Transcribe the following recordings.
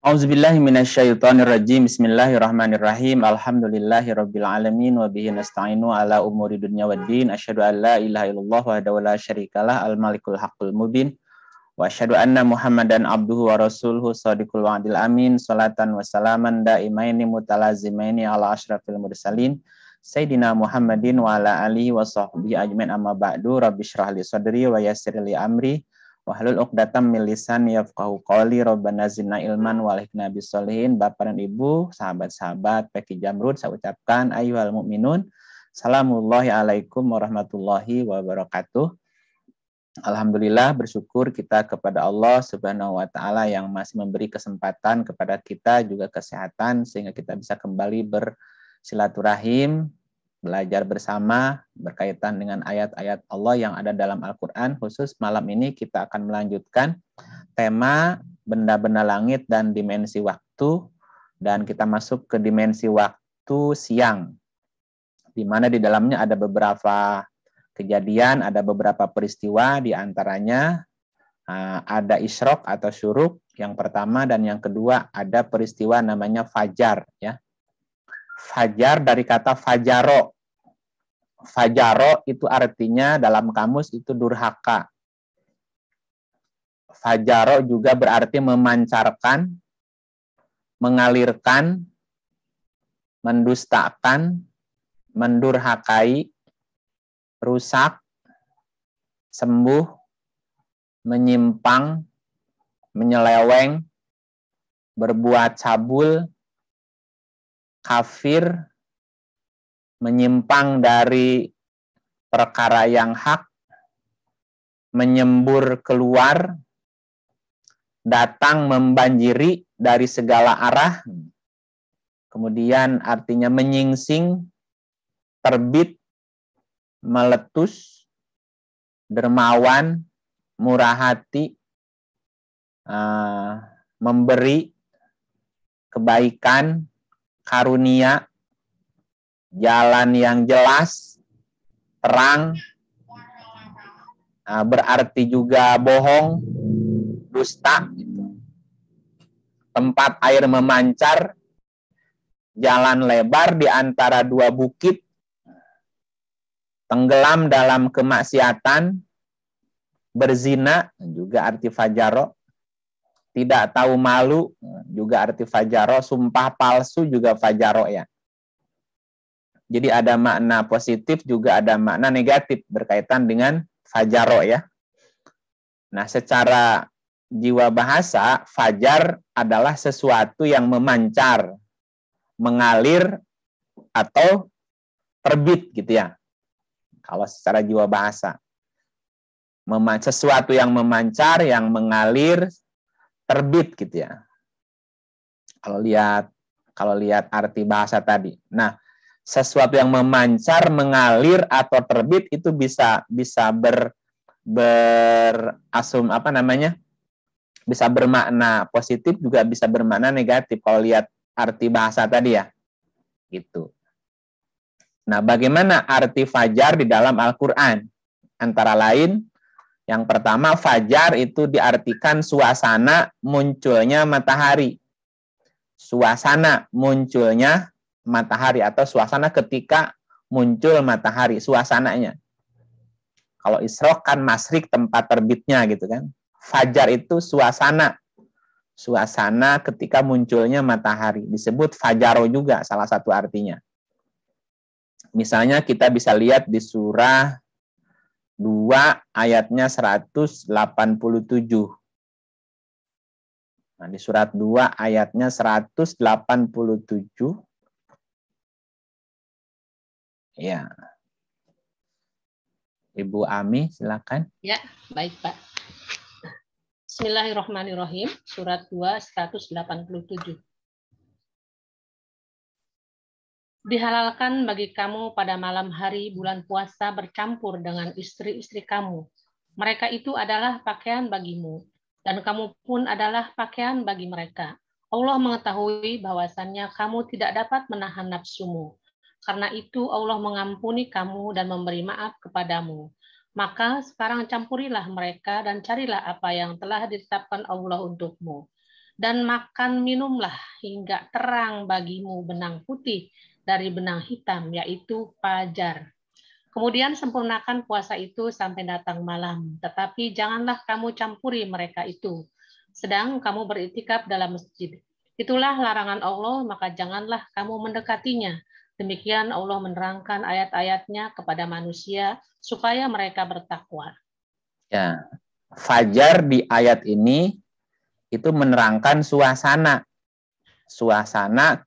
Auzubillahi minasyaitonirrajim. Bismillahirrahmanirrahim. Alhamdulillahirabbil alamin wa bihi nasta'inu ala umuri dunya waddin. Asyhadu an la ilaha illallah wahdahu la syarikalah al-malikul haqqul mubin. Wa asyhadu anna Muhammadan abduhu wa rasuluhu shadiqul wa'dil amin. Salatan wa salaman daimaini mutalazimaini ala asyrafil mursalin. Sayyidina Muhammadin wa ala alihi wa sahbihi ajmain amma ba'du. Rabbi shrah li sadri wa yassir li amri. Wahlul 'uqdatam min lisani yafqahu qawli. Rabbana zidna ilman walihna bisolihin. Bapak dan Ibu, sahabat-sahabat Peki Jamrud, saya ucapkan ayyuhal mukminun, salamullahi alaikum warahmatullahi wabarakatuh. Alhamdulillah, bersyukur kita kepada Allah Subhanahu wa taala yang masih memberi kesempatan kepada kita juga kesehatan sehingga kita bisa kembali bersilaturahim, belajar bersama berkaitan dengan ayat-ayat Allah yang ada dalam Al-Quran. Khusus malam ini kita akan melanjutkan tema benda-benda langit dan dimensi waktu, dan kita masuk ke dimensi waktu siang, di mana di dalamnya ada beberapa kejadian, ada beberapa peristiwa, di antaranya ada isyraq atau syuruk yang pertama, dan yang kedua ada peristiwa namanya fajar, ya. Fajar dari kata fajaro. Fajaro itu artinya dalam kamus itu durhaka. Fajaro juga berarti memancarkan, mengalirkan, mendustakan, mendurhakai, rusak, sembuh, menyimpang, menyeleweng, berbuat cabul, kafir, menyimpang dari perkara yang hak, menyembur keluar, datang membanjiri dari segala arah, kemudian artinya menyingsing, terbit, meletus, dermawan, murah hati, memberi kebaikan, karunia, jalan yang jelas, terang, berarti juga bohong, dusta, tempat air memancar, jalan lebar di antara dua bukit, tenggelam dalam kemaksiatan, berzina, juga arti fajaro, tidak tahu malu, juga arti fajaro, sumpah palsu juga fajaro, ya. Jadi ada makna positif, juga ada makna negatif berkaitan dengan fajaro, ya. Nah, secara jiwa bahasa, fajar adalah sesuatu yang memancar, mengalir, atau terbit, gitu ya. Kalau secara jiwa bahasa. Sesuatu yang memancar, yang mengalir, terbit, gitu ya. Kalau lihat arti bahasa tadi. Nah, sesuatu yang memancar, mengalir, atau terbit itu bisa bisa bermakna positif, juga bisa bermakna negatif kalau lihat arti bahasa tadi, ya. Gitu. Nah, bagaimana arti fajar di dalam Al-Qur'an? Antara lain, yang pertama, fajar itu diartikan suasana munculnya matahari. Suasana munculnya matahari, atau suasana ketika muncul matahari, suasananya. Kalau isyraq kan masyrik, tempat terbitnya, gitu kan. Fajar itu suasana ketika munculnya matahari, disebut fajaro juga salah satu artinya. Misalnya kita bisa lihat di surah 2 ayatnya 187. Nah, di surat 2 ayatnya 187. Ya. Ibu Ami, silakan. Ya, baik, Pak. Bismillahirrahmanirrahim. Surat 2, 187. Dihalalkan bagi kamu pada malam hari bulan puasa bercampur dengan istri-istri kamu. Mereka itu adalah pakaian bagimu, dan kamu pun adalah pakaian bagi mereka. Allah mengetahui bahwasannya kamu tidak dapat menahan nafsumu. Karena itu Allah mengampuni kamu dan memberi maaf kepadamu. Maka sekarang campurilah mereka dan carilah apa yang telah ditetapkan Allah untukmu. Dan makan minumlah hingga terang bagimu benang putih dari benang hitam, yaitu fajar. Kemudian sempurnakan puasa itu sampai datang malam, tetapi janganlah kamu campuri mereka itu, sedang kamu beriktikaf dalam masjid. Itulah larangan Allah, maka janganlah kamu mendekatinya. Demikian Allah menerangkan ayat-ayatnya kepada manusia supaya mereka bertakwa. Ya, fajar di ayat ini itu menerangkan suasana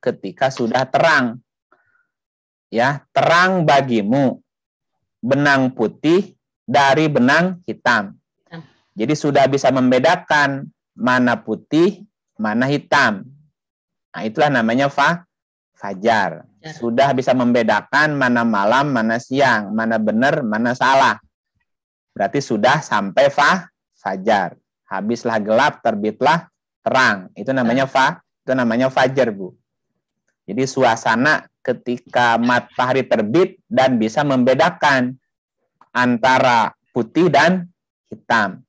ketika sudah terang. Ya, terang bagimu benang putih dari benang hitam. Jadi sudah bisa membedakan mana putih, mana hitam. Nah, itulah namanya fajar. Sudah bisa membedakan mana malam, mana siang, mana benar, mana salah. Berarti sudah sampai fajar. Habislah gelap, terbitlah terang. Itu namanya fajar, Bu. Jadi suasana ketika matahari terbit dan bisa membedakan antara putih dan hitam.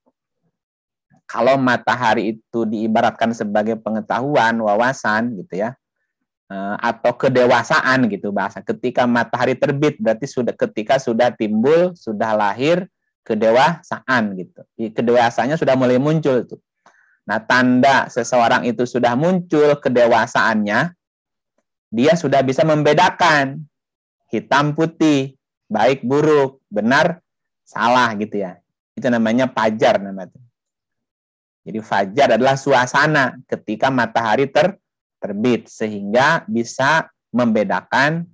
Kalau matahari itu diibaratkan sebagai pengetahuan, wawasan gitu ya, atau kedewasaan gitu bahasa. Ketika matahari terbit berarti ketika sudah timbul, sudah lahir kedewasaan gitu. Kedewasaannya sudah mulai muncul tuh. Nah, tanda seseorang itu sudah muncul kedewasaannya, dia sudah bisa membedakan hitam putih, baik buruk, benar salah gitu ya. Itu namanya fajar namanya. Jadi fajar adalah suasana ketika matahari terbit sehingga bisa membedakan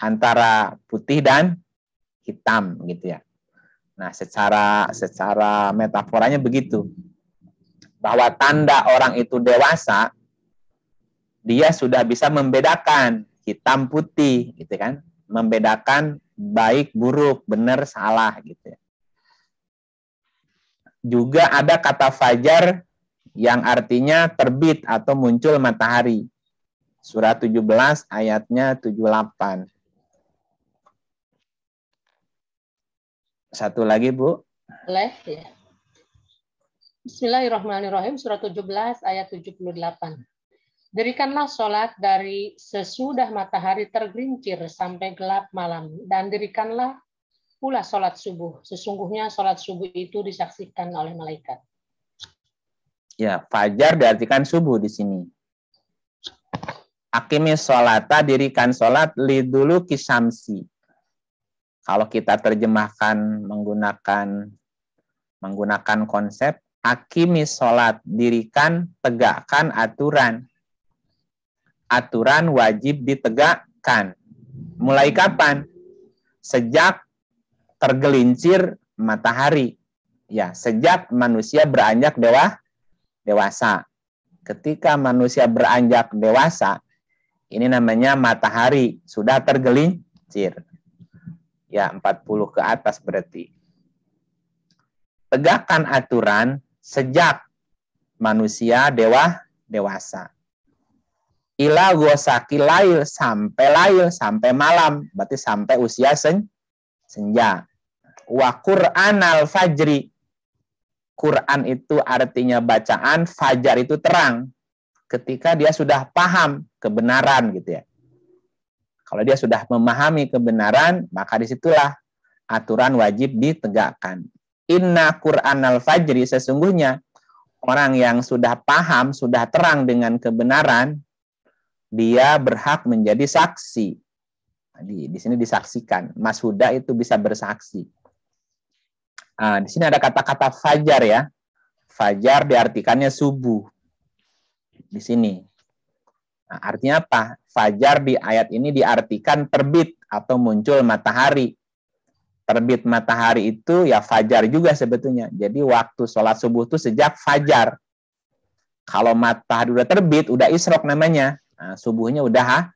antara putih dan hitam gitu ya. Nah, secara metaforanya begitu. Bahwa tanda orang itu dewasa, dia sudah bisa membedakan hitam putih gitu kan. Membedakan baik buruk, benar salah gitu ya. Juga ada kata fajar yang artinya terbit atau muncul matahari. Surah 17 ayatnya 78. Satu lagi, Bu. Boleh ya. Bismillahirrahmanirrahim, surah 17 ayat 78. Dirikanlah sholat dari sesudah matahari tergelincir sampai gelap malam, dan dirikanlah pula sholat subuh. Sesungguhnya sholat subuh itu disaksikan oleh malaikat. Ya, fajar diartikan subuh di sini. Aqimis sholata, dirikan sholat lidulu kisamsi. Kalau kita terjemahkan menggunakan konsep aqimis sholat, dirikan, tegakkan aturan. Aturan wajib ditegakkan. Mulai kapan? Sejak tergelincir matahari. Ya, sejak manusia beranjak dewasa. Ketika manusia beranjak dewasa, ini namanya matahari sudah tergelincir. Ya, 40 ke atas berarti. Tegakkan aturan sejak manusia dewasa. Ila ghosaki lail, sampai malam, berarti sampai usia senja. Wa Qur'anal fajri, Quran itu artinya bacaan, fajar itu terang. Ketika dia sudah paham kebenaran gitu ya. Kalau dia sudah memahami kebenaran, maka disitulah aturan wajib ditegakkan. Inna Qur'anal fajri, sesungguhnya orang yang sudah paham, sudah terang dengan kebenaran, dia berhak menjadi saksi. Di sini disaksikan. Mas Huda itu bisa bersaksi. Di sini ada kata-kata fajar ya. Fajar diartikannya subuh. Di sini. Nah, artinya apa? Fajar di ayat ini diartikan terbit atau muncul matahari. Terbit matahari itu ya fajar juga sebetulnya. Jadi waktu sholat subuh itu sejak fajar. Kalau matahari udah terbit, udah isrok namanya. Nah, subuhnya udah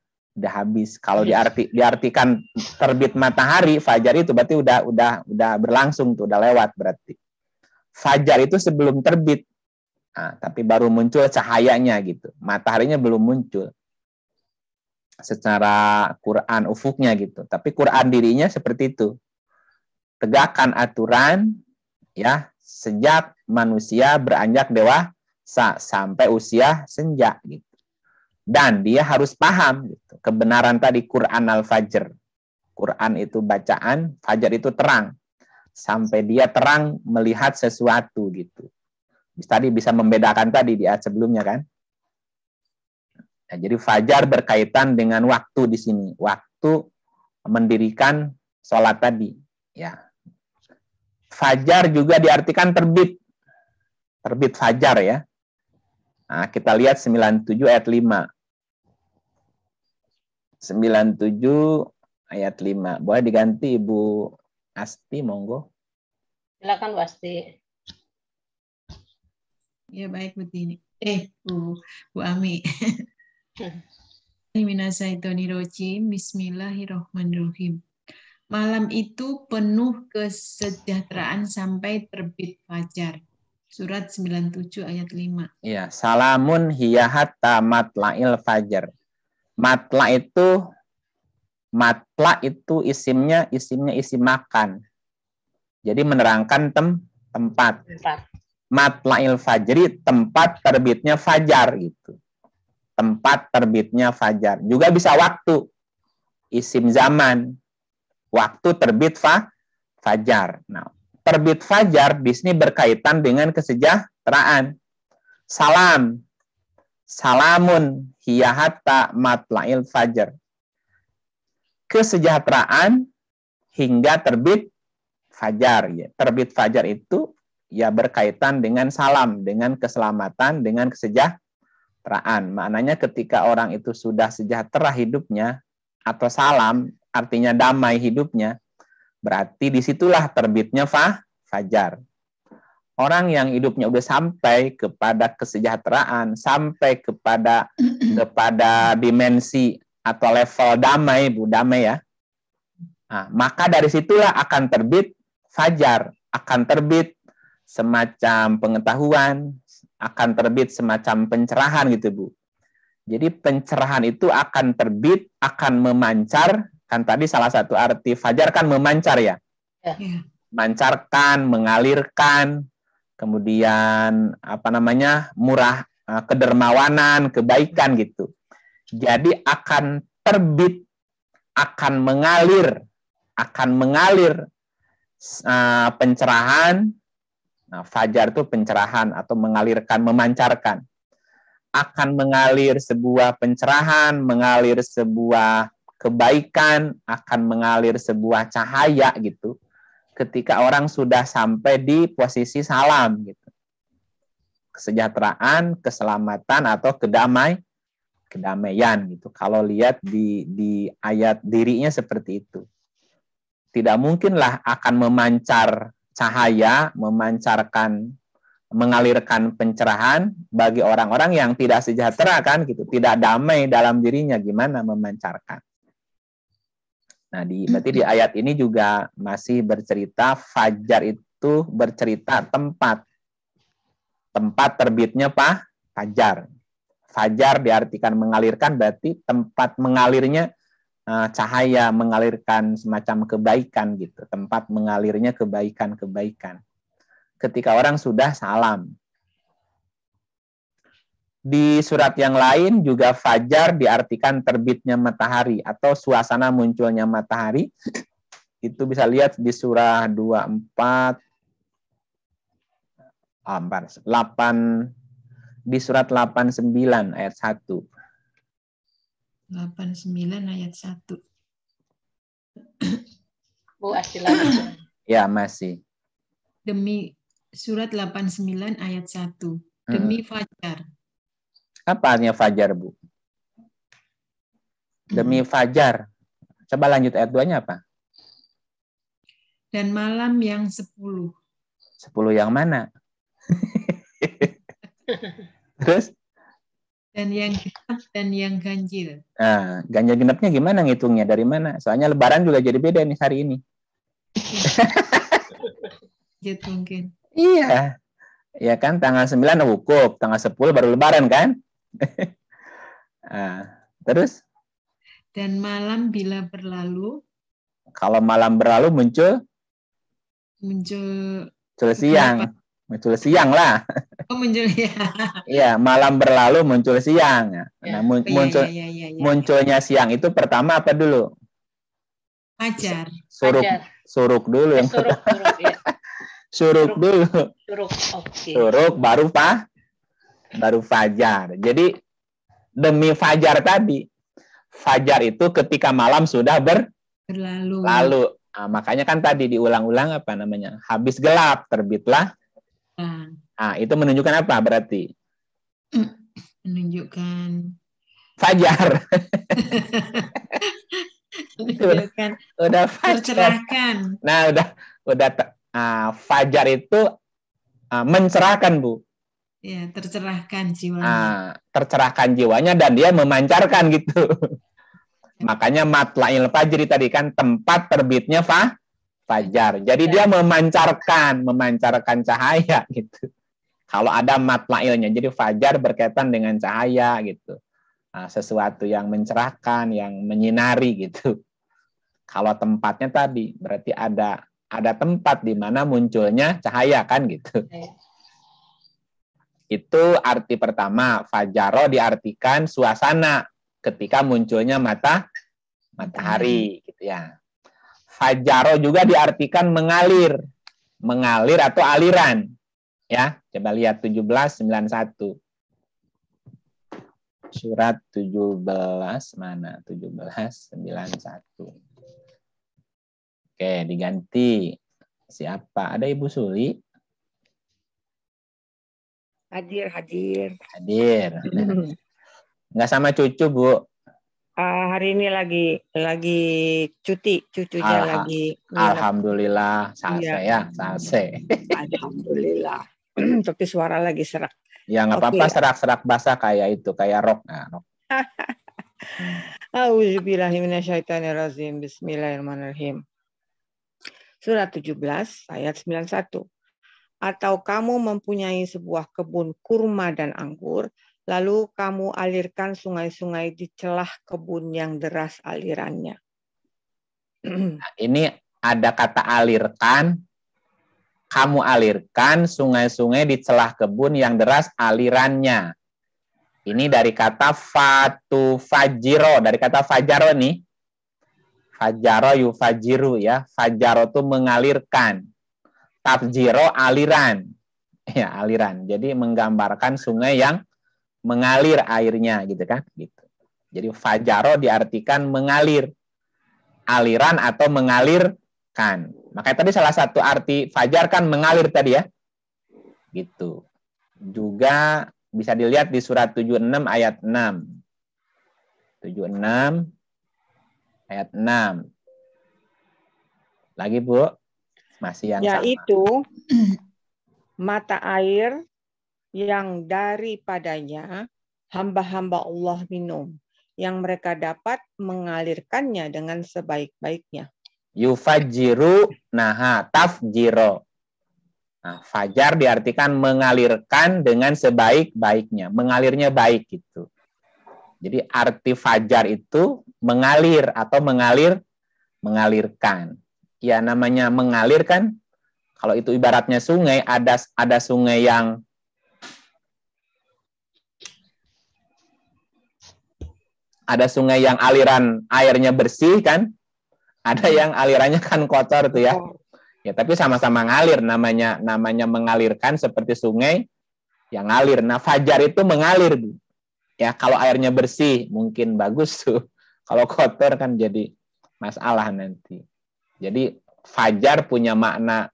habis. Kalau diartikan terbit matahari, fajar itu berarti udah berlangsung tuh, udah lewat berarti. Fajar itu sebelum terbit. Nah, tapi baru muncul cahayanya gitu. Mataharinya belum muncul. Secara Quran ufuknya gitu. Tapi Quran dirinya seperti itu. Tegakkan aturan ya sejak manusia beranjak sampai usia senja gitu. Dan dia harus paham gitu, kebenaran tadi Quran al-Fajr. Quran itu bacaan, fajar itu terang. Sampai dia terang melihat sesuatu gitu. Tadi bisa membedakan tadi di ayat sebelumnya kan. Nah, jadi fajar berkaitan dengan waktu di sini. Waktu mendirikan sholat tadi. Ya. Fajar juga diartikan terbit. Terbit fajar ya. Nah, kita lihat 97 ayat 5. 97 ayat 5. Boleh diganti Ibu Asti, monggo. Silakan Bu Asti. Ya baik Bu Tini. Bu Ami. Bismillahirrahmanirrahim. Malam itu penuh kesejahteraan sampai terbit fajar. Surat 97 ayat 5. Iya, salamun hiya hatta matla'il fajar. Matla itu isimnya isim makan. Jadi menerangkan tempat. Matla'il fajri, tempat terbitnya fajar gitu. Tempat terbitnya fajar. Juga bisa waktu. Isim zaman. Waktu terbit fajar. Nah, terbit fajar di sini berkaitan dengan kesejahteraan. Salamun hiya hatta matla'il fajar. Kesejahteraan hingga terbit fajar. Ya. Terbit fajar itu ya berkaitan dengan salam, dengan keselamatan, dengan kesejahteraan. Maknanya ketika orang itu sudah sejahtera hidupnya, atau salam, artinya damai hidupnya, berarti disitulah terbitnya fajar. Orang yang hidupnya udah sampai kepada kesejahteraan, sampai kepada dimensi atau level damai, Bu, damai ya. Nah, maka dari situlah akan terbit fajar, akan terbit semacam pengetahuan, akan terbit semacam pencerahan gitu, Bu. Jadi pencerahan itu akan terbit, akan memancar, kan tadi salah satu arti fajar kan memancar ya. Mancarkan, mengalirkan, kemudian murah, kedermawanan, kebaikan gitu. Jadi akan terbit, akan mengalir pencerahan. Nah, fajar itu pencerahan atau mengalirkan, memancarkan. Akan mengalir sebuah pencerahan, mengalir sebuah kebaikan, akan mengalir sebuah cahaya gitu. Ketika orang sudah sampai di posisi salam gitu. Kesejahteraan, keselamatan atau kedamaian gitu. Kalau lihat di ayat dirinya seperti itu. Tidak mungkinlah akan memancar cahaya, mengalirkan pencerahan bagi orang-orang yang tidak sejahtera kan gitu, tidak damai dalam dirinya, gimana memancarkan. Nah, berarti di ayat ini juga masih bercerita fajar itu bercerita tempat terbitnya fajar. Fajar diartikan mengalirkan, berarti tempat mengalirnya cahaya, mengalirkan semacam kebaikan gitu, tempat mengalirnya kebaikan. Ketika orang sudah salam. Di surat yang lain juga fajar diartikan terbitnya matahari atau suasana munculnya matahari. Itu bisa lihat di surah 8 di surat 89 ayat 1. 89 ayat 1. Bu Asti lagi. Ya, masih. Demi surat 89 ayat 1. Demi fajar. Apa artinya fajar, Bu? Demi fajar. Coba lanjut ayat 2-nya apa? Dan malam yang 10. 10 yang mana? Terus? Dan yang genap dan yang ganjil. Nah, ganjil genapnya gimana ngitungnya? Dari mana? Soalnya lebaran juga jadi beda nih hari ini. Mungkin. Iya. Ya kan, tanggal 9 wukuf, tanggal 10 baru lebaran kan? Nah, terus? Dan malam bila berlalu. Kalau malam berlalu muncul siang. Muncul siang lah. Oh, muncul ya. Iya, malam berlalu muncul siang. Nah, Ya. Oh, ya. munculnya siang itu pertama apa dulu? Fajar. Fajar. Suruk dulu yang Suruk ya. suruk dulu. Suruk. Oke. Suruk baru fajar. Jadi demi fajar tadi. Fajar itu ketika malam sudah Berlalu. Nah, makanya kan tadi diulang-ulang apa namanya? Habis gelap terbitlah. Nah, itu menunjukkan apa berarti? Menunjukkan Fajar. menunjukkan udah fajar. tercerahkan. Nah, udah fajar itu mencerahkan, Bu. Ya, tercerahkan jiwanya. Tercerahkan jiwanya dan dia memancarkan gitu. Makanya matla'il fajri tadi kan tempat terbitnya fajar. Jadi dia memancarkan cahaya gitu. Kalau ada matla'ilnya, jadi fajar berkaitan dengan cahaya gitu. Sesuatu yang mencerahkan, yang menyinari gitu. Kalau tempatnya tadi berarti ada tempat di mana munculnya cahaya kan gitu. Itu arti pertama. Fajaro diartikan suasana ketika munculnya matahari gitu ya. Fajaro juga diartikan mengalir atau aliran. Ya, coba lihat 1791. Surat 17 mana? 1791. Oke, diganti. Siapa? Ada Ibu Suli? Hadir. Nggak sama cucu, Bu? Hari ini lagi cuti, cucunya lagi. Alhamdulillah, salse. Alhamdulillah. Tapi suara lagi serak. Ya nggak apa-apa, serak-serak basah kayak itu, kayak rock. Rock. Auzubillahiminasyaitonirrajim. Bismillahirrahmanirrahim. Surat 17 ayat 91. Atau kamu mempunyai sebuah kebun kurma dan anggur, lalu kamu alirkan sungai-sungai di celah kebun yang deras alirannya. Nah, ini ada kata alirkan. Kamu alirkan sungai-sungai di celah kebun yang deras alirannya. Ini dari kata fajiro, dari kata fajaro nih. Fajaro yufajiru ya. Fajaro itu mengalirkan. Tafjiro aliran. Ya, aliran. Jadi menggambarkan sungai yang mengalir airnya gitu kan, gitu. Jadi fajaro diartikan mengalir. Aliran atau mengalirkan. Makanya tadi salah satu arti fajar kan mengalir tadi ya. Gitu. Juga bisa dilihat di surat 76 ayat 6. 76 ayat 6. Lagi, Bu? Masih yang yaitu mata air yang daripadanya hamba-hamba Allah minum, yang mereka dapat mengalirkannya dengan sebaik-baiknya. Yufajiru naha tafjiro. Nah, fajar diartikan mengalirkan dengan sebaik-baiknya. Mengalirnya baik gitu. Jadi arti fajar itu mengalir atau mengalirkan. Ya namanya mengalir kan, kalau itu ibaratnya sungai, ada sungai yang aliran airnya bersih kan, ada yang alirannya kan kotor tuh ya. Ya tapi sama-sama ngalir, namanya mengalirkan seperti sungai yang ngalir. Nah fajar itu mengalir. Ya kalau airnya bersih mungkin bagus tuh. Kalau kotor kan jadi masalah nanti. Jadi fajar punya makna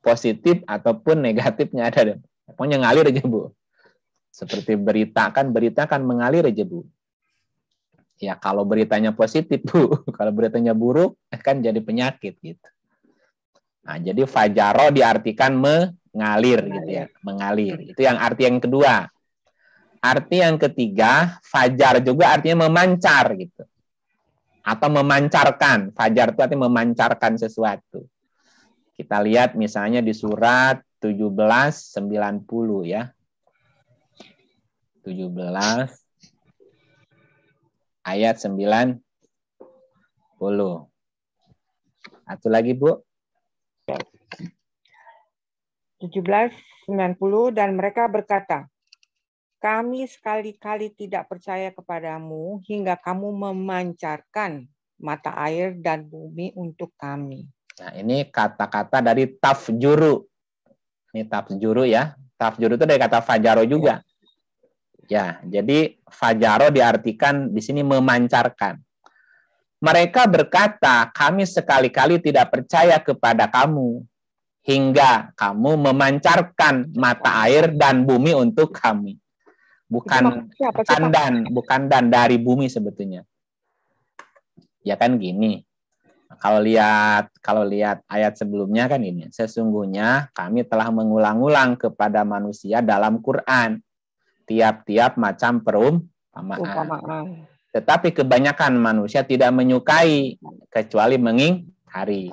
positif ataupun negatifnya ada. Pokoknya ngalir aja, Bu. Seperti berita kan mengalir aja, Bu. Ya kalau beritanya positif, Bu. Kalau beritanya buruk kan jadi penyakit gitu. Nah, jadi fajaro diartikan mengalir gitu ya, mengalir. Itu yang arti yang kedua. Arti yang ketiga, fajar juga artinya memancar gitu. Atau memancarkan. Fajar itu artinya memancarkan sesuatu. Kita lihat misalnya di surat 1790 ya. 17 ayat 90. Satu lagi, Bu. 17:90 dan mereka berkata, kami sekali-kali tidak percaya kepadamu hingga kamu memancarkan mata air dan bumi untuk kami. Nah, ini kata-kata dari tafjuru. Ini tafjuru ya. Tafjuru itu dari kata fajaro juga. Ya, jadi fajaro diartikan di sini memancarkan. Mereka berkata, kami sekali-kali tidak percaya kepada kamu hingga kamu memancarkan mata air dan bumi untuk kami. Bukan dan dari bumi sebetulnya. Ya kan gini. Kalau lihat ayat sebelumnya kan ini, sesungguhnya kami telah mengulang-ulang kepada manusia dalam Quran tiap-tiap macam perumpamaan. Tetapi kebanyakan manusia tidak menyukai kecuali mengingkari.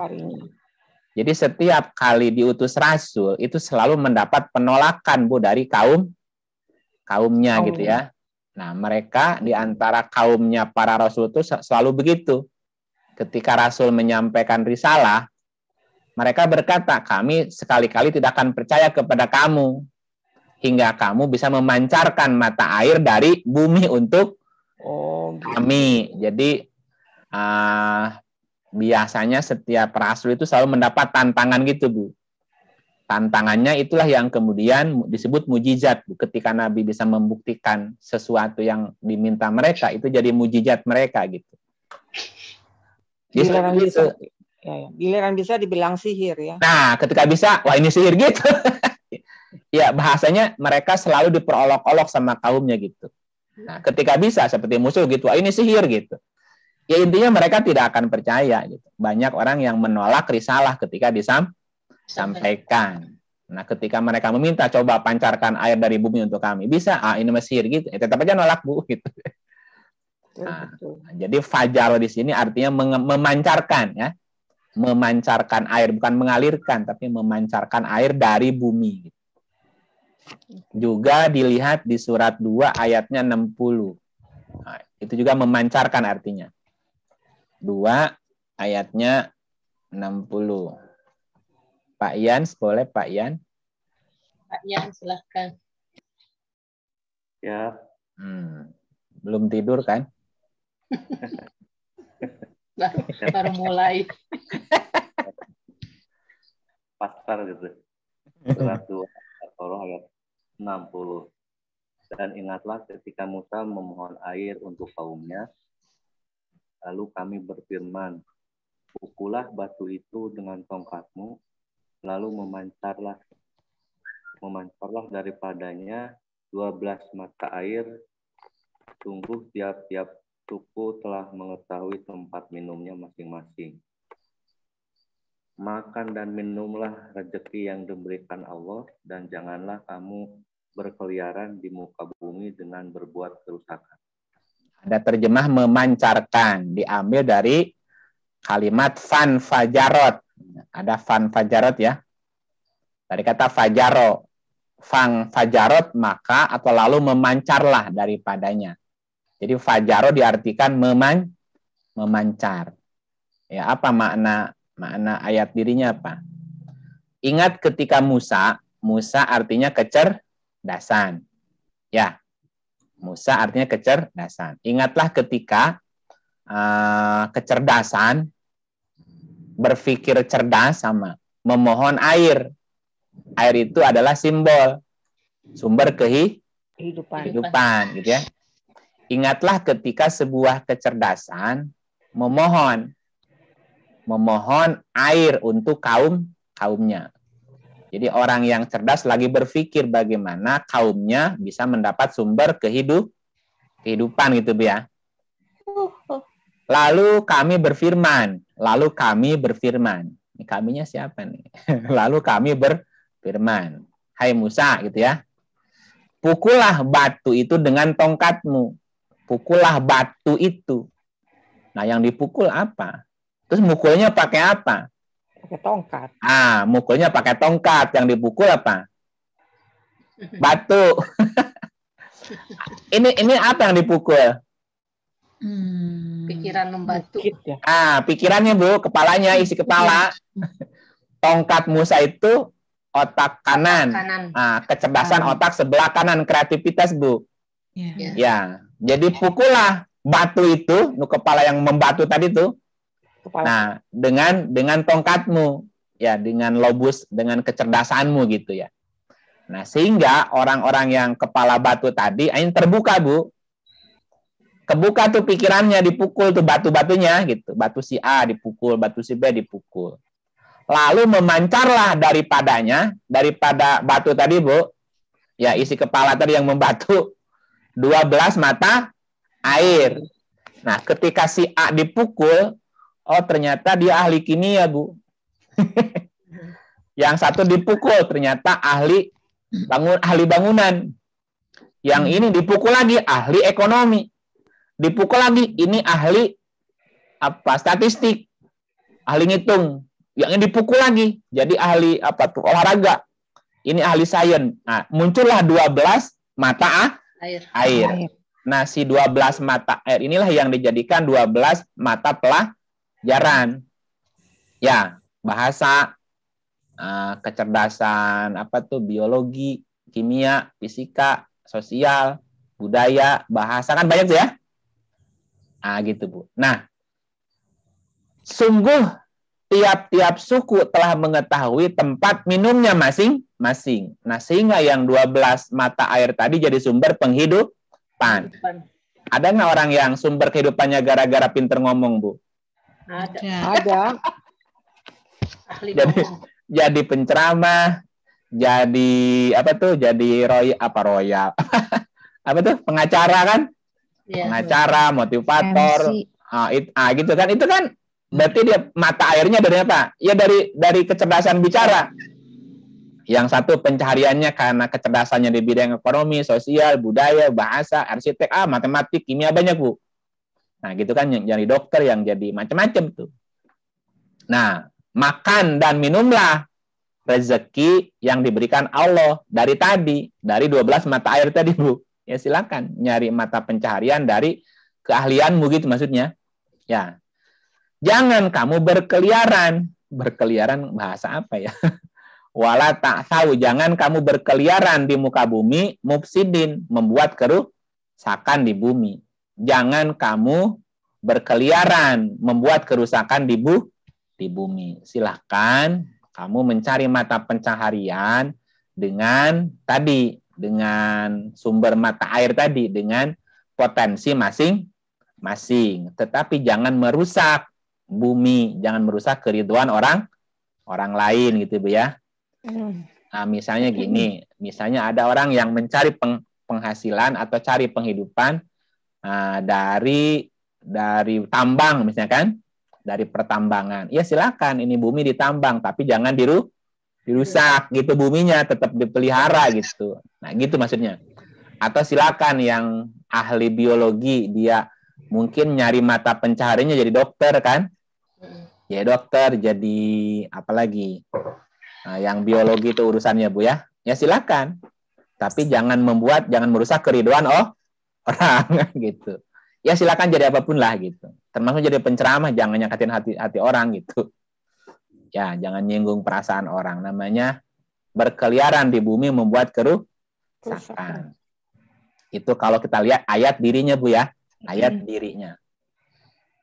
Jadi setiap kali diutus rasul itu selalu mendapat penolakan Bu dari kaumnya gitu ya. Nah, mereka di antara kaumnya para rasul itu selalu begitu. Ketika rasul menyampaikan risalah, mereka berkata, kami sekali-kali tidak akan percaya kepada kamu hingga kamu bisa memancarkan mata air dari bumi untuk kami. Jadi biasanya setiap rasul itu selalu mendapat tantangan gitu, Bu. Tantangannya itulah yang kemudian disebut mujizat. Ketika Nabi bisa membuktikan sesuatu yang diminta mereka, itu jadi mujizat mereka gitu. Giliran bisa dibilang sihir ya. Nah, ketika bisa, wah ini sihir gitu. Ya, bahasanya mereka selalu diperolok-olok sama kaumnya gitu. Nah, ketika bisa seperti musuh gitu, wah ini sihir gitu. Ya intinya mereka tidak akan percaya gitu. Banyak orang yang menolak risalah ketika disampaikan. Nah, ketika mereka meminta coba pancarkan air dari bumi untuk kami, bisa, ini Mesir gitu. Tetap aja nolak, Bu gitu. Nah, jadi fajar di sini artinya memancarkan ya. Memancarkan air, bukan mengalirkan tapi memancarkan air dari bumi. Juga dilihat di surat 2 ayatnya 60. Nah, itu juga memancarkan artinya. 2 ayatnya 60. Pak Ian, boleh Pak Ian? Pak Ian, silahkan. Ya. Belum tidur kan? baru mulai. Pasar gitu. Surat 2 ayat 60. Dan ingatlah ketika Musa memohon air untuk kaumnya, lalu kami berfirman, pukullah batu itu dengan tongkatmu, lalu memancarlah daripadanya 12 mata air. Sungguh tiap-tiap suku telah mengetahui tempat minumnya masing-masing. Makan dan minumlah rezeki yang diberikan Allah, dan janganlah kamu berkeliaran di muka bumi dengan berbuat kerusakan. Ada terjemah memancarkan, diambil dari kalimat fan fajarot. Ada fan fajarot ya. Dari kata fajaro. Fang fajarot maka atau lalu memancarlah daripadanya. Jadi fajaro diartikan memancar. Ya, apa makna ayat dirinya apa? Ingat ketika Musa artinya kecerdasan. Ya. Musa artinya kecerdasan. Ingatlah ketika kecerdasan, berpikir cerdas sama memohon air. Air itu adalah simbol sumber kehidupan gitu ya. Ingatlah ketika sebuah kecerdasan memohon air untuk kaumnya. Jadi orang yang cerdas lagi berpikir bagaimana kaumnya bisa mendapat sumber kehidupan gitu ya. Lalu kami berfirman. Ini kaminya siapa nih? Lalu kami berfirman. Hai Musa gitu ya. Pukullah batu itu dengan tongkatmu. Pukullah batu itu. Nah, yang dipukul apa? Terus mukulnya pakai apa? Pakai tongkat. Mukulnya pakai tongkat. Yang dipukul apa? Batu. Ini apa yang dipukul? Pikiran membatu. Pikirannya Bu, kepalanya, isi kepala. Tongkat Musa itu otak kanan. Nah, kecerdasan otak sebelah kanan, kreativitas, Bu. Ya. Ya, jadi pukullah batu itu, kepala yang membatu tadi tuh. Nah, dengan tongkatmu, ya, dengan lobus, dengan kecerdasanmu gitu ya. Nah, sehingga orang-orang yang kepala batu tadi, ini terbuka, Bu. Kebuka tuh pikirannya, dipukul tuh batu-batunya gitu. Batu si A dipukul, batu si B dipukul. Lalu memancarlah daripada batu tadi, Bu. Ya, isi kepala tadi yang membatu 12 mata air. Nah, ketika si A dipukul, oh ternyata dia ahli kimia, Bu. Yang satu dipukul ternyata ahli bangunan. Yang ini dipukul lagi ahli ekonomi. Dipukul lagi ini ahli statistik. Ahli ngitung. Yang ini dipukul lagi jadi ahli olahraga. Ini ahli sains. Nah, muncullah 12 mata air. Nah, si 12 mata air inilah yang dijadikan 12 mata pelajaran. Ya, bahasa, kecerdasan, biologi, kimia, fisika, sosial, budaya, bahasa, kan banyak tuh ya. Nah, gitu, Bu. Nah, sungguh tiap-tiap suku telah mengetahui tempat minumnya masing-masing. Nah, sehingga yang 12 mata air tadi jadi sumber penghidupan. Ada nggak orang yang sumber kehidupannya gara-gara pinter ngomong, Bu? Ada. Jadi penceramah, jadi jadi royal. Pengacara kan? Yeah. Pengacara, motivator. Gitu kan. Itu kan berarti dia mata airnya dari apa? Ya dari kecerdasan bicara. Yang satu pencahariannya karena kecerdasannya di bidang ekonomi, sosial, budaya, bahasa, arsitek, matematik, kimia, banyak, Bu. Nah, gitu kan, yang jadi dokter, yang jadi macam-macam tuh. Nah, makan dan minumlah rezeki yang diberikan Allah dari 12 mata air tadi, Bu. Ya silakan nyari mata pencaharian dari keahlianmu gitu maksudnya. Ya. Jangan kamu berkeliaran bahasa apa ya? Wala ta'thaw, jangan kamu berkeliaran di muka bumi, mufsidin, membuat kerusakan di bumi. Jangan kamu berkeliaran membuat kerusakan di bumi. Silahkan kamu mencari mata pencaharian dengan sumber mata air tadi, dengan potensi masing-masing. Tetapi jangan merusak bumi, jangan merusak keridhaan orang lain gitu, Bu ya. Nah, misalnya gini, misalnya ada orang yang mencari penghasilan atau cari penghidupan dari tambang misalnya kan, dari pertambangan. Ya silakan, ini bumi ditambang, tapi jangan dirusak gitu buminya, tetap dipelihara gitu. Nah, gitu maksudnya. Atau silakan yang ahli biologi, dia mungkin nyari mata pencahariannya jadi dokter kan? Ya dokter, jadi apa lagi? Nah, yang biologi itu urusannya, Bu ya. Ya silakan. Tapi jangan merusak keridhaan orang gitu. Ya silakan jadi apapun lah gitu. Termasuk jadi penceramah, jangan nyakitin hati orang gitu. Ya, jangan nyinggung perasaan orang. Namanya berkeliaran di bumi membuat kerusakan. Itu kalau kita lihat ayat dirinya, Bu ya. Ayat dirinya.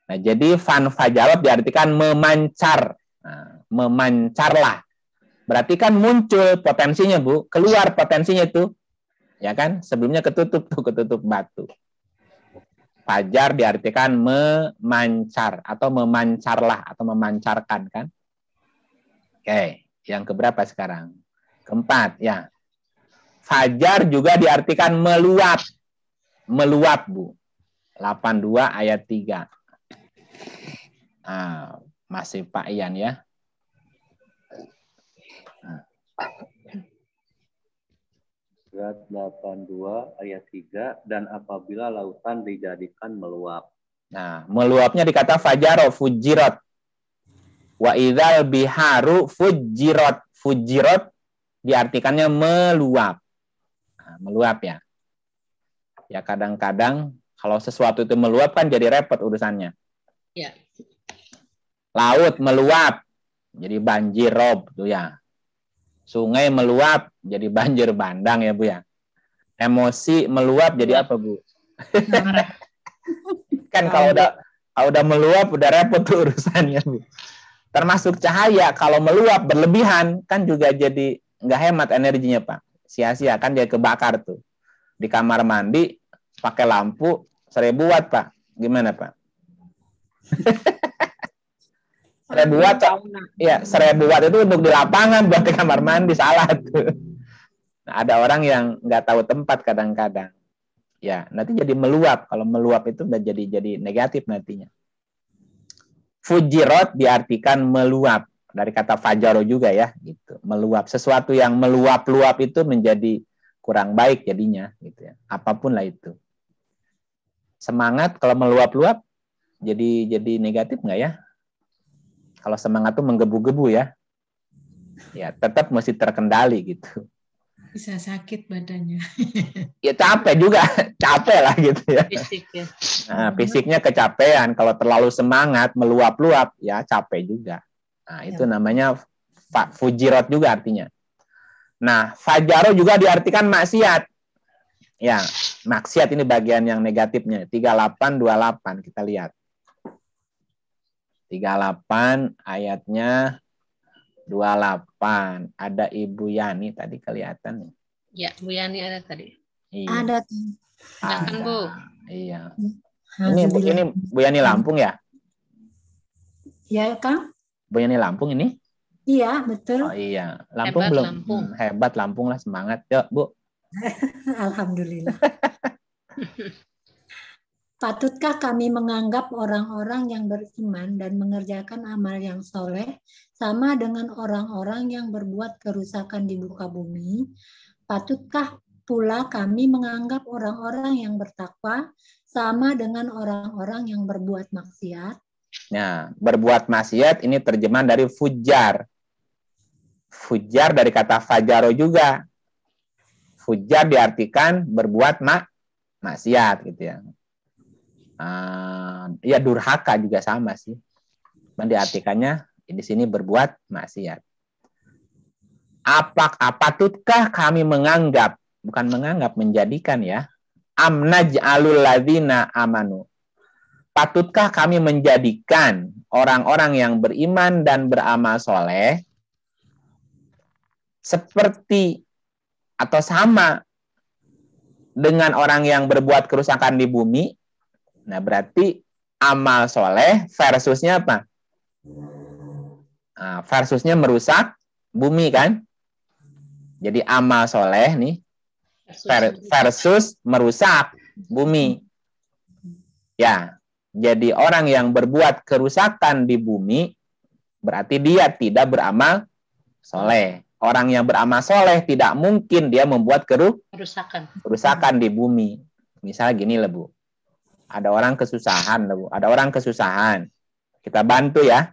Nah, jadi fanfajarat diartikan memancar. Nah, memancarlah. Berarti kan muncul potensinya, Bu. Keluar potensinya itu. Ya kan? Sebelumnya ketutup batu. Fajar diartikan memancar atau memancarlah atau memancarkan kan? Oke, yang keberapa sekarang? Keempat, ya. Fajar juga diartikan meluap. Meluap, Bu. 82 ayat 3. Nah, masih Pak Ian ya. Surat 82 ayat 3, dan apabila lautan dijadikan meluap. Nah, meluapnya dikata fajaro, fujirat. Wa idzal biharu fujirat. Fujirat diartikannya meluap. Nah, meluap ya. Ya kadang-kadang kalau sesuatu itu meluap kan jadi repot urusannya. Ya. Laut meluap. Jadi banjir rob tuh ya. Sungai meluap jadi banjir bandang ya Bu ya. Emosi meluap jadi apa Bu? Kan kalau udah meluap udah repot tuh urusannya Bu. Termasuk cahaya kalau meluap berlebihan kan juga jadi nggak hemat energinya Pak. Sia-sia kan dia kebakar tuh. Di kamar mandi pakai lampu 1000 watt Pak. Gimana Pak? 1000 watt Pak. Iya, 1000 watt itu untuk di lapangan buat di kamar mandi, salah tuh. Nah, ada orang yang nggak tahu tempat kadang-kadang. Ya, nanti jadi meluap. Kalau meluap itu udah jadi negatif nantinya. Fujirat diartikan meluap, dari kata fajaro juga ya, gitu. Meluap, sesuatu yang meluap-luap itu menjadi kurang baik jadinya, gitu ya. Apapun lah itu. Semangat kalau meluap-luap jadi negatif nggak ya? Kalau semangat itu menggebu-gebu ya, ya tetap mesti terkendali gitu. Bisa sakit badannya. Ya capek juga, capek lah gitu ya. Fisik ya. Nah, fisiknya kecapean. Kalau terlalu semangat, meluap-luap, ya capek juga. Nah, itu namanya fujirat juga artinya. Nah, fajaro juga diartikan maksiat. Ya, maksiat ini bagian yang negatifnya. 3828 kita lihat. 38 ayatnya 28. Ada Ibu Yani tadi kelihatan. Ya, Bu Yani ada tadi. Iya. Ada. Silakan Bu. Iya. Ini Bu Yani Lampung ya? Ya, Kang? Bu Yani Lampung ini? Iya, betul. Oh iya. Lampung Hebat, belum? Lampung. Hebat Lampung lah, semangat. Yuk, Bu. Alhamdulillah. Patutkah kami menganggap orang-orang yang beriman dan mengerjakan amal yang soleh sama dengan orang-orang yang berbuat kerusakan di muka bumi? Patutkah pula kami menganggap orang-orang yang bertakwa sama dengan orang-orang yang berbuat maksiat? Nah, berbuat maksiat ini terjemahan dari fujar. Fujar dari kata fajaro juga. Fujar diartikan berbuat maksiat gitu ya. Ya durhaka juga sama sih. Diartikannya di sini berbuat maksiat. Apatutkah kami menganggap, bukan menganggap, menjadikan ya. Amnaj'alul ladzina amanu. Patutkah kami menjadikan orang-orang yang beriman dan beramal soleh seperti atau sama dengan orang yang berbuat kerusakan di bumi? Nah, berarti amal soleh versusnya apa? Nah, versusnya merusak bumi kan? Jadi amal soleh nih versus merusak bumi. Ya, jadi orang yang berbuat kerusakan di bumi berarti dia tidak beramal soleh. Orang yang beramal soleh tidak mungkin dia membuat kerusakan di bumi. Misalnya gini lah Bu. Ada orang kesusahan, Bu. Ada orang kesusahan. Kita bantu ya.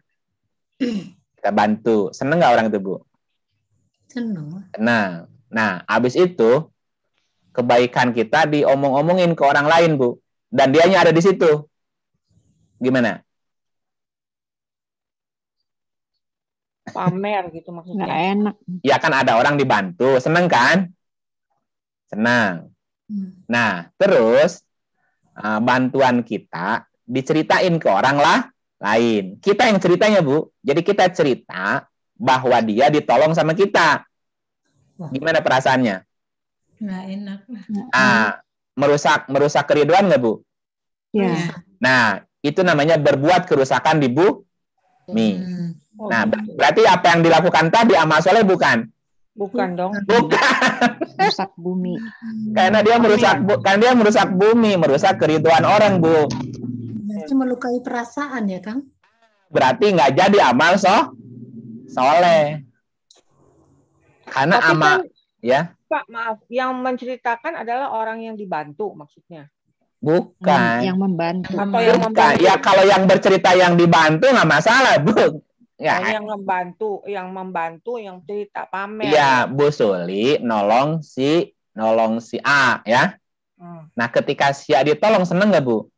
Kita bantu. Seneng nggak orang itu, Bu? Senang. Nah, habis itu kebaikan kita diomong-omongin ke orang lain, Bu. Dan dianya ada di situ. Gimana? Pamer gitu maksudnya. Nggak enak. Ya kan ada orang dibantu. Seneng kan? Senang. Nah, terus bantuan kita diceritain ke orang lain. Kita yang ceritanya, Bu. Jadi kita cerita bahwa dia ditolong sama kita. Gimana perasaannya? Nggak enak. Merusak keriduan nggak, Bu? Ya. Nah, itu namanya berbuat kerusakan di bumi. Nah, berarti apa yang dilakukan tadi amal soleh bukan? Bukan dong. Bukan. Rusak bumi. Karena dia merusak bumi, merusak keriduan orang, Bu. Itu melukai perasaan ya, Kang? Berarti nggak jadi amal soleh. Karena Tapi amal kan, ya. Pak, maaf, yang menceritakan adalah orang yang dibantu maksudnya. Bukan. Yang membantu. Atau yang Bukan. membantu. Ya kalau yang bercerita yang dibantu nggak masalah, Bu. Ya. Yang membantu, yang cerita pamer. Iya, Bu Suli nolong si A ya. Nah, ketika si A ditolong seneng nggak, Bu?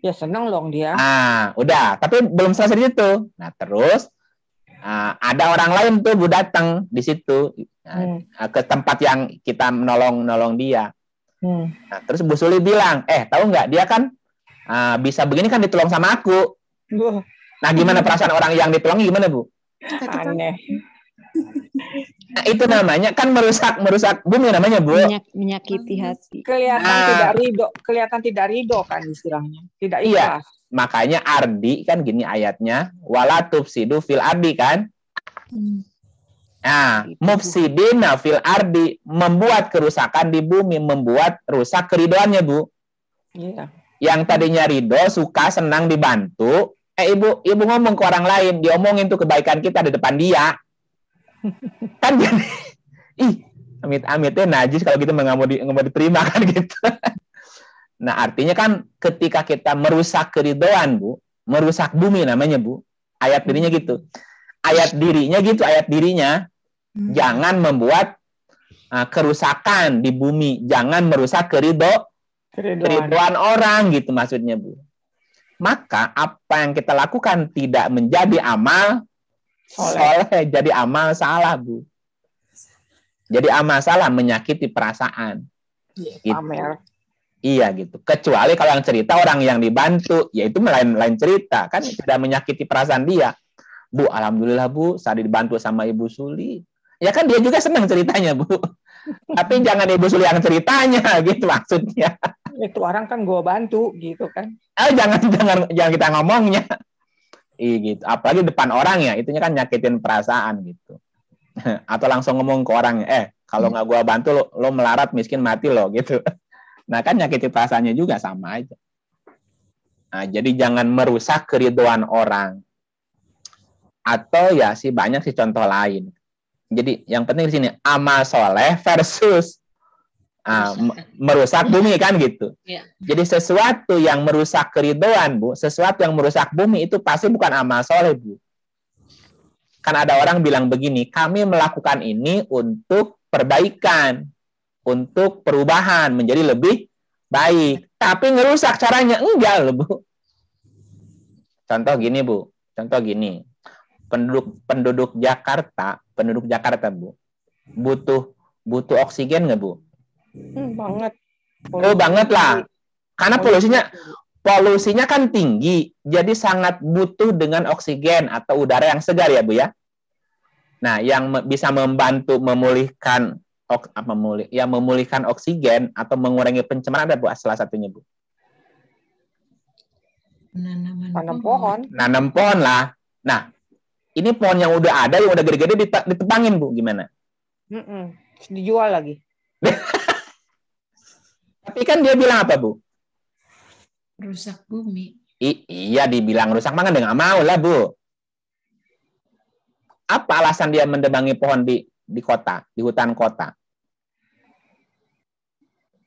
Ya seneng dong dia. Udah. Tapi belum selesai di situ. Nah, terus ada orang lain tuh Bu datang di situ ke tempat yang kita nolong dia. Nah, terus Bu Suli bilang, tahu nggak, dia kan bisa begini kan ditolong sama aku. Nah, gimana perasaan orang yang ditolong gimana, Bu? Aneh. Nah, itu namanya kan merusak bumi namanya, Bu. Menyakiti hati. Kelihatan tidak ridho kan istilahnya. Tidak ikhlas. Iya. Makanya Ardi kan gini ayatnya, wala tufsidu fil ardi kan? Nah, mufsidina fil ardi, membuat kerusakan di bumi, membuat rusak keridoannya, Bu. Iya. Yang tadinya ridho, suka, senang dibantu, ibu ngomong ke orang lain, diomongin tuh kebaikan kita di depan dia. Kan jadi, amit-amitnya najis kalau gitu nggak mau diterima kan gitu. Nah, artinya kan ketika kita merusak keridhoan, Bu, merusak bumi namanya, Bu. Ayat dirinya gitu. Ayat dirinya jangan membuat kerusakan di bumi, jangan merusak keridoan orang gitu maksudnya, Bu. Maka apa yang kita lakukan tidak menjadi amal soleh, jadi amal salah, Bu. Jadi amal salah menyakiti perasaan. Gitu. Pamer. Iya gitu. Kecuali kalau yang cerita orang yang dibantu, ya itu lain cerita kan, tidak menyakiti perasaan dia. Bu, alhamdulillah Bu, saya dibantu sama Ibu Suli. Ya kan dia juga senang ceritanya, Bu. Tapi jangan Ibu Suli yang ceritanya gitu maksudnya. Itu orang kan gue bantu gitu kan. Jangan kita ngomongnya. Gitu. Apalagi depan orang ya, itunya kan nyakitin perasaan gitu. Atau langsung ngomong ke orangnya, kalau nggak gua bantu lo melarat miskin mati lo gitu. Nah kan nyakitin perasaannya juga sama aja. Nah, jadi jangan merusak keridhoan orang. Atau ya sih banyak sih contoh lain. Jadi yang penting di sini amal soleh versus merusak bumi kan gitu. Ya. Jadi sesuatu yang merusak keridhoan, Bu, sesuatu yang merusak bumi itu pasti bukan amal soleh, Bu. Kan ada orang bilang begini, kami melakukan ini untuk perbaikan, untuk perubahan menjadi lebih baik. Tapi ngerusak caranya enggak loh, Bu. Contoh gini, Bu. Contoh gini. Penduduk Jakarta, Bu, butuh oksigen nggak, Bu? Banget. Banget lah. Karena polusinya kan tinggi, jadi sangat butuh dengan oksigen atau udara yang segar ya, Bu ya. Nah, yang bisa membantu memulihkan oksigen atau mengurangi pencemaran ada, Bu, salah satunya, Bu. Tanam pohon. Nanam pohon lah. Nah, ini pohon yang udah ada, yang udah gede-gede ditebangin, Bu, gimana? Dijual lagi. Tapi kan dia bilang apa, Bu? Rusak bumi. Iya, dibilang rusak, mah kan dia nggak mau lah, Bu. Apa alasan dia mendebangi pohon di kota, di hutan kota?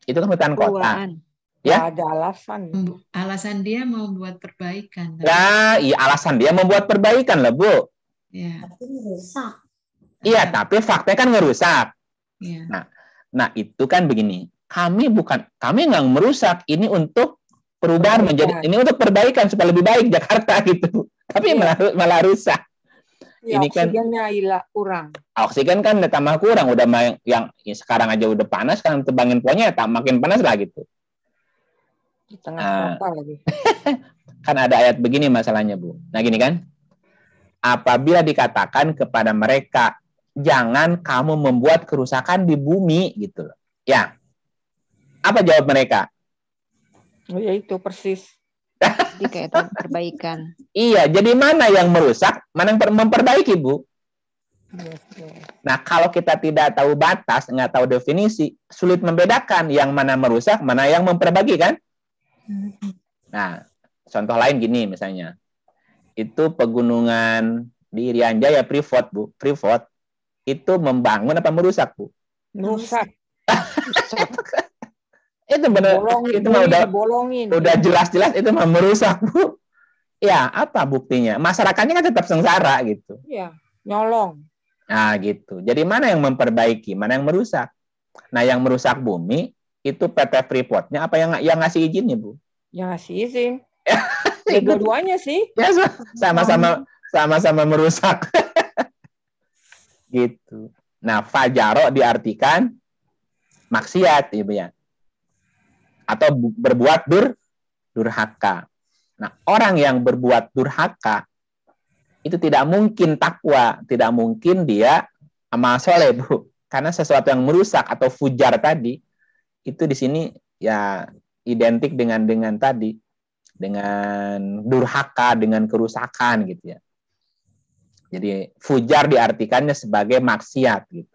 Itu kan hutan kota. Ya? Ada alasan. Alasan dia mau buat perbaikan. Nah, iya alasan dia membuat perbaikan lah, Bu. Ya. Tapi rusak. Iya, tapi faktanya kan ngerusak. Ya. Nah, itu kan begini. Kami nggak merusak, ini untuk perubahan ini untuk perbaikan supaya lebih baik Jakarta gitu. Tapi malah rusak. Ya, ini kan oksigennya kurang. Oksigen kan udah tambah kurang, udah yang sekarang aja udah panas, kan tebangin pohonnya makin panas lah gitu. Di tengah kota lagi. Kan ada ayat begini masalahnya, Bu. Nah gini kan, apabila dikatakan kepada mereka, jangan kamu membuat kerusakan di bumi gitu loh. Ya, apa jawab mereka? Oh ya itu persis. Dikaitan perbaikan. Iya, jadi mana yang merusak, mana yang memperbaiki, Bu? Nah, kalau kita tidak tahu batas, nggak tahu definisi, sulit membedakan yang mana merusak, mana yang memperbaiki kan? Nah, contoh lain gini misalnya, itu pegunungan di Irian Jaya, Freeport, Bu. Freeport itu membangun apa merusak, Bu? Merusak. Itu benar, itu mah udah jelas-jelas itu mah merusak, Bu. Ya, apa buktinya? Masyarakatnya kan tetap sengsara gitu. Iya, nyolong. Nah, gitu. Jadi mana yang memperbaiki, mana yang merusak? Nah, yang merusak bumi itu PT Freeport-nya apa yang ngasih izinnya, Bu? Yang ngasih izin. Ya, dua-duanya sih. Ya, sama-sama merusak. Gitu. Nah, fajaro diartikan maksiat, Ibu ya. Atau berbuat durhaka. Nah, orang yang berbuat durhaka itu tidak mungkin takwa, tidak mungkin dia amal soleh, Bu. Karena sesuatu yang merusak atau fujar tadi itu di sini ya identik dengan tadi, dengan durhaka, dengan kerusakan gitu ya. Jadi fujar diartikannya sebagai maksiat gitu.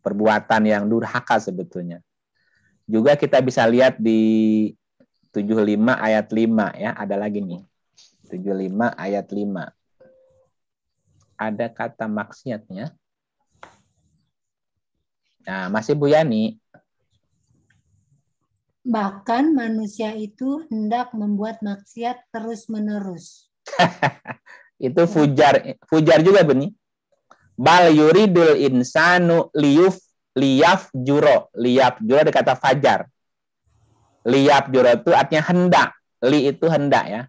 Perbuatan yang durhaka sebetulnya. Juga kita bisa lihat di 75 ayat 5 ya, ada lagi nih. 75 ayat 5. Ada kata maksiatnya. Nah, masih Bu Yani. Bahkan manusia itu hendak membuat maksiat terus-menerus. Itu fujar juga Beni. Bal yuridul insanu liyaf juro ada kata fajar. Liyaf juro itu artinya hendak. Li itu hendak ya.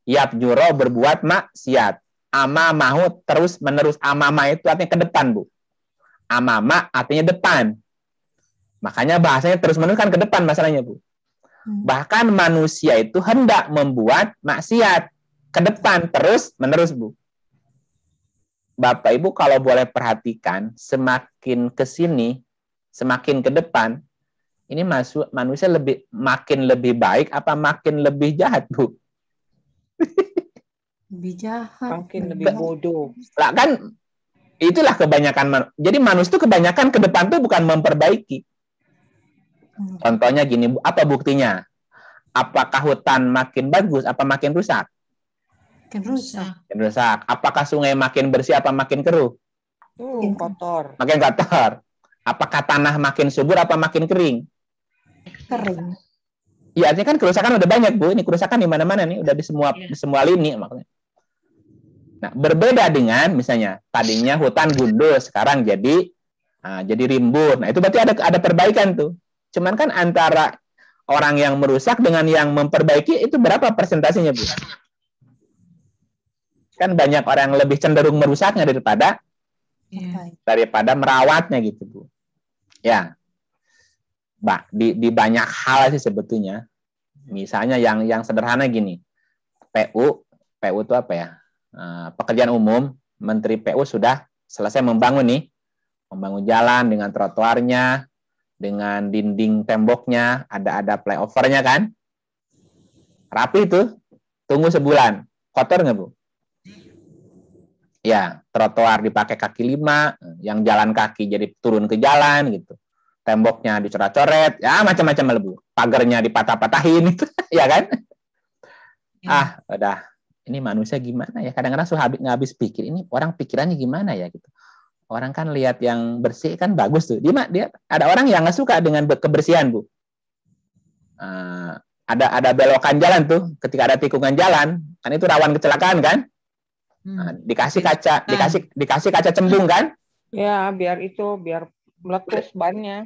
Yaf juro berbuat maksiat. Amamahu terus menerus. Amama itu artinya ke depan, Bu. Amama artinya depan. Makanya bahasanya terus menerus kan ke depan masalahnya, Bu. Bahkan manusia itu hendak membuat maksiat ke depan terus menerus, Bu. Bapak Ibu kalau boleh perhatikan, semakin ke sini, semakin ke depan, ini manusia makin lebih baik apa makin lebih jahat, Bu? Lebih jahat. Makin lebih bodoh. Lah kan itulah kebanyakan. Jadi manusia itu kebanyakan ke depan tuh bukan memperbaiki. Contohnya gini, apa buktinya? Apakah hutan makin bagus apa makin rusak? Makin rusak. Makin rusak. Apakah sungai makin bersih apa makin keruh? Kotor. Makin kotor. Apakah tanah makin subur apa makin kering? Kering. Iya, artinya kan kerusakan udah banyak, Bu. Ini kerusakan di mana-mana nih, udah di semua lini makanya. Nah, berbeda dengan misalnya tadinya hutan gundul, sekarang jadi rimbun. Nah, itu berarti ada perbaikan tuh. Cuman kan antara orang yang merusak dengan yang memperbaiki itu berapa persentasenya, Bu? Kan banyak orang yang lebih cenderung merusaknya daripada merawatnya gitu, Bu. Ya. Di banyak hal sih sebetulnya. Misalnya yang sederhana gini. PU itu apa ya? Pekerjaan umum, Menteri PU sudah selesai membangun jalan dengan trotoarnya, dengan dinding temboknya, ada flyovernya kan? Rapi itu, tunggu sebulan. Kotor nggak, Bu? Ya, trotoar dipakai kaki 5, yang jalan kaki jadi turun ke jalan gitu. Temboknya dicoret-coret, ya macam-macam lah, Bu. Pagarnya dipatah-patahin gitu, ya kan? Udah. Ini manusia gimana ya? Kadang-kadang nggak habis pikir. Ini orang pikirannya gimana ya gitu. Orang kan lihat yang bersih kan bagus tuh. Dia ada orang yang nggak suka dengan kebersihan, Bu. Ada belokan jalan tuh. Ketika ada tikungan jalan, kan itu rawan kecelakaan kan? Dikasih kaca cembung kan? Ya, biar meletus bannya.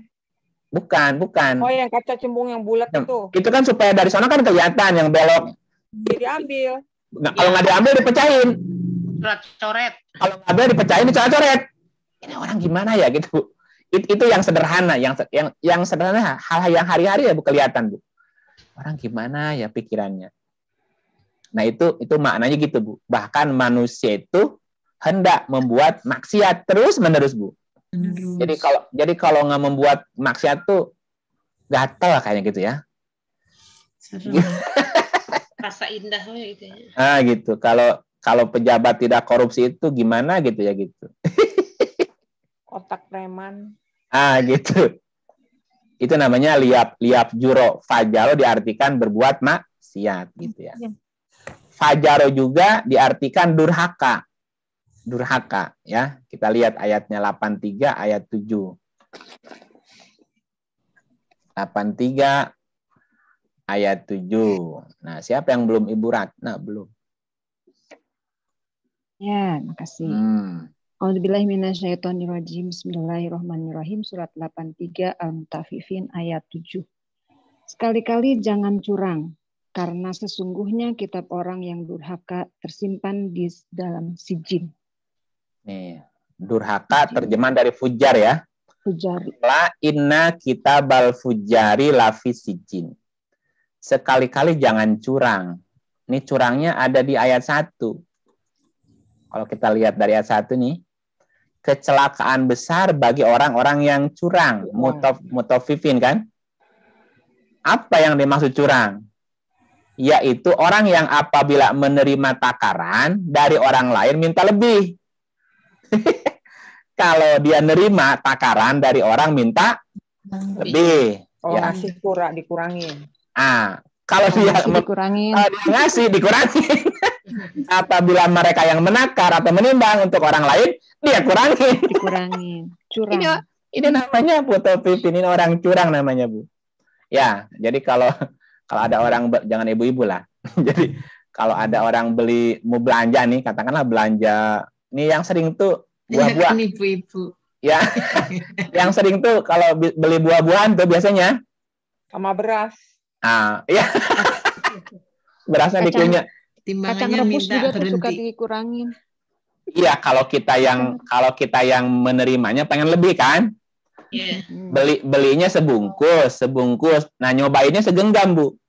Bukan. Oh, yang kaca cembung yang bulat itu. Itu kan supaya dari sana kan kelihatan yang belok. Diambil. Nah, kalau nggak diambil dipecahin. Coret. Kalau nggak ada dipecahin dicoret-coret. Ini orang gimana ya gitu. Itu yang sederhana, yang sederhana hal yang hari-hari ya Bu kelihatan, Bu. Orang gimana ya pikirannya. Nah, itu maknanya gitu, Bu. Bahkan manusia itu hendak membuat maksiat terus-menerus, Bu. Jadi kalau nggak membuat maksiat tuh gatel kayaknya gitu ya. Rasa indah gitu ya. Gitu. Kalau pejabat tidak korupsi itu gimana gitu ya gitu. Otak preman. Gitu. Itu namanya liap juro. Fajaro diartikan berbuat maksiat gitu ya. Fajaro juga diartikan durhaka. Durhaka ya. Kita lihat ayatnya 83 ayat 7. 83 ayat 7. Nah, siapa yang belum Ibu Ratna? Belum. Ya, makasih. A'udzubillahi minasyaitonirrajim. Bismillahirrahmanirrahim. Surat 83 Al-Mutaffifin ayat 7. Sekali-kali jangan curang, karena sesungguhnya kitab orang yang durhaka tersimpan di dalam sijin. Nih, Durhaka terjemahan dari fujar ya. Fujari. La inna kitabal fujari lafi sijin. Sekali-kali jangan curang. Ini curangnya ada di ayat 1. Kalau kita lihat dari ayat 1 nih, kecelakaan besar bagi orang-orang yang curang, mutafifin kan? Apa yang dimaksud curang? Yaitu orang yang apabila menerima takaran dari orang lain minta lebih. Kalau dia nerima takaran dari orang minta lebih. Ya. Ngasih dikurangin. Kalau dia dikurangin. Ngasih dikurangin. Apabila mereka yang menakar atau menimbang untuk orang lain, dia kurangin. Curang. Ini namanya mutafifin, ini orang curang namanya, Bu. Ya, jadi kalau ada orang, jangan ibu-ibu lah. Jadi kalau ada orang mau belanja nih, katakanlah belanja, nih yang sering tuh buah-buah. Ibu-ibu. Ya, yang sering tuh kalau beli buah-buahan tuh biasanya sama beras. Iya. Berasnya dikunyah. Kacang rebus juga tuh suka dikurangin. Iya, kalau kita yang menerimanya pengen lebih kan? Yeah. Belinya sebungkus. Nah, nyobainnya segenggam, Bu.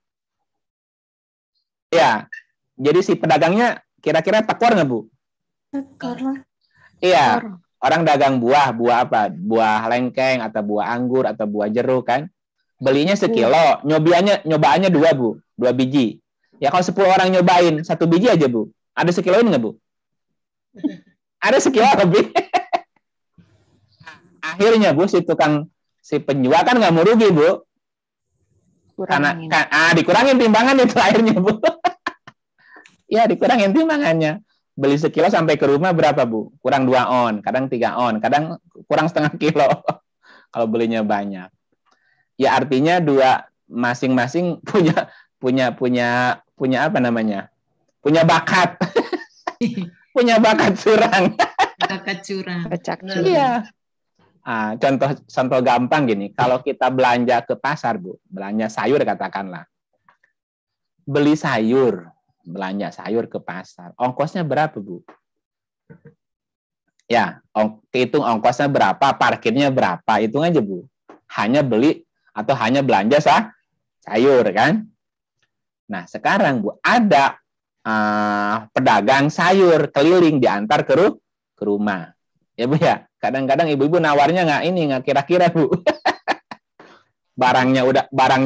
Ya. Jadi si pedagangnya kira-kira tekor nggak, Bu? Tekor lah. Iya. Orang dagang buah apa? Buah lengkeng atau buah anggur atau buah jeruk kan? Belinya sekilo, nyobaannya 2, Bu. 2 biji. Ya kalau 10 orang nyobain 1 biji aja, Bu. Ada sekiloin nggak, Bu? Ada sekilo lebih. Akhirnya, Bu, si penjual kan nggak mau rugi, Bu. Kurangin. Karena dikurangin timbangan itu akhirnya, Bu. Ya, dikurangin timbangannya. Beli sekilo sampai ke rumah berapa, Bu? Kurang 2 on, kadang 3 on, kadang kurang setengah kilo. Kalau belinya banyak. Ya artinya masing-masing punya apa namanya? Punya bakat. Punya bakat curang. Bakat curang. Iya. Contoh gampang gini, kalau kita belanja ke pasar, Bu, belanja sayur katakanlah. Beli sayur, belanja sayur ke pasar. Ongkosnya berapa, Bu? Ya, hitung ongkosnya berapa, parkirnya berapa, hitung aja, Bu. Hanya beli atau hanya belanja sayur kan? Nah, sekarang, Bu, ada pedagang sayur keliling diantar ke rumah. Ya, Bu ya. Kadang-kadang ibu-ibu nawarnya nggak kira-kira, Bu. Barangnya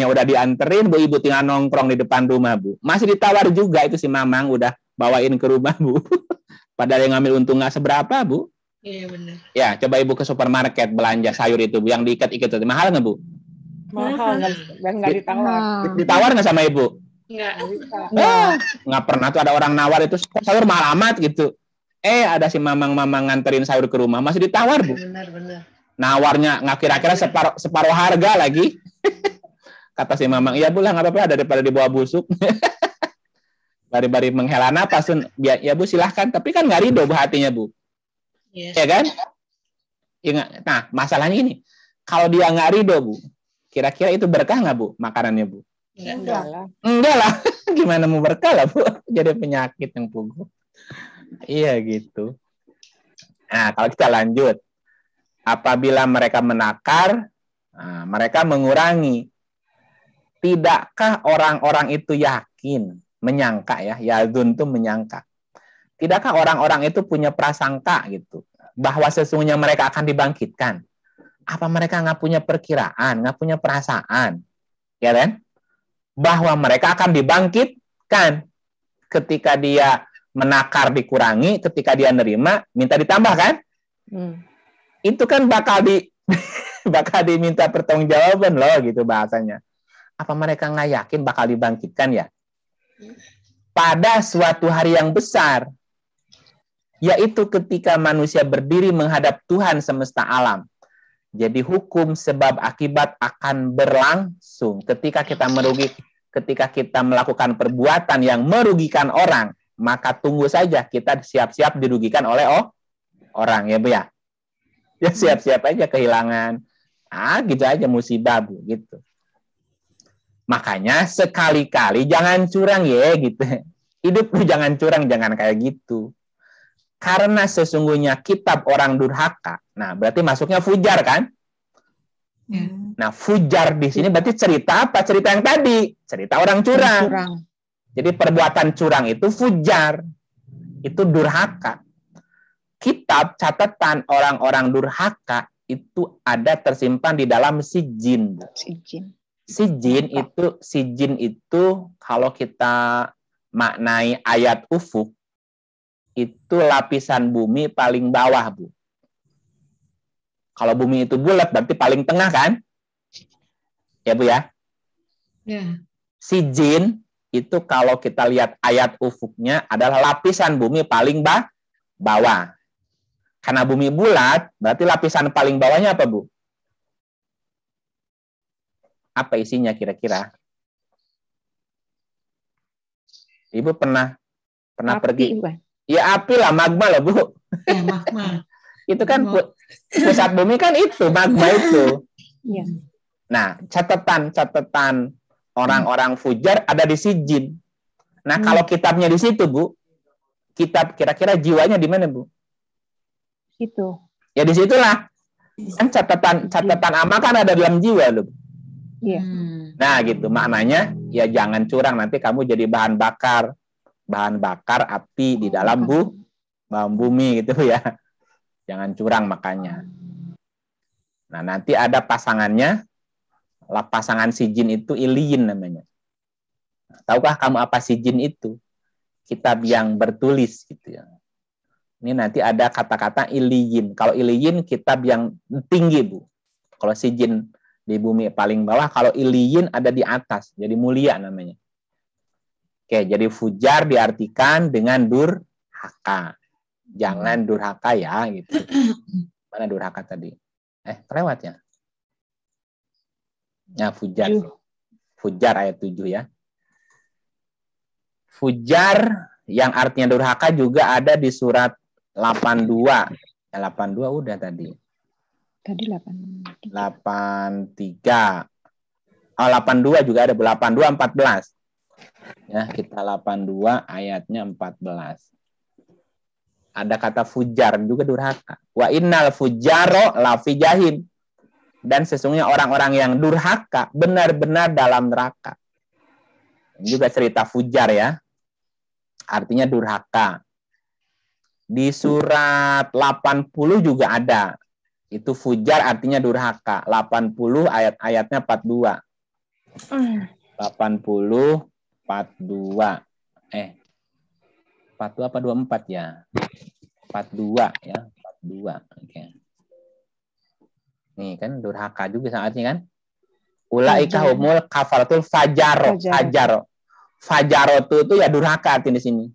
udah dianterin, Bu, ibu tinggal nongkrong di depan rumah, Bu. Masih ditawar juga itu si mamang udah bawain ke rumah, Bu. Padahal yang ngambil untung nggak seberapa, Bu. Iya, benar. Ya, coba ibu ke supermarket belanja sayur itu, Bu, yang diikat-ikat itu. Mahal nggak, Bu? Mahal, nggak ditawar. Ditawar nggak sama ibu? Nggak pernah tuh ada orang nawar itu sayur mahal amat gitu. Ada si mamang-mamang nganterin sayur ke rumah masih ditawar, Bu. Benar. Nawarnya nggak kira-kira separuh harga lagi. Kata si mamang, iya, Bu lah, nggak apa-apa daripada dibawa busuk. Bari-bari menghela napas, ya, Bu, silahkan. Tapi kan nggak ridho, Bu, hatinya, Bu. Yes. Ya kan? Nah, masalahnya ini, kalau dia nggak ridho, Bu, kira-kira itu berkah nggak, Bu, makanannya, Bu? Enggak lah. Gimana mau berkah lah, Bu? Jadi penyakit yang puguh. Iya gitu. Nah, kalau kita lanjut. Apabila mereka menakar, mereka mengurangi. Tidakkah orang-orang itu yakin, menyangka ya, yadun itu menyangka. Tidakkah orang-orang itu punya prasangka gitu, bahwa sesungguhnya mereka akan dibangkitkan? Apa mereka nggak punya perkiraan, nggak punya perasaan, ya kan? Bahwa mereka akan dibangkitkan ketika dia menakar dikurangi, ketika dia nerima minta ditambah kan? Itu kan bakal diminta pertanggungjawaban loh gitu bahasanya. Apa mereka nggak yakin bakal dibangkitkan ya? Pada suatu hari yang besar, yaitu ketika manusia berdiri menghadap Tuhan semesta alam. Jadi hukum sebab akibat akan berlangsung ketika kita melakukan perbuatan yang merugikan orang, maka tunggu saja kita siap-siap dirugikan oleh orang, ya, Bu ya. Ya siap-siap aja kehilangan. Gitu aja musibah, Bu, gitu. Makanya sekali-kali jangan curang ya gitu. Hidup lu jangan curang, jangan kayak gitu. Karena sesungguhnya kitab orang durhaka. Nah, berarti masuknya fujar kan? Ya. Nah, fujar di sini berarti cerita apa? Cerita yang tadi, cerita orang curang. Jadi perbuatan curang itu fujar. Itu durhaka. Kitab catatan orang-orang durhaka itu ada tersimpan di dalam sijin. Sijin itu kalau kita maknai ayat ufuk, itu lapisan bumi paling bawah, Bu. Kalau bumi itu bulat berarti paling tengah kan? Ya, Bu ya? Ya. Sijin itu kalau kita lihat ayat ufuknya adalah lapisan bumi paling bawah. Karena bumi bulat, berarti lapisan paling bawahnya apa, Bu? Apa isinya kira-kira? Ibu pernah Api, pergi? bukan? Ya api lah, magma lah, Bu. Ya, magma. Itu kan pusat bumi kan itu, magma itu. Iya. Nah, catatan orang-orang fujar ada di sijin. Nah, kalau kitabnya di situ, Bu, kitab kira-kira jiwanya di mana, Bu? Itu. Ya di situlah. Kan catatan amal kan ada dalam jiwa, loh. Iya. Nah, gitu. Maknanya ya jangan curang, nanti kamu jadi bahan bakar api di dalam bumi gitu ya. Jangan curang makanya. Nah, nanti ada pasangannya. Pasangan sijin itu iliyin namanya. Tahukah kamu apa sijin itu? Kitab yang bertulis gitu ya. Ini nanti ada kata-kata iliyin. Kalau iliyin kitab yang tinggi, Bu. Kalau sijin di bumi paling bawah, kalau iliyin ada di atas. Jadi mulia namanya. Oke, jadi fujar diartikan dengan durhaka. Jangan durhaka ya, gitu. Mana durhaka tadi? Kelewat ya? Ya, fujar. Fujar ayat 7 ya. Fujar yang artinya durhaka juga ada di surat 82. Ya, 82 udah tadi. Tadi 83. 83. 82 juga ada, 82 14. Ya, kita 82 ayatnya 14. Ada kata fujar juga durhaka. Wa innal fujaro lafi jahim. Dan sesungguhnya orang-orang yang durhaka benar-benar dalam neraka. Ini juga cerita fujar ya. Artinya durhaka. Di surat 80 juga ada. Itu fujar artinya durhaka. 80 ayatnya 42. 80 42. 42 apa 24 ya? 42 ya, 42. Oke. Nih kan durhaka juga saatnya kan? Ulaika humul kafaratul fajaro. Fajaro itu ya durhaka artinya di sini.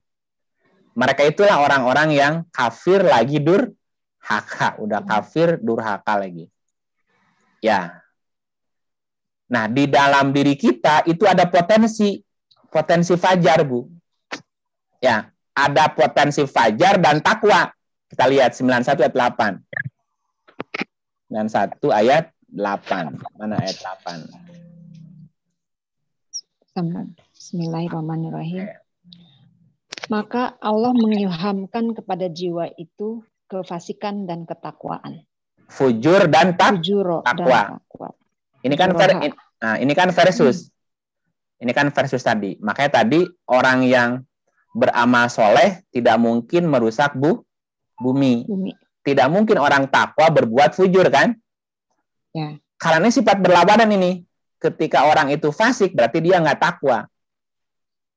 Mereka itulah orang-orang yang kafir lagi durhaka. Udah kafir durhaka lagi. Ya. Nah, di dalam diri kita itu ada potensi fajar, Bu. Ya, ada potensi fajar dan takwa. Kita lihat 91 ayat 8. 91 ayat 8. Mana ayat 8? Bismillahirrahmanirrahim. Maka Allah mengilhamkan kepada jiwa itu kefasikan dan ketakwaan. Fujur dan takwa. Ini kan versus. Ini kan versus tadi. Makanya tadi orang yang beramal soleh tidak mungkin merusak bumi. Tidak mungkin orang takwa berbuat fujur kan? Ya. Karena ini sifat berlawanan ini. Ketika orang itu fasik berarti dia nggak takwa.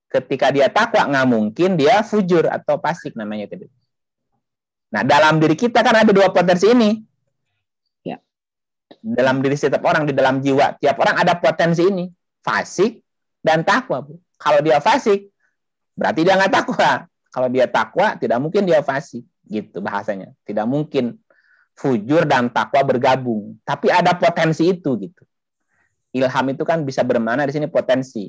Ketika dia takwa nggak mungkin dia fujur atau fasik namanya tadi. Nah, dalam diri kita kan ada dua potensi ini. Ya. Dalam diri setiap orang, di dalam jiwa tiap orang ada potensi ini, fasik dan takwa, Bu. Kalau dia fasik berarti dia nggak takwa. Kalau dia takwa tidak mungkin dia fasik. Gitu bahasanya. Tidak mungkin fujur dan takwa bergabung. Tapi ada potensi itu gitu. Ilham itu kan bisa bermakna di sini potensi.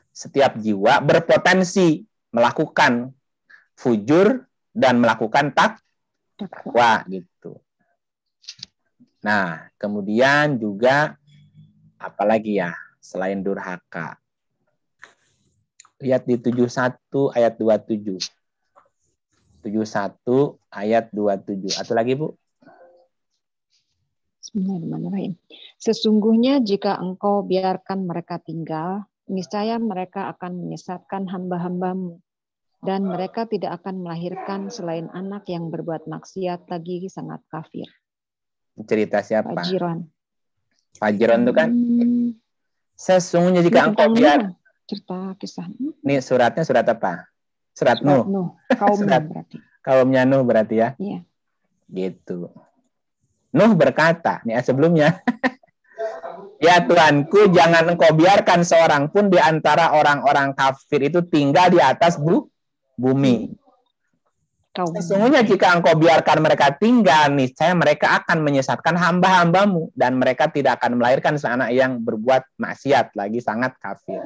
Setiap jiwa berpotensi melakukan fujur dan melakukan takwa gitu. Nah, kemudian juga apalagi ya selain durhaka. Lihat di 71 ayat 27. 71 ayat 27. Atau lagi, Bu? Bismillahirrahmanirrahim. Sesungguhnya jika engkau biarkan mereka tinggal, niscaya mereka akan menyesatkan hamba-hambamu, dan mereka tidak akan melahirkan selain anak yang berbuat maksiat lagi sangat kafir. Cerita siapa? Fajiron. Fajiron itu kan? Sesungguhnya jika engkau biar... Cerita kisah. Ini suratnya surat apa? Surat Nuh. Kaum Nuh berarti. Kaumnya Nuh berarti ya? Iya. Gitu. Nuh berkata, nih sebelumnya, ya Tuanku, jangan engkau biarkan seorang pun di antara orang-orang kafir itu tinggal di atas bumi. Sesungguhnya jika engkau biarkan mereka tinggal, niscaya mereka akan menyesatkan hamba-hambamu, dan mereka tidak akan melahirkan seanak yang berbuat maksiat, lagi sangat kafir.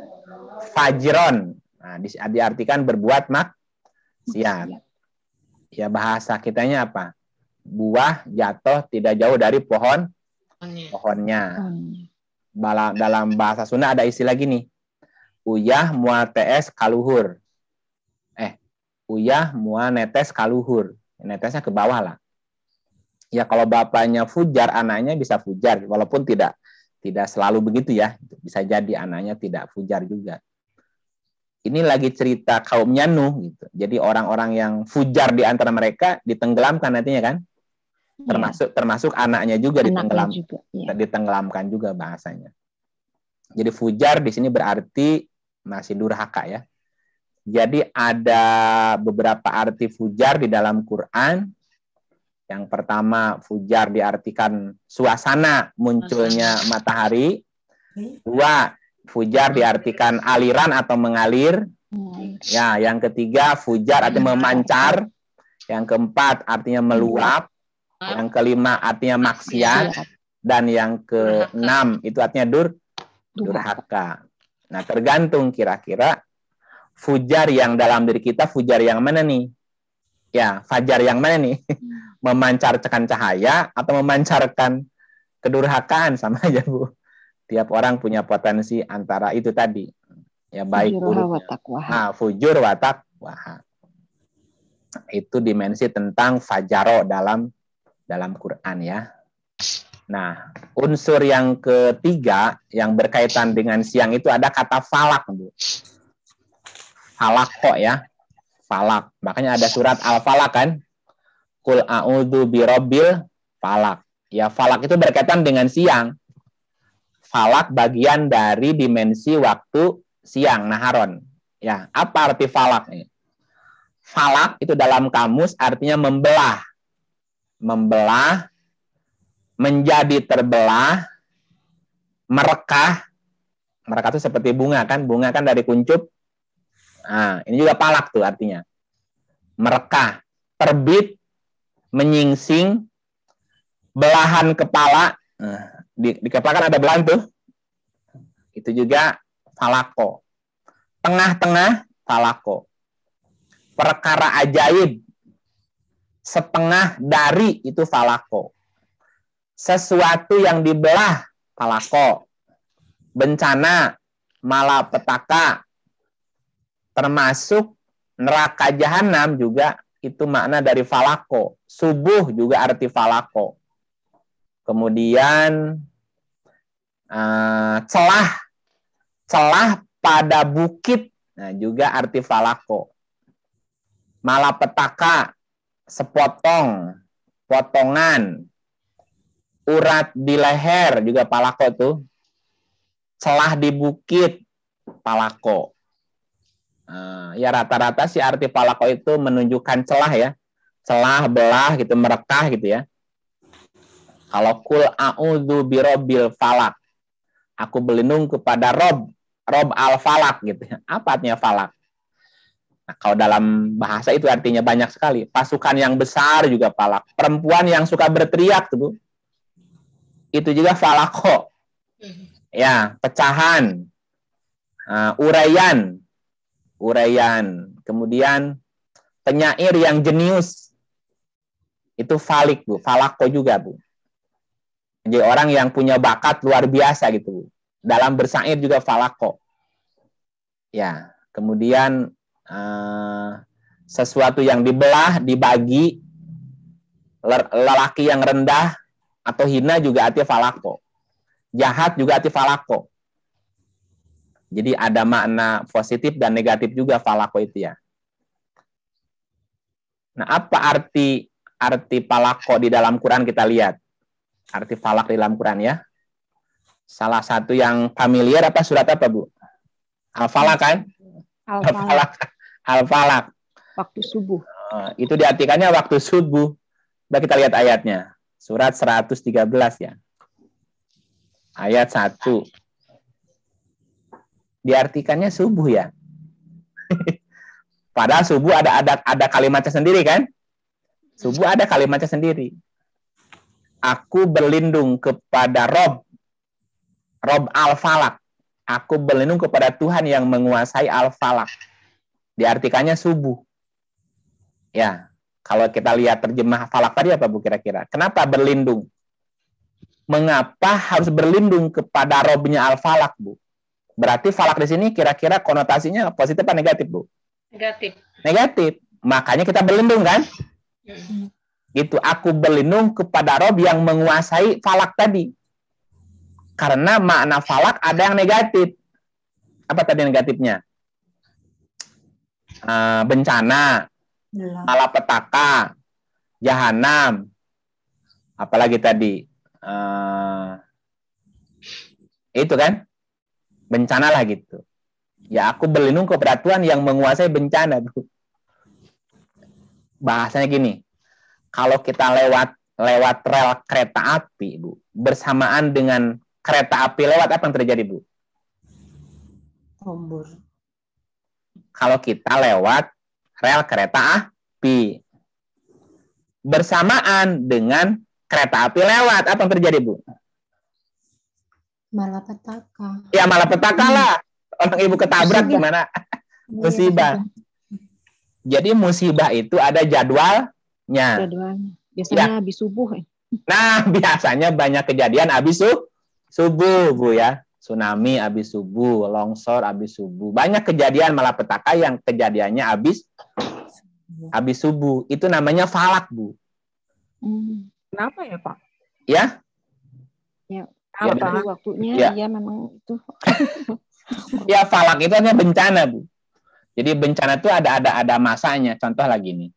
Fajron, nah, diartikan berbuat maksiat. Ya bahasa kitanya apa? Buah jatuh tidak jauh dari pohonnya. Dalam bahasa Sunda ada istilah gini, uyah mual ts kaluhur. Uyah mual netes kaluhur. Netesnya ke bawah lah. Ya kalau bapaknya fujar, anaknya bisa fujar, walaupun tidak selalu begitu ya. Bisa jadi anaknya tidak fujar juga. Ini lagi cerita kaumnya Nuh gitu. Jadi orang-orang yang fujar di antara mereka ditenggelamkan nantinya kan? Termasuk anaknya juga ditenggelamkan juga bahasanya. Jadi fujar di sini berarti masih durhaka ya. Jadi ada beberapa arti fujar di dalam Quran. Yang pertama, fujar diartikan suasana munculnya matahari. Dua, fujar diartikan aliran atau mengalir. Ya, yang ketiga, fujar artinya memancar. Yang keempat, artinya meluap. Yang kelima artinya maksiat, dan yang keenam itu artinya durhaka. Nah, tergantung kira-kira fujar yang dalam diri kita, fujar yang mana nih? Ya, fajar yang mana nih? Memancarkan cahaya atau memancarkan kedurhakaan, sama aja, Bu. Tiap orang punya potensi antara itu tadi. Ya, baik buruknya. Nah, fujur wa taqwa. Itu dimensi tentang fajaro dalam Quran ya. Nah, unsur yang ketiga yang berkaitan dengan siang itu ada kata falak, Bu. Falak kok ya. Falak. Makanya ada surat Al-Falak kan. Qul a'udzu birabbil falak. Ya, falak itu berkaitan dengan siang. Falak bagian dari dimensi waktu siang, naharon. Ya, apa arti falak? Falak itu dalam kamus artinya membelah. Membelah, menjadi terbelah, merekah. Merekah itu seperti bunga kan dari kuncup. Nah, ini juga falak tuh artinya. Merekah, terbit, menyingsing, belahan kepala. Nah, di kepala kan ada belahan tuh. Itu juga falako. Tengah-tengah, falako. Perkara ajaib, setengah dari itu falako. Sesuatu yang dibelah, falako. Bencana, malapetaka, termasuk neraka jahanam juga itu makna dari falako. Subuh juga arti falako. Kemudian celah pada bukit, nah juga arti falako. Malapetaka, sepotong, potongan, urat di leher juga falako tuh. Celah di bukit, falako. Ya rata-rata sih arti falako itu menunjukkan celah ya. Celah, belah gitu, merekah gitu ya. Kalau kul a'udzu birabbil falak. Aku berlindung kepada Rob al-falak gitu. Apa artinya falak? Nah, kalau dalam bahasa itu artinya banyak sekali. Pasukan yang besar juga falak. Perempuan yang suka berteriak tuh. Itu juga falako. Ya, pecahan. Uraian. Kemudian penyair yang jenius. Itu falik, Bu. Falako juga, Bu. Jadi orang yang punya bakat luar biasa gitu, Bu. Dalam bersair juga falako. Ya, kemudian sesuatu yang dibelah, dibagi, lelaki yang rendah atau hina juga artinya falako. Jahat juga arti falako. Jadi ada makna positif dan negatif juga falako itu ya. Nah, apa arti falako di dalam Quran kita lihat? Arti falak di dalam Quran ya. Salah satu yang familiar apa surat apa, Bu? Al-Falaq kan? Al-Falaq. Al-Falaq. Waktu subuh. Itu diartikannya waktu subuh. Coba kita lihat ayatnya. Surat 113 ya. Ayat 1. Diartikannya subuh ya. Padahal subuh ada kalimatnya sendiri kan? Subuh ada kalimatnya sendiri. Aku berlindung kepada Rob Al-Falaq. Aku berlindung kepada Tuhan yang menguasai Al-Falaq. Diartikannya subuh. Ya, kalau kita lihat terjemah falak tadi apa, Bu, kira-kira? Kenapa berlindung? Mengapa harus berlindung kepada Robnya Al-Falaq, Bu? Berarti falak di sini kira-kira konotasinya positif atau negatif, Bu? Negatif. Negatif. Makanya kita berlindung kan? Itu aku berlindung kepada Rob yang menguasai falak tadi. Karena makna falak ada yang negatif. Apa tadi negatifnya? Bencana, malapetaka, jahanam, apalagi tadi itu kan bencana lah gitu. Ya aku berlindung kepada Tuhan yang menguasai bencana, Bu. Bahasanya gini, kalau kita lewat rel kereta api, Bu, bersamaan dengan kereta api lewat, apa yang terjadi, Bu? Tombol. Kalau kita lewat rel kereta api bersamaan dengan kereta api lewat, apa yang terjadi, Bu? Malapetaka. Ya malapetaka lah. Orang ibu ketabrak gimana? Musibah. Jadi musibah itu ada jadwalnya. Biasanya habis subuh. Nah, biasanya banyak kejadian habis subuh, Bu ya. Tsunami habis subuh, longsor habis subuh. Banyak kejadian malapetaka yang kejadiannya habis subuh. Itu namanya falak, Bu. Kenapa ya, Pak? Ya? Ya, Ya, pada waktunya ya. ya memang itu. Ya, falak itu hanya bencana, Bu. Jadi bencana itu ada masanya. Contoh lagi nih.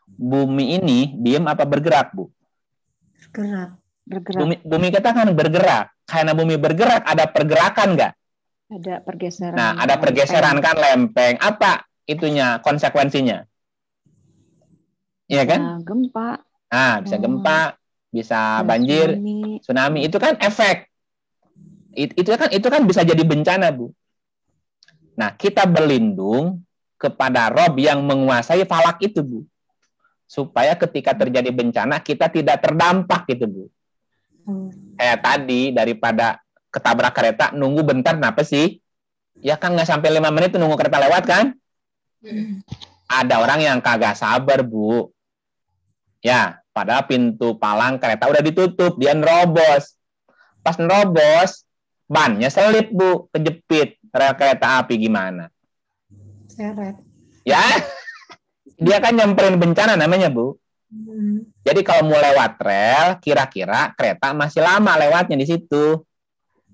Bumi ini diem apa bergerak, Bu? Bergerak. Bumi kita kan bergerak. Karena bumi bergerak, ada pergerakan nggak? Ada pergeseran. Nah, ada pergeseran kan, lempeng. Apa itunya, konsekuensinya? Iya kan? Gempa. Nah, bisa gempa, bisa banjir, tsunami. Itu kan efek. Itu kan bisa jadi bencana, Bu. Nah, kita berlindung kepada Rob yang menguasai falak itu, Bu. Supaya ketika terjadi bencana, kita tidak terdampak gitu, Bu. Kayak tadi, daripada ketabrak kereta, nunggu bentar, kenapa sih? Ya kan nggak sampai 5 menit nunggu kereta lewat kan? Ada orang yang kagak sabar, Bu. Ya, padahal pintu palang kereta udah ditutup, dia nerobos. Pas nerobos, bannya selip, Bu, kejepit rel kereta api, gimana? Seret. Ya, dia kan nyamperin bencana namanya, Bu. Jadi kalau mau lewat rel, kira-kira kereta masih lama lewatnya di situ.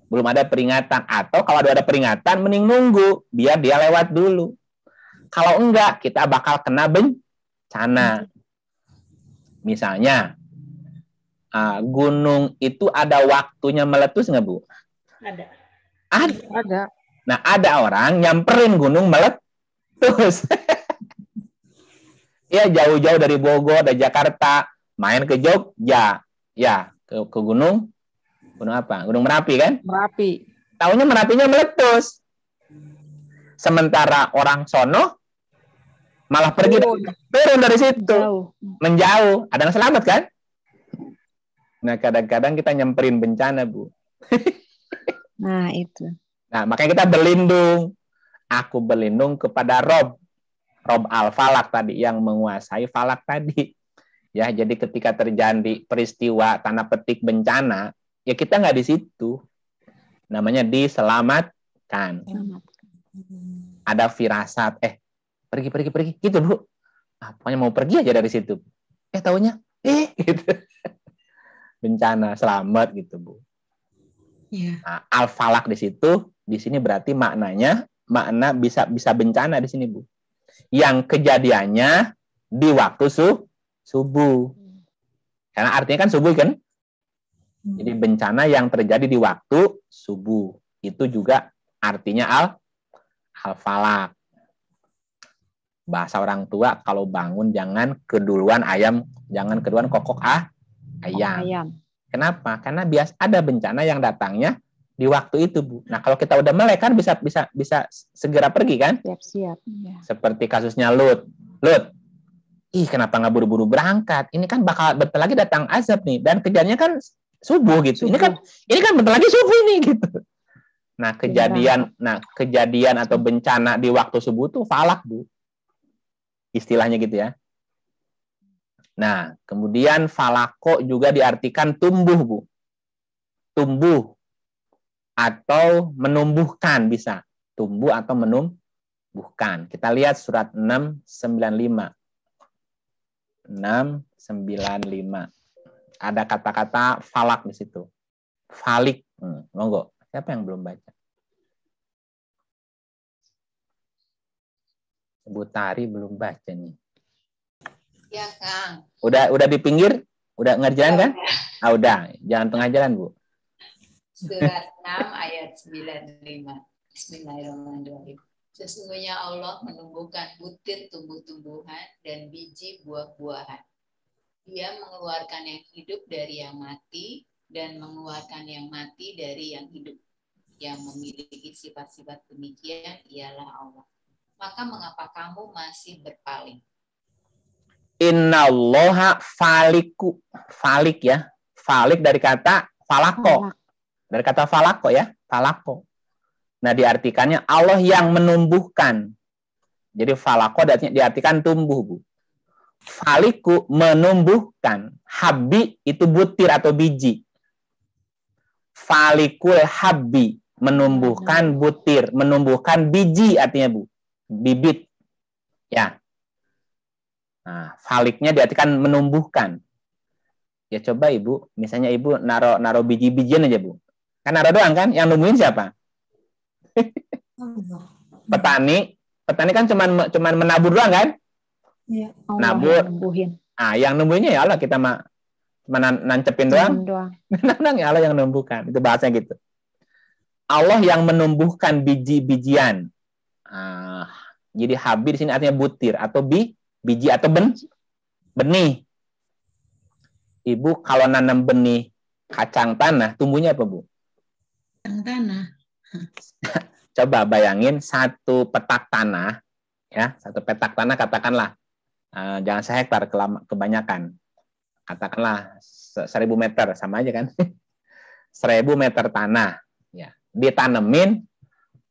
Belum ada peringatan. Atau kalau ada peringatan, mending nunggu. Biar dia lewat dulu. Kalau enggak, kita bakal kena bencana. Misalnya, gunung itu ada waktunya meletus nggak, Bu? Ada. Nah, ada orang nyamperin gunung meletus. Ya, jauh-jauh dari Bogor, dari Jakarta, main ke Jogja. Ya, ke gunung apa? Gunung Merapi kan? Merapi. Taunya Merapinya meletus. Sementara orang sono malah pergi turun dari situ. Menjauh. Ada yang selamat kan? Nah, kadang-kadang kita nyamperin bencana, Bu. Nah, itu. Nah, makanya kita berlindung. Aku berlindung kepada Rob Al-Falaq tadi, yang menguasai falak tadi. Ya, jadi ketika terjadi peristiwa tanda petik bencana, ya kita nggak di situ. Namanya diselamatkan. Ada firasat, pergi gitu, Bu. Pokoknya mau pergi aja dari situ. Taunya gitu. Bencana, selamat gitu, Bu. Ya. Nah, al-falak di sini berarti makna bisa bencana di sini, Bu. Yang kejadiannya di waktu subuh. Karena artinya kan subuh kan? Jadi bencana yang terjadi di waktu subuh. Itu juga artinya al-falak. Bahasa orang tua kalau bangun jangan keduluan kokok ayam. Kenapa? Karena biasa ada bencana yang datangnya di waktu itu, Bu. Nah, kalau kita udah melek kan bisa segera pergi kan? Siap-siap. Ya. Seperti kasusnya Lut. Kenapa nggak buru-buru berangkat? Ini kan bakal bentar lagi datang azab nih, dan kejadiannya kan subuh gitu. Ini kan bentar lagi subuh nih gitu. Nah, kejadian atau bencana di waktu subuh tuh falak, Bu. Istilahnya gitu ya. Nah, kemudian falako juga diartikan tumbuh, Bu. Tumbuh atau menumbuhkan bisa. Tumbuh atau menumbuhkan. Kita lihat surat 695. 695. Ada kata-kata falak di situ. Falik. Monggo. Siapa yang belum baca? Bu Tari belum baca nih. Ya, Kang. Udah di pinggir? Udah ngerjain kan? Udah. Jangan tengah jalan, Bu. Surat 6 ayat 95. Bismillahirrahmanirrahim. Sesungguhnya Allah menumbuhkan butir tumbuh-tumbuhan dan biji buah-buahan. Dia mengeluarkan yang hidup dari yang mati dan mengeluarkan yang mati dari yang hidup. Yang memiliki sifat-sifat demikian ialah Allah. Maka mengapa kamu masih berpaling? Innallaha faliku. Falik ya. Falik dari kata falako. Dari kata falako ya. Falako. Nah, diartikannya Allah yang menumbuhkan. Jadi falako diartikan tumbuh, Bu. Faliku menumbuhkan. Habbi itu butir atau biji. Falikul habbi menumbuhkan butir, menumbuhkan biji artinya, Bu. Bibit. Ya. Nah, faliknya diartikan menumbuhkan. Ya coba Ibu, misalnya Ibu naro biji-bijian aja, Bu. Kan naro doang kan? Yang numbuhin siapa? Petani kan cuman menabur doang kan? Iya. Nabur. Yang numbuhinnya ya Allah, kita mah nancepin doang. Menanam ya Allah yang menumbuhkan. Itu bahasanya gitu. Allah yang menumbuhkan biji-bijian. Jadi habbi di sini artinya butir atau biji atau benih. Ibu kalau nanam benih kacang tanah, tumbuhnya apa, Bu? Kacang tanah. Coba bayangin satu petak tanah, ya, satu petak tanah katakanlah, jangan sehektar kebanyakan, katakanlah 1000 meter, sama aja kan? 1000 meter tanah, ya, ditanemin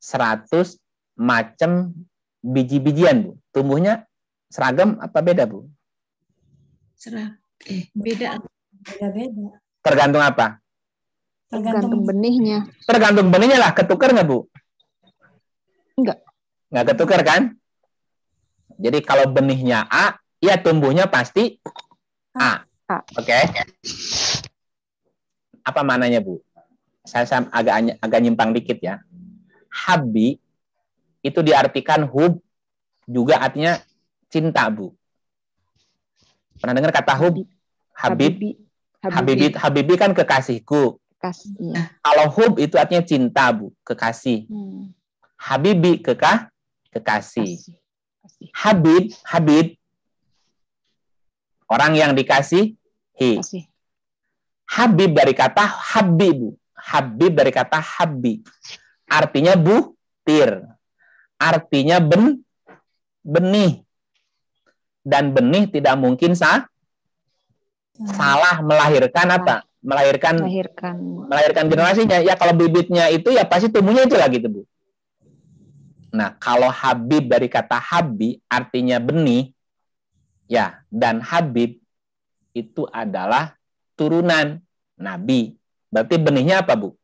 100 macam biji-bijian, Bu. Tumbuhnya seragam apa beda, Bu? Beda. Beda-beda. Tergantung apa? Tergantung benihnya. Tergantung benihnya lah, ketukar nggak, Bu? Nggak ketukar kan? Jadi kalau benihnya A, ya tumbuhnya pasti A. Oke. Apa maknanya, Bu? Saya agak nyimpang dikit ya. Habbi itu diartikan hub, juga artinya cinta, Bu. Pernah dengar kata hub? Habibi kan kekasihku. Kalau hub itu artinya cinta, Bu, kekasih. Habibi kekasih. Habib orang yang dikasihi. Habib dari kata habib, Bu. Habib dari kata habbi. Artinya butir. Artinya benih. Dan benih tidak mungkin salah melahirkan apa? Melahirkan generasinya. Ya kalau bibitnya itu ya pasti tumbuhnya itu lah gitu, Bu. Nah, kalau habib dari kata habbi artinya benih, ya, dan habib itu adalah turunan nabi. Berarti benihnya apa, Bu?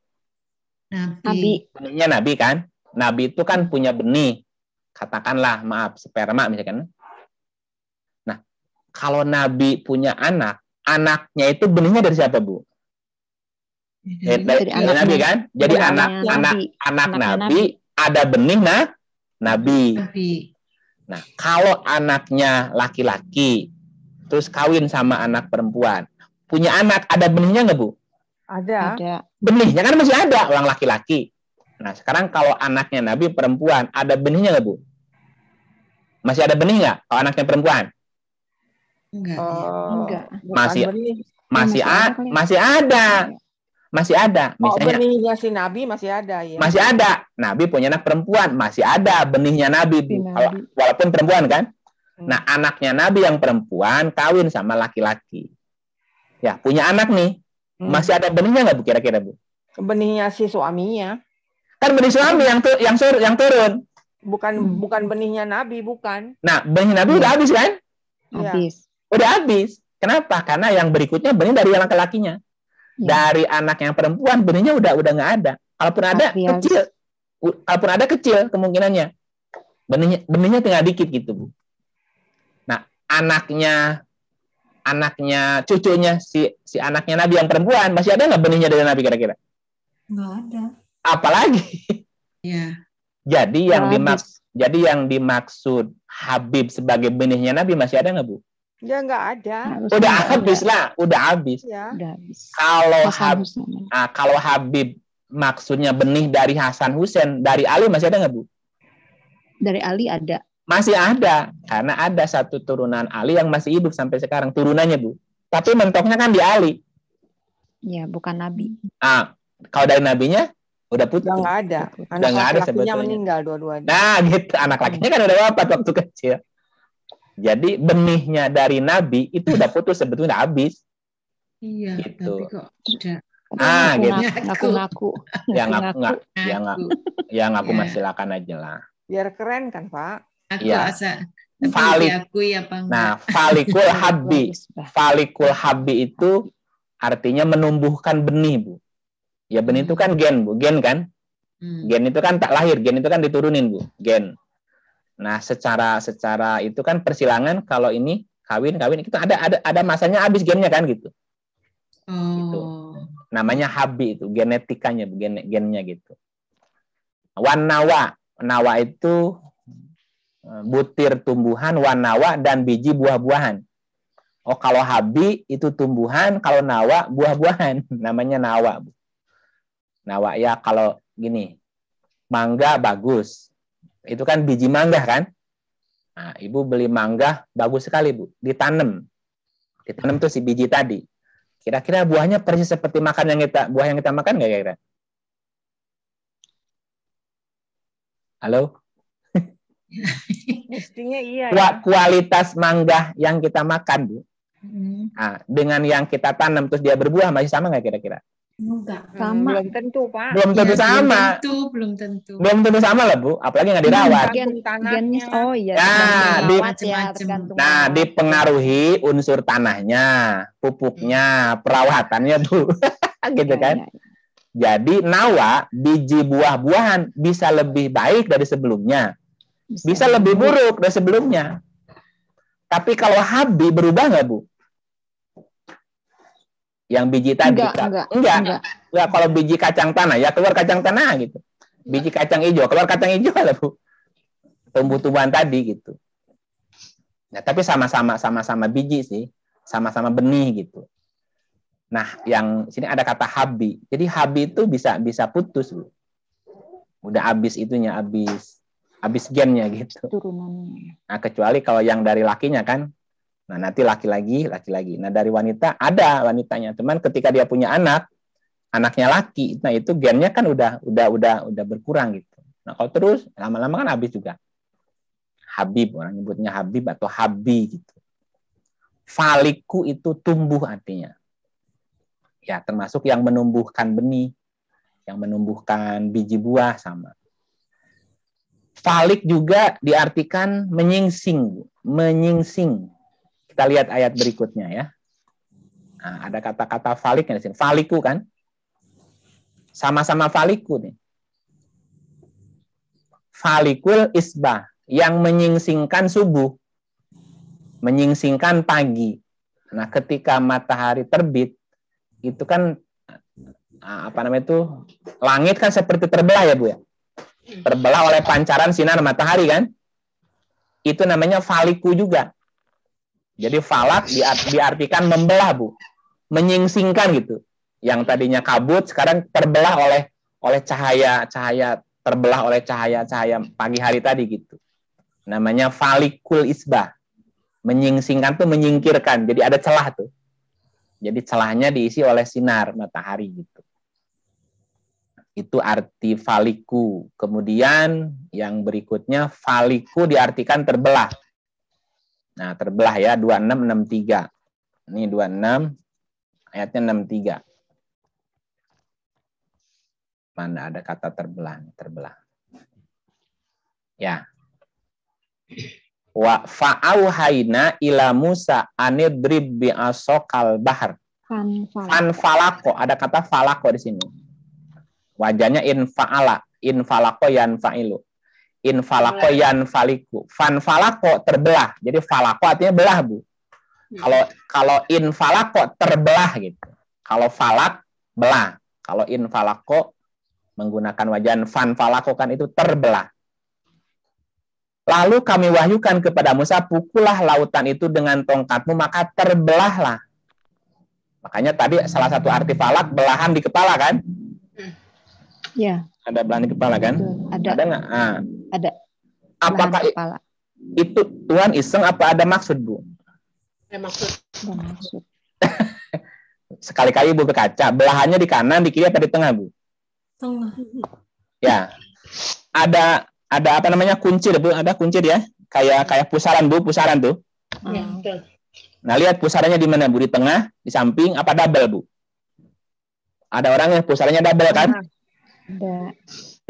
Nabi. Benihnya nabi kan? Nabi itu kan punya benih. Katakanlah, maaf, sperma misalkan. kalau Nabi punya anak, anaknya itu benihnya dari siapa, Bu? Dari Nabi kan? Jadi anak Nabi ada benih Nabi. Nah, kalau anaknya laki-laki, terus kawin sama anak perempuan, punya anak, ada benihnya nggak, Bu? Ada. Benihnya kan masih ada, orang laki-laki. Nah, sekarang kalau anaknya Nabi perempuan, ada benihnya nggak, Bu? Masih ada benih nggak kalau anaknya perempuan? Enggak. Masih ada. Misalnya, benihnya si Nabi masih ada ya. Masih ada. Nabi punya anak perempuan, masih ada benihnya Nabi, Bu. Walaupun perempuan kan. Nah, anaknya Nabi yang perempuan kawin sama laki-laki. Ya, punya anak nih. Masih ada benihnya nggak, Bu, kira-kira, Bu? Benihnya si suaminya. Kan benih suami yang turun. Bukan benihnya Nabi, bukan. Nah, benih Nabi udah habis kan? Habis. Udah habis. Kenapa? Karena yang berikutnya benih dari yang laki-lakinya. Dari anak yang perempuan benihnya udah nggak ada. Kalaupun ada kecil kemungkinannya. Benihnya tinggal dikit gitu, Bu. Nah, anaknya cucunya si anaknya Nabi yang perempuan masih ada nggak benihnya dari Nabi kira-kira? Nggak ada. Apalagi? Ya. Jadi yang dimaksud Habib sebagai benihnya Nabi masih ada nggak, Bu? Ya nggak ada. Udah habis lah, udah habis. Ya. Udah habis. Kalau Habib maksudnya benih dari Hasan Husain, dari Ali masih ada nggak, Bu? Dari Ali ada. Masih ada, karena ada satu turunan Ali yang masih hidup sampai sekarang, turunannya, Bu. Tapi mentoknya kan di Ali. Ya, bukan Nabi. Kalau dari Nabinya udah putus. Udah nggak ada. Anak laki-lakinya meninggal dua-duanya. Nah, gitu. Anak lakinya kan udah wafat waktu kecil. Jadi benihnya dari Nabi itu udah putus, sebetulnya udah habis. Iya, gitu. tapi kok udah. Ngaku-ngaku. Ngaku mah silakan aja lah. Biar keren kan, Pak? Aku asa. Falikul habbi itu artinya menumbuhkan benih, Bu. Ya, benih itu kan gen, Bu. Gen kan? Gen itu kan tak lahir, gen itu kan diturunin, Bu. Gen. Nah, secara itu kan persilangan, kalau ini kawin itu ada masanya habis gennya kan gitu. Gitu. Namanya habbi itu, genetikanya, gennya gitu. Wanawa itu butir tumbuhan, wanawa dan biji buah-buahan. Oh, kalau habbi itu tumbuhan, kalau nawa buah-buahan, namanya nawa, Bu. Nawa ya, kalau gini, mangga bagus. Itu kan biji mangga kan? Nah, Ibu beli mangga bagus sekali, Bu. Ditanam tuh si biji tadi. Kira-kira buahnya persis seperti buah yang kita makan nggak kira-kira? Halo? Mestinya iya. Kualitas mangga yang kita makan, Bu. Nah, dengan yang kita tanam terus dia berbuah masih sama nggak kira-kira? Enggak. Sama. Belum tentu, Pak. Belum tentu sama. Belum tentu. Belum tentu sama lah, Bu. Apalagi nggak dirawat. Gennya, oh iya. Nah, dipengaruhi unsur tanahnya, pupuknya, perawatannya, Bu. Gitu kan? Jadi nawa, biji buah-buahan bisa lebih baik dari sebelumnya. Bisa lebih buruk dari sebelumnya. Tapi kalau habbi berubah nggak, Bu? Yang biji tadi enggak. Kalau biji kacang tanah ya keluar kacang tanah gitu. Biji kacang hijau keluar kacang hijau lah, Bu. Tumbuh-tumbuhan tadi gitu. Nah, tapi sama-sama biji sih, sama-sama benih gitu. Nah, yang sini ada kata habbi. Jadi habbi itu bisa putus, Bu. Udah habis itunya, habis gennya gitu. Turunannya. Nah, kecuali kalau yang dari lakinya kan. Nah, nanti laki lagi. Nah, dari wanita ada wanitanya. Cuman ketika dia punya anaknya laki, nah itu gennya kan udah berkurang gitu. Nah, kalau terus lama-lama kan habis juga. Habib, orang nyebutnya Habib atau Habi gitu. Faliku itu tumbuh artinya. Ya, termasuk yang menumbuhkan benih, yang menumbuhkan biji buah sama. Falik juga diartikan menyingsing. Kita lihat ayat berikutnya ya. Nah, ada kata-kata faliknya di sini. Faliku kan? Sama-sama faliku nih. Falikul isbah, yang menyingsingkan subuh. menyingsingkan pagi. Nah, ketika matahari terbit, itu kan langit kan seperti terbelah ya, Bu ya. Terbelah oleh pancaran sinar matahari kan. Itu namanya faliku juga. Jadi falak diartikan membelah, Bu. Menyingsingkan gitu. Yang tadinya kabut sekarang terbelah oleh cahaya terbelah oleh cahaya pagi hari tadi gitu. Namanya falikul isbah. Menyingsingkan tuh menyingkirkan. Jadi ada celah tuh. Jadi celahnya diisi oleh sinar matahari gitu. Itu arti faliku. Kemudian yang berikutnya faliku diartikan terbelah. Nah, terbelah ya 2663. Ini 26 ayatnya 63. Mana ada kata terbelah? Terbelah. Ya. Wa fa'auhayna ila Musa anidrib bi'asokal bahar. Fan falako. Ada kata falako di sini. Wajahnya infa'ala. Infalako yanfa'ilu. Infalako yanfaliku. Fan falako terbelah. Jadi falako artinya belah, Bu. Kalau infalako terbelah gitu. Kalau falak belah. Kalau infalako menggunakan wajan fan falako kan itu terbelah. Lalu kami wahyukan kepada Musa, pukullah lautan itu dengan tongkatmu, maka terbelahlah. Makanya tadi salah satu arti falak, belahan di kepala kan? Ya. Ada belahan di kepala kan? Ada nggak? Nah. Ada. Apakah itu Tuhan iseng apa ada maksud, Bu? Ada maksud. Sekali-kali Bu berkaca, belahannya di kanan, di kiri apa di tengah, Bu? Tengah. Ya. Ada apa namanya kuncir, Bu? Ada kuncir ya? Kayak pusaran, Bu, pusaran tuh. Ya, betul. Nah, lihat pusarannya di mana, Bu? Di tengah, di samping, apa double, Bu? Ada orang yang pusarannya double kan? Ada.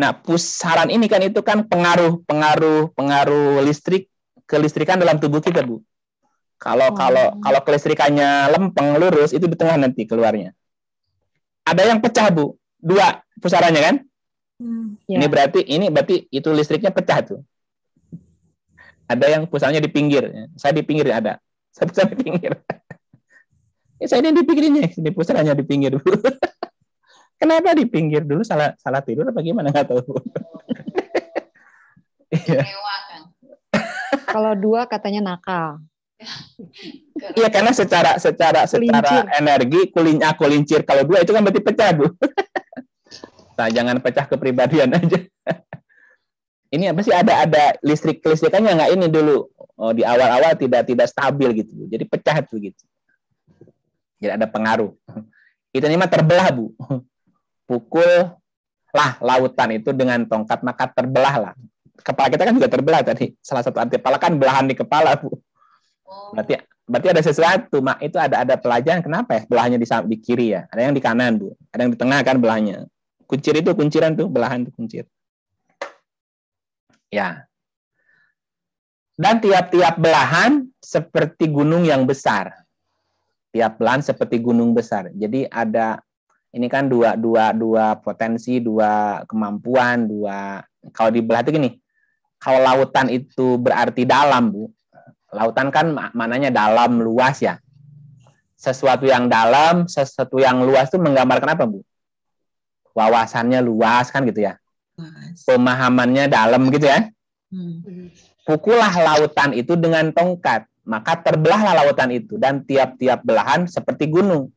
Nah, pusaran ini kan itu kan pengaruh listrik, kelistrikan dalam tubuh kita, Bu. Kalau kelistrikannya lempeng lurus itu di tengah nanti keluarnya. Ada yang pecah, Bu. 2 pusarannya kan? Ya. Ini berarti itu listriknya pecah tuh. Ada yang pusarannya di pinggir. Saya di pinggir ada. Saya di pinggir. Saya ini di pinggirnya. Ini pusarannya di pinggir, Bu. Kenapa di pinggir dulu salah tidur apa gimana nggak tahu. Mewah kan. Kalau 2 katanya nakal. Iya, karena secara energi kulincir. Kalau 2 itu kan berarti pecah, Bu. Nah, jangan pecah kepribadian aja. Ini apa sih ada kelistrikannya nggak ini dulu. Di awal-awal tidak stabil gitu, Bu. Jadi pecah tuh gitu. Jadi ada pengaruh. Itu ini mah terbelah, Bu. Pukullah lautan itu dengan tongkat maka terbelah lah. Kepala kita kan juga terbelah tadi. Salah satu arti kepala kan belahan di kepala, Bu. Berarti ada sesuatu, Mak. Itu ada pelajaran kenapa ya belahnya di kiri ya? Ada yang di kanan, Bu. Ada yang di tengah kan belahnya. Kunciran tuh, belahan tuh kuncir. Ya. Dan tiap-tiap belahan seperti gunung yang besar. Tiap belahan seperti gunung besar. Jadi ada ini kan dua potensi, 2 kemampuan, 2. Kalau dibelah itu gini. Kalau lautan itu berarti dalam, Bu. Lautan kan maknanya dalam, luas ya. Sesuatu yang dalam, sesuatu yang luas itu menggambarkan apa, Bu? Wawasannya luas kan gitu ya. Pemahamannya dalam gitu ya. Pukullah lautan itu dengan tongkat, maka terbelahlah lautan itu dan tiap-tiap belahan seperti gunung.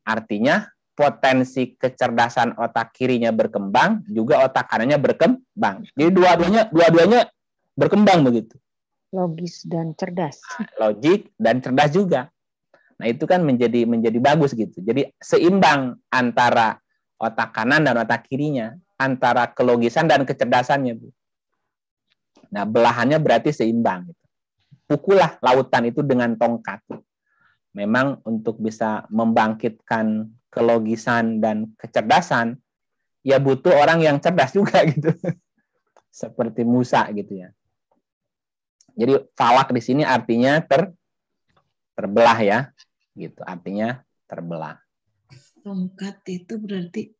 Artinya potensi kecerdasan otak kirinya berkembang, juga otak kanannya berkembang. Jadi dua-duanya berkembang begitu. Logis dan cerdas. Logik dan cerdas juga. Nah, itu kan menjadi bagus gitu. Jadi seimbang antara otak kanan dan otak kirinya, antara kelogisan dan kecerdasannya, Bu. Nah, belahannya berarti seimbang. Gitu. Pukullah lautan itu dengan tongkat. Memang untuk bisa membangkitkan kelogisan dan kecerdasan, ya butuh orang yang cerdas juga gitu. Seperti Musa gitu ya. Jadi falak di sini artinya terbelah ya. Gitu, artinya terbelah. Tongkat itu berarti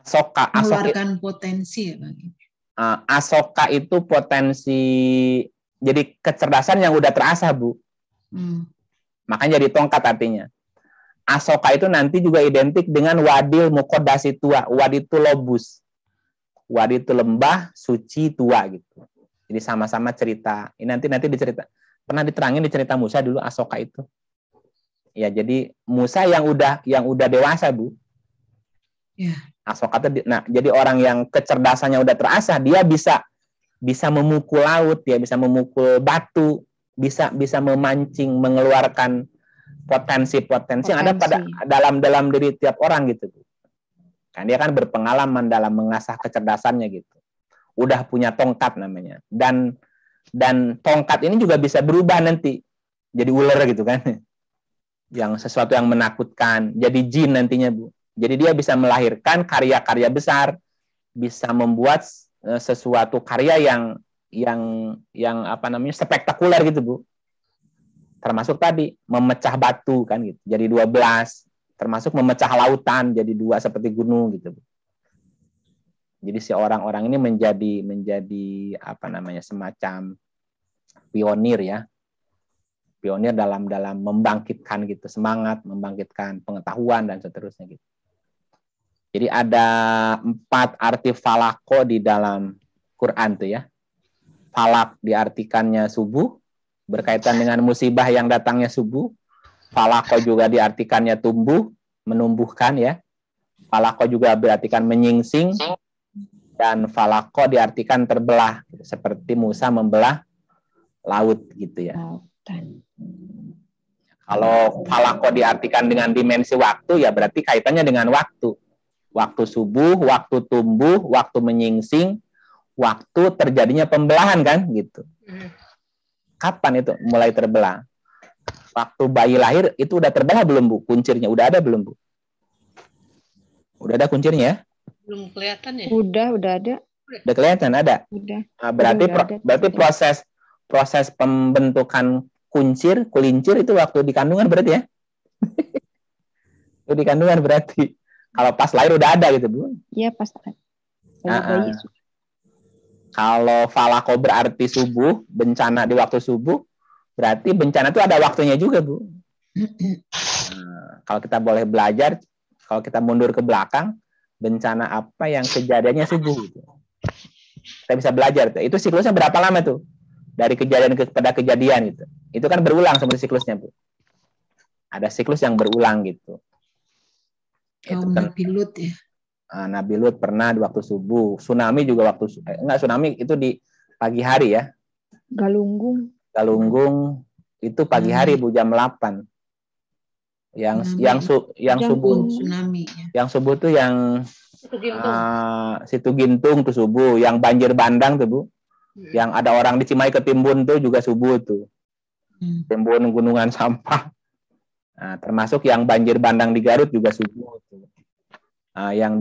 mengeluarkan potensi ya, Bang? Asoka itu potensi jadi kecerdasan yang udah terasah, Bu. Makanya jadi tongkat artinya. Asoka itu nanti juga identik dengan wadil mukodasi tua. Wad itu lobus. Wad itu lembah, suci, tua gitu. Jadi sama-sama cerita. Ini nanti dicerita. Pernah diterangin di cerita Musa dulu Asoka itu. Ya, jadi Musa yang udah dewasa, Bu. Ya. Asoka itu, nah, jadi orang yang kecerdasannya udah terasah, dia bisa memukul laut, dia bisa memukul batu, bisa memancing, mengeluarkan potensi yang ada pada dalam diri tiap orang gitu. Kan dia kan berpengalaman dalam mengasah kecerdasannya gitu. Udah punya tongkat namanya. Dan tongkat ini juga bisa berubah nanti jadi ular gitu kan. Yang sesuatu yang menakutkan, jadi jin nantinya, Bu. Jadi dia bisa melahirkan karya-karya besar, bisa membuat sesuatu karya yang apa namanya spektakuler gitu, Bu. Termasuk tadi memecah batu kan gitu, jadi 12, termasuk memecah lautan jadi 2 seperti gunung gitu. Jadi si orang-orang ini menjadi apa namanya semacam pionir ya. Pionir dalam membangkitkan gitu semangat, membangkitkan pengetahuan dan seterusnya gitu. Jadi ada 4 arti falako di dalam Quran tuh ya. Falak diartikannya subuh, berkaitan dengan musibah yang datangnya subuh. Falako juga diartikannya tumbuh, menumbuhkan ya. Falako juga diartikan menyingsing. Dan falako diartikan terbelah, seperti Musa membelah laut gitu ya. Kalau falako diartikan dengan dimensi waktu, ya berarti kaitannya dengan waktu. Waktu subuh, waktu tumbuh, waktu menyingsing, waktu terjadinya pembelahan kan gitu. Kapan itu mulai terbelah? Waktu bayi lahir itu udah terbelah belum, Bu? Kuncirnya udah ada belum, Bu? Udah ada kuncirnya ya? Belum kelihatan ya? Udah ada. Udah kelihatan ada. Udah. Nah, berarti proses pembentukan kulincir itu waktu di kandungan berarti ya? Itu di kandungan berarti. Kalau pas lahir udah ada gitu, Bu? Iya, pas ada. Bayi. Kalau falako berarti subuh, bencana di waktu subuh, berarti bencana itu ada waktunya juga, Bu. Nah, kalau kita boleh belajar, kalau kita mundur ke belakang, bencana apa yang kejadiannya subuh gitu. Kita bisa belajar. Itu siklusnya berapa lama tuh? Dari kejadian kepada kejadian gitu. Itu kan berulang seperti siklusnya, Bu. Ada siklus yang berulang gitu. Itu kan Nabi Lut ya. Nabi Lut pernah di waktu subuh. Tsunami juga waktu tsunami itu di pagi hari ya. Galunggung itu pagi hari, Bu, jam 8. Yang subuh tsunami ya. Yang subuh tuh yang Situ Gintung tuh subuh, yang banjir bandang tuh, Bu. Yang ada orang di Cimahi ketimbun tuh juga subuh tuh. Timbun gunungan sampah. Nah, termasuk yang banjir bandang di Garut juga subuh tuh. Yang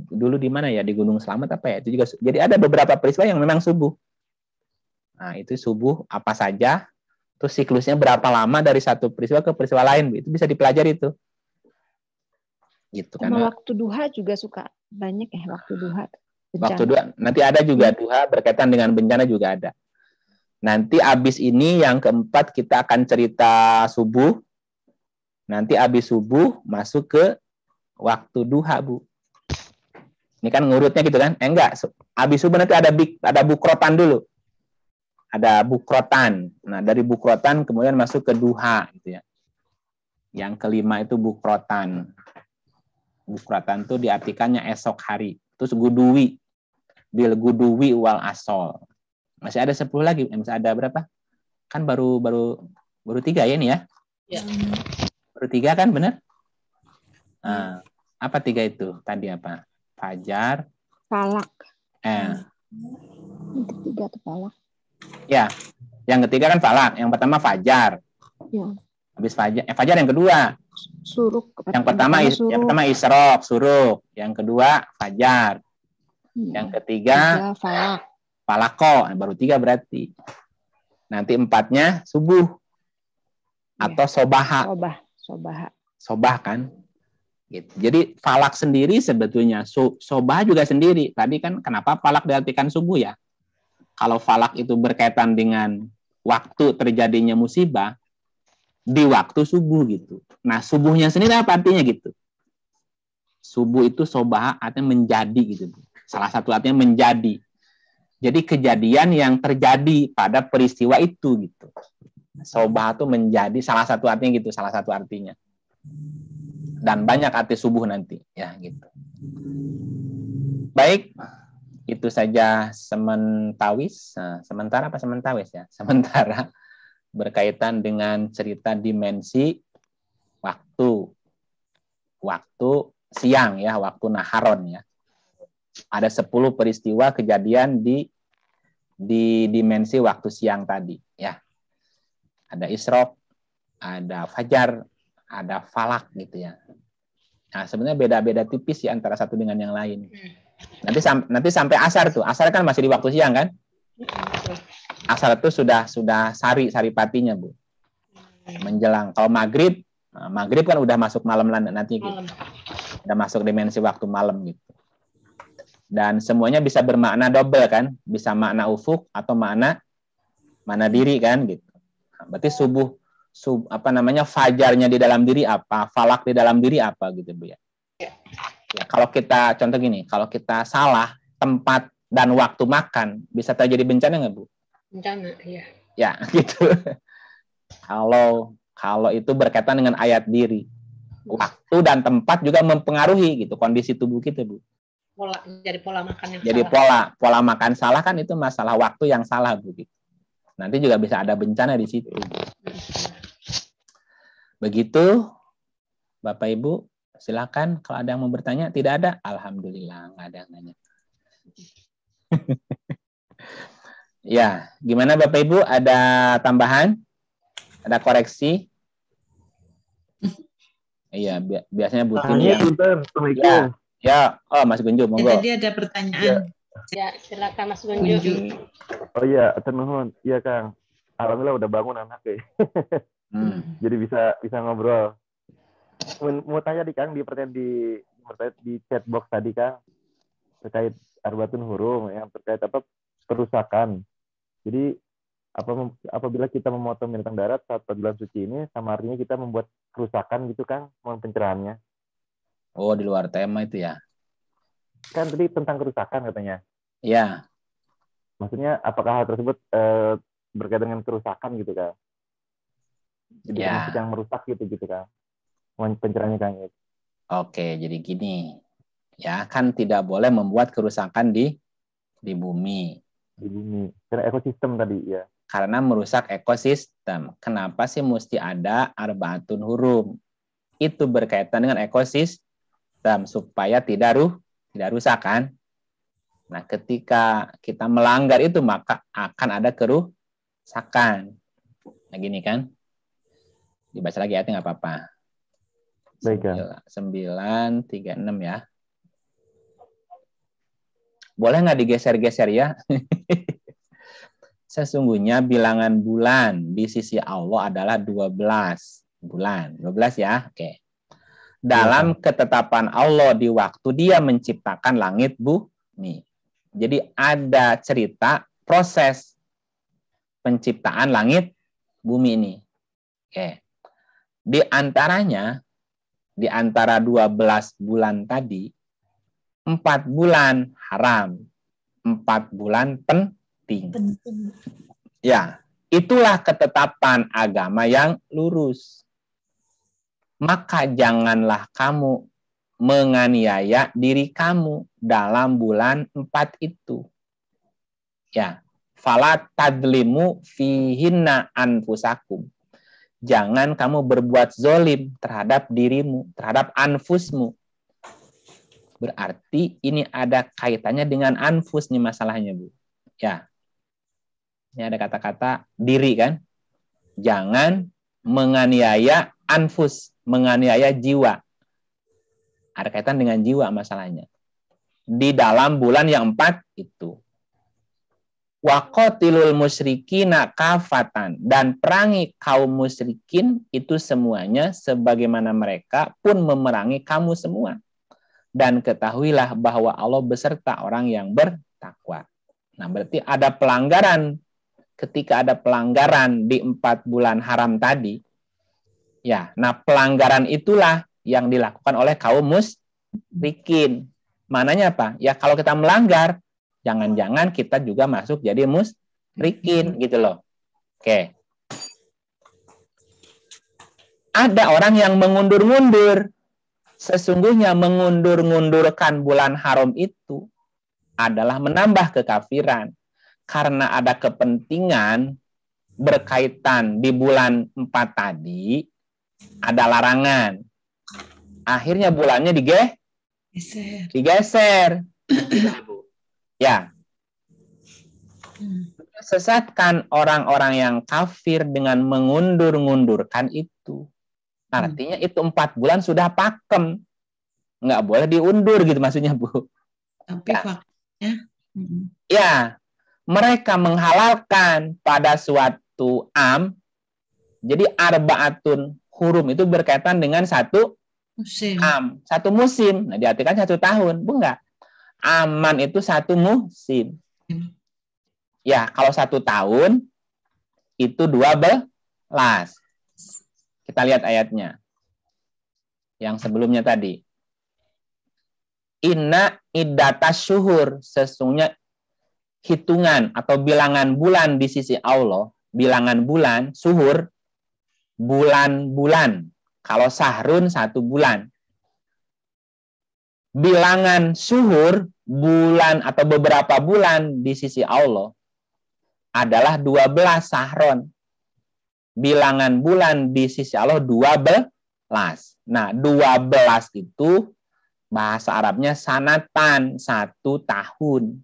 dulu di mana ya, di Gunung Slamet apa ya, itu juga. Jadi ada beberapa peristiwa yang memang subuh. Nah, itu subuh apa saja, terus siklusnya berapa lama dari satu peristiwa ke peristiwa lain, itu bisa dipelajari itu. Gitu kan. Waktu duha juga suka banyak ya, waktu duha. Bencana. Waktu duha nanti ada juga duha berkaitan dengan bencana juga ada. Nanti abis ini yang keempat kita akan cerita subuh. Nanti abis subuh masuk ke waktu duha, Bu. Ini kan ngurutnya gitu kan? Enggak. Abis subuh nanti ada bukrotan dulu. Ada bukrotan. Nah, dari bukrotan kemudian masuk ke duha gitu ya. Yang kelima itu bukrotan. Bukrotan itu diartikannya esok hari. Terus guduwi. Bil guduwi wal asol. Masih ada 10 lagi. Masih ada berapa? Kan baru 3 ya ini ya? Ya. Baru 3 kan, benar? Nah, apa 3 itu? Tadi apa? Fajar. Falak. Ketiga itu falak. Ya, yang ketiga kan falak. Yang pertama fajar. Ya. Habis fajar yang kedua. Suruk. Yang pertama isrok, suruk. Yang kedua fajar. Yang ketiga falak. Falako, baru 3 berarti. Nanti 4-nya subuh. Atau sobaha. Sobah kan. Gitu. Jadi falak sendiri sebetulnya, sobah juga sendiri. Tadi kan kenapa falak diartikan subuh ya? kalau falak itu berkaitan dengan waktu terjadinya musibah, di waktu subuh gitu. Nah, subuhnya sendiri apa artinya gitu? Subuh itu sobaha artinya menjadi gitu. Salah satu artinya menjadi. Jadi kejadian yang terjadi pada peristiwa itu gitu. Sobaha itu menjadi, salah satu artinya gitu, salah satu artinya. Dan banyak arti subuh nanti, ya gitu. Baik, itu saja sementawis. Nah, sementara apa sementawis ya? Sementara berkaitan dengan cerita dimensi waktu siang ya, waktu naharon ya. Ada 10 peristiwa kejadian di dimensi waktu siang tadi ya. Ada isyraq, ada fajar, ada falak gitu ya. Nah, sebenarnya beda-beda tipis ya antara satu dengan yang lain. Nanti sampai asar tuh. Asar kan masih di waktu siang kan? Asar itu sudah saripatinya, Bu. Menjelang. Kalau maghrib kan udah masuk malam nanti gitu. Udah masuk dimensi waktu malam gitu. Dan semuanya bisa bermakna double kan? Bisa makna ufuk atau makna diri kan gitu. Berarti fajarnya di dalam diri apa? Falak di dalam diri apa gitu, Bu ya. Ya, kalau kita contoh gini, kalau kita salah tempat dan waktu makan, bisa terjadi bencana nggak, Bu? Bencana, iya. Ya, gitu. Kalau itu berkaitan dengan ayat diri, waktu dan tempat juga mempengaruhi gitu kondisi tubuh kita, Bu. Jadi pola makan yang jadi salah. pola makan salah kan itu masalah waktu yang salah, Bu. Gitu. Nanti juga bisa ada bencana di situ. Begitu, Bapak Ibu. Silakan kalau ada yang mau bertanya. Tidak ada? Alhamdulillah, nggak ada yang nanya. Ya, gimana Bapak Ibu? Ada tambahan? Ada koreksi? Iya, biasanya Bu Tini yang... Ya, oh Mas Gunju, monggo. Tadi ada pertanyaan. Ya, silakan Mas Gunju. Oh iya, nuhun. Iya Kang. Alhamdulillah udah bangun anaknya. Jadi bisa ngobrol. Mau tanya Kang di chat box tadi Kang terkait arbatun hurum yang terkait kerusakan. Jadi apabila kita memotong binatang darat saat bulan suci ini sama artinya kita membuat kerusakan gitu Kang, mohon pencerahannya. Oh, di luar tema itu ya. Kan tadi tentang kerusakan katanya. Iya. Maksudnya apakah hal tersebut berkaitan dengan kerusakan gitu Kang? Jadi yang merusak gitu Kang. Pencerahannya Kang. Oke, jadi gini. Ya, kan tidak boleh membuat kerusakan di bumi. Di bumi. Karena ekosistem tadi ya. Karena merusak ekosistem. Kenapa sih mesti ada arbaatun hurum? Itu berkaitan dengan ekosistem supaya tidak rusak kan? Nah, ketika kita melanggar itu maka akan ada kerusakan. Nah, gini kan? Dibaca lagi ayatnya nggak apa-apa. Baik, ya. 936 ya. Boleh nggak digeser-geser ya? Sesungguhnya bilangan bulan di sisi Allah adalah 12 bulan. 12 ya, oke. Dalam ketetapan Allah di waktu Dia menciptakan langit bumi. Jadi ada cerita proses penciptaan langit bumi ini. Oke. Di antaranya, di antara 12 bulan tadi, 4 bulan haram, 4 bulan penting. Ya, itulah ketetapan agama yang lurus. Maka janganlah kamu menganiaya diri kamu dalam bulan 4 itu. Ya, fala tadlimu fihinna anfusakum. Jangan kamu berbuat zolim terhadap dirimu, terhadap anfusmu. Berarti ini ada kaitannya dengan anfus nih masalahnya, Bu. Ya. Ini ada kata-kata diri kan? Jangan menganiaya anfus, menganiaya jiwa. Ada kaitan dengan jiwa masalahnya. Di dalam bulan yang 4 itu. Waqatilul musyrikina kafatan, dan perangi kaum musyrikin itu semuanya sebagaimana mereka pun memerangi kamu semua. Dan ketahuilah bahwa Allah beserta orang yang bertakwa. Nah, berarti ada pelanggaran. Ketika ada pelanggaran di 4 bulan haram tadi, ya, nah pelanggaran itulah yang dilakukan oleh kaum musyrikin. Mananya apa? Ya kalau kita melanggar, jangan-jangan kita juga masuk jadi musyrikin gitu loh. Oke. Ada orang yang mengundur-ngundur. Sesungguhnya mengundur-ngundurkan bulan haram itu adalah menambah kekafiran. Karena ada kepentingan berkaitan di bulan 4 tadi, ada larangan. Akhirnya bulannya digeser. Ya. Sesatkan orang-orang yang kafir dengan mengundur-ngundurkan itu. Artinya itu 4 bulan sudah pakem. Nggak boleh diundur gitu maksudnya, Bu. Tapi ya. faktanya. Ya. Mereka menghalalkan pada suatu jadi arba'atun hurum itu berkaitan dengan satu musim. Nah, diartikan 1 tahun, Bu enggak? Aman itu 1 musim. Ya, kalau 1 tahun itu 12. Kita lihat ayatnya. Yang sebelumnya tadi. Inna iddatas syuhur, sesungguhnya hitungan atau bilangan bulan di sisi Allah, bilangan bulan, suhur, bulan-bulan. Kalau sahrun 1 bulan. Bilangan suhur, bulan atau beberapa bulan di sisi Allah adalah 12 sahron. Bilangan bulan di sisi Allah 12. Nah, 12 itu bahasa Arabnya sanatan, 1 tahun.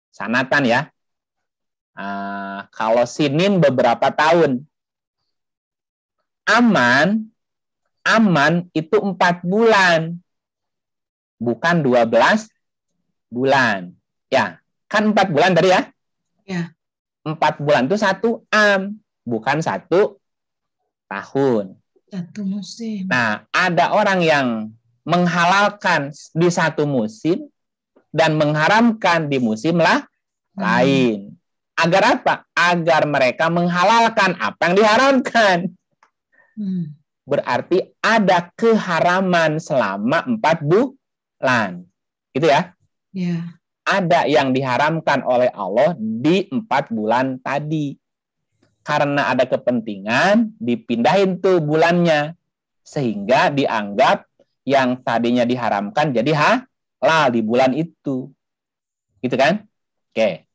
Sanatan ya. Kalau sinin beberapa tahun. Aman itu 4 bulan. Bukan 12 bulan. Ya, kan 4 bulan tadi ya? Ya. 4 bulan itu 1 bukan 1 tahun. 1 musim. Nah, ada orang yang menghalalkan di 1 musim dan mengharamkan di musim lain. Agar apa? Agar mereka menghalalkan apa yang diharamkan. Berarti ada keharaman selama 4 bulan. Gitu ya? Ya. Ada yang diharamkan oleh Allah di 4 bulan tadi. Karena ada kepentingan, dipindahin tuh bulannya. Sehingga dianggap yang tadinya diharamkan jadi halal di bulan itu. Gitu kan? Oke.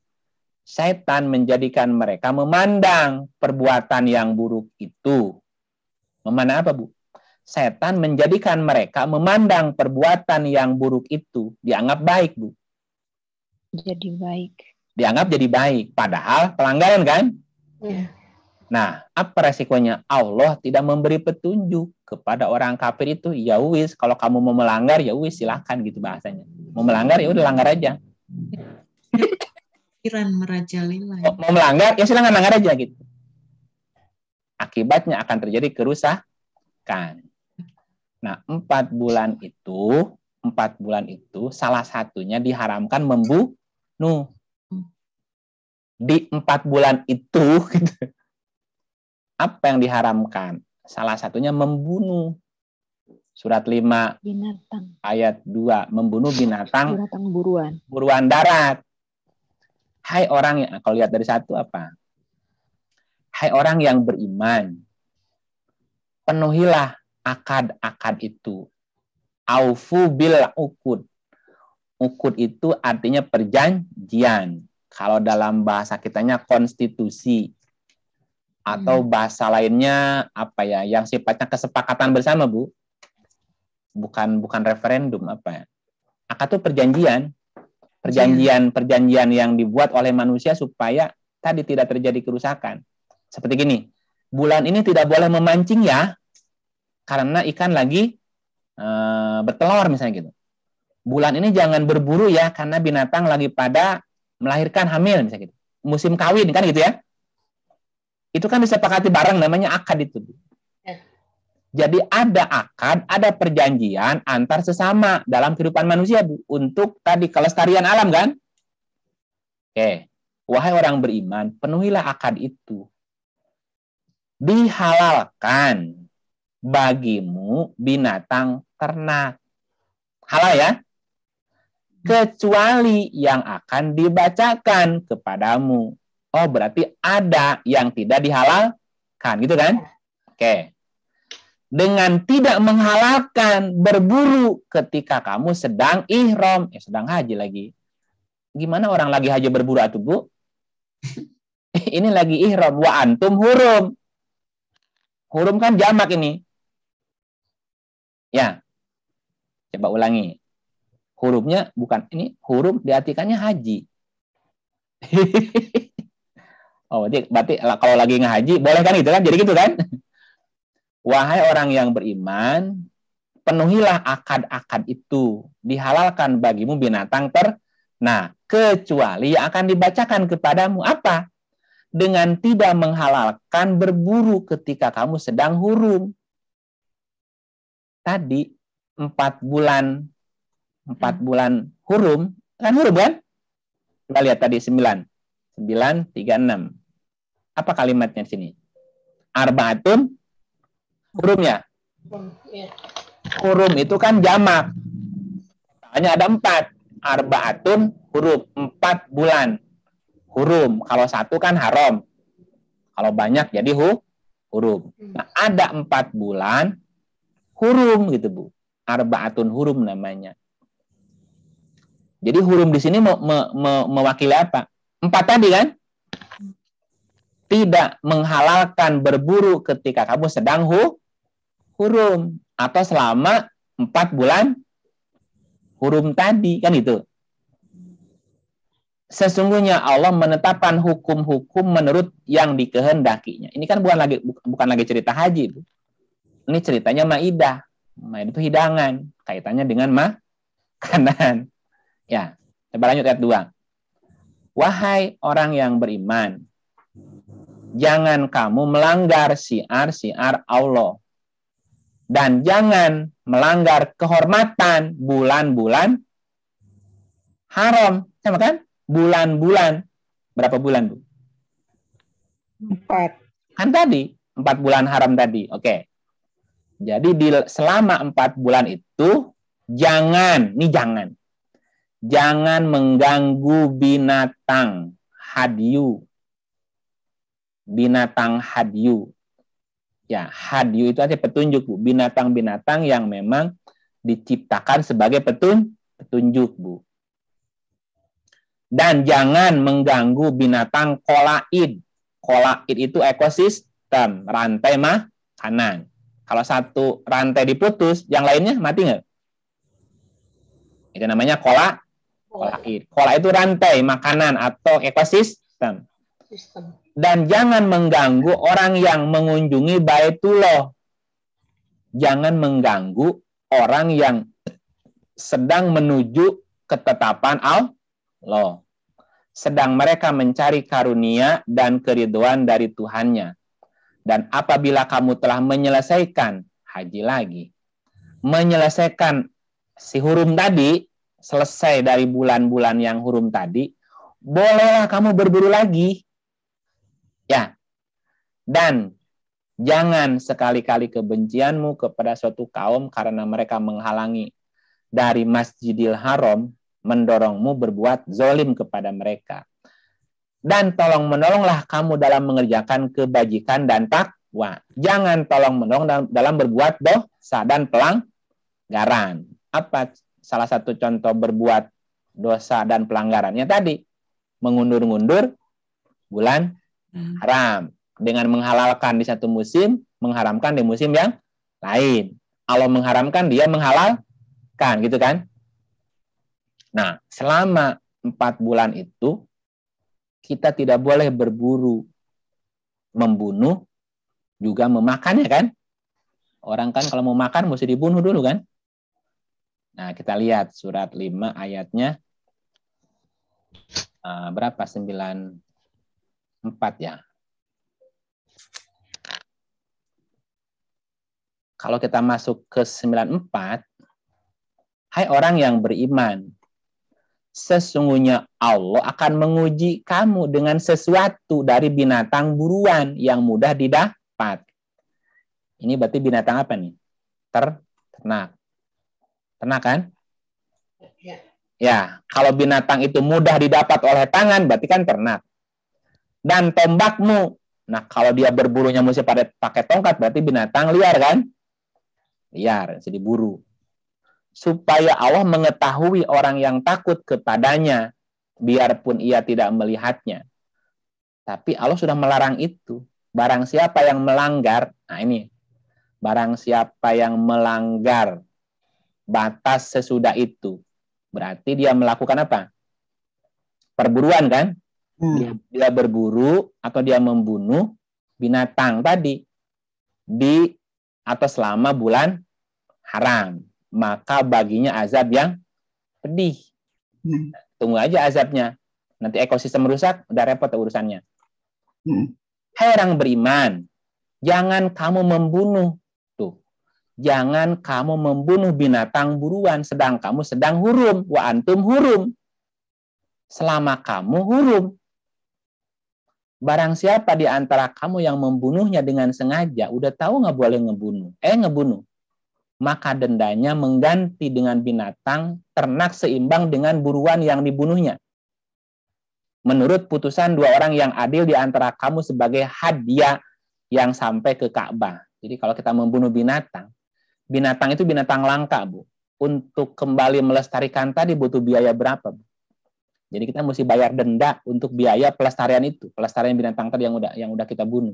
Setan menjadikan mereka memandang perbuatan yang buruk itu. Memandang apa, Bu? Setan menjadikan mereka memandang perbuatan yang buruk itu dianggap baik, Bu. Jadi baik. Dianggap jadi baik. Padahal pelanggaran kan? Ya. Nah, apa resikonya? Allah tidak memberi petunjuk kepada orang kafir itu. Ya wis, kalau kamu mau melanggar, ya wis silahkan gitu bahasanya. Mau melanggar, ya udah langgar aja. Pikiran merajalela. Mau melanggar, ya silahkan langgar aja gitu. Akibatnya akan terjadi kerusakan. Nah, 4 bulan itu salah satunya diharamkan membunuh. Di 4 bulan itu gitu, apa yang diharamkan? Salah satunya membunuh. Surat 5 binatang. Ayat 2, membunuh binatang buruan darat. Hai orang yang, kalau lihat dari 1 apa? Hai orang yang beriman, penuhilah akad-akad itu. Aufu bil uqud. Uqud itu artinya perjanjian. Kalau dalam bahasa kitanya konstitusi. Atau bahasa lainnya apa ya? Yang sifatnya kesepakatan bersama, Bu. Bukan referendum apa ya? Akad itu perjanjian. Perjanjian yang dibuat oleh manusia supaya tadi tidak terjadi kerusakan. Seperti gini. Bulan ini tidak boleh memancing ya. Karena ikan lagi bertelur misalnya gitu. Bulan ini jangan berburu ya karena binatang lagi pada melahirkan hamil misalnya gitu. Musim kawin kan gitu ya. Itu kan disepakati bareng namanya akad itu. Jadi ada akad, ada perjanjian antar sesama dalam kehidupan manusia, Bu, untuk tadi kelestarian alam kan? Oke. Wahai orang beriman, penuhilah akad itu. Dihalalkan bagimu binatang ternak. Halal ya? Kecuali yang akan dibacakan kepadamu. Oh, berarti ada yang tidak dihalalkan, gitu kan? Oke. Dengan tidak menghalalkan berburu ketika kamu sedang ihram, sedang haji lagi. Gimana orang lagi haji berburu atuh, Bu? Ini lagi ihram, wa antum hurum. Hurum kan jamak ini. Ya. Coba ulangi. Hurufnya bukan ini, hurum diartikannya haji. Oh, berarti kalau lagi ngehaji boleh kan itu kan? Jadi gitu kan? Wahai orang yang beriman, penuhilah akad-akad itu. Dihalalkan bagimu binatang ternak, kecuali yang akan dibacakan kepadamu. Apa? Dengan tidak menghalalkan berburu ketika kamu sedang hurum. Tadi 4 bulan hurum, kan hurum kan? Kita lihat tadi 9, 36. Apa kalimatnya di sini? Arbaatun hurumnya. Hurum itu kan jamak. Hanya ada 4. Arbaatun hurum, 4 bulan. Hurum. Kalau 1 kan haram. Kalau banyak jadi hurum. Nah, ada 4 bulan hurum gitu, Bu. Arbaatun hurum namanya. Jadi hurum di sini mewakili apa? 4 tadi kan? Tidak menghalalkan berburu ketika kamu sedang hurum. Atau selama 4 bulan hurum tadi. Kan itu. Sesungguhnya Allah menetapkan hukum-hukum menurut yang dikehendakinya. Ini kan bukan lagi cerita haji, Bu. Ini ceritanya Maidah. Maidah itu hidangan. Kaitannya dengan makanan. Ya, coba lanjut ayat 2. Wahai orang yang beriman, jangan kamu melanggar syiar-syiar Allah. Dan jangan melanggar kehormatan bulan-bulan haram. Sama kan? Bulan-bulan. Berapa bulan, Bu? 4. Kan tadi, 4 bulan haram tadi. Oke. Jadi selama 4 bulan itu, jangan mengganggu binatang hadyu. Binatang hadyu. Ya, hadyu itu artinya petunjuk, Bu. Binatang-binatang yang memang diciptakan sebagai petunjuk, Bu. Dan jangan mengganggu binatang qolaid. Qolaid itu ekosistem, rantai makanan. Kalau satu rantai diputus, yang lainnya mati nggak? Itu namanya qolaid. Qolaid itu rantai makanan atau ekosistem. Dan jangan mengganggu orang yang mengunjungi Baitullah. Jangan mengganggu orang yang sedang menuju ketetapan Allah. Sedang mereka mencari karunia dan keridhaan dari Tuhannya. Dan apabila kamu telah menyelesaikan haji lagi, menyelesaikan si hurum tadi, selesai dari bulan-bulan yang hurum tadi, bolehlah kamu berburu lagi. Ya. Dan jangan sekali-kali kebencianmu kepada suatu kaum karena mereka menghalangi dari Masjidil Haram, mendorongmu berbuat zalim kepada mereka. Dan tolong-menolonglah kamu dalam mengerjakan kebajikan dan takwa. Jangan tolong-menolong dalam berbuat dosa dan pelanggaran. Apa salah satu contoh berbuat dosa dan pelanggarannya tadi? Mengundur-undur bulan haram. Dengan menghalalkan di satu musim, mengharamkan di musim yang lain. Allah mengharamkan, dia menghalalkan, gitu kan? Nah, selama 4 bulan itu, kita tidak boleh berburu, membunuh, juga memakan, ya kan? Orang kan kalau mau makan mesti dibunuh dulu kan? Nah, kita lihat surat 5 ayatnya berapa? 94 ya. Kalau kita masuk ke 94, hai orang yang beriman, Sesungguhnya Allah akan menguji kamu dengan sesuatu dari binatang buruan yang mudah didapat. Ini berarti binatang apa nih? Ternak. Ternak kan? Ya, kalau binatang itu mudah didapat oleh tangan, berarti kan ternak. Dan tombakmu, nah kalau dia berburunya mesti pakai tongkat, berarti binatang liar kan? Liar, jadi diburu. Supaya Allah mengetahui orang yang takut kepadanya, biarpun ia tidak melihatnya. Tapi Allah sudah melarang itu. Barang siapa yang melanggar, nah ini, barang siapa yang melanggar batas sesudah itu, berarti dia melakukan apa? Perburuan kan? Dia berburu atau dia membunuh binatang tadi atau selama bulan haram, maka baginya azab yang pedih. Tunggu aja azabnya. Nanti ekosistem rusak, udah repot urusannya. Hai orang beriman, jangan kamu membunuh. Tuh. Jangan kamu membunuh binatang buruan sedang kamu sedang hurum. Wa antum hurum. Selama kamu hurum. Barang siapa di antara kamu yang membunuhnya dengan sengaja, udah tahu nggak boleh ngebunuh. Maka dendanya mengganti dengan binatang ternak seimbang dengan buruan yang dibunuhnya. Menurut putusan dua orang yang adil di antara kamu sebagai hadiah yang sampai ke Ka'bah. Jadi kalau kita membunuh binatang itu binatang langka, Bu. Untuk kembali melestarikan tadi butuh biaya berapa, Bu? Jadi kita mesti bayar denda untuk biaya pelestarian itu, pelestarian binatang tadi yang udah kita bunuh.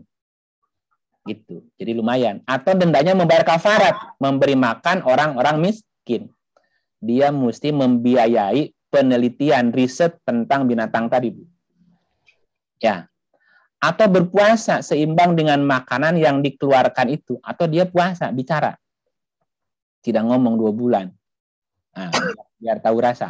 Gitu. Jadi lumayan. Atau dendanya membayar kafarat, memberi makan orang-orang miskin. Dia mesti membiayai penelitian riset tentang binatang tadi, Bu. Ya. Atau berpuasa seimbang dengan makanan yang dikeluarkan itu, atau dia puasa bicara. Tidak ngomong 2 bulan. Nah, biar tahu rasa.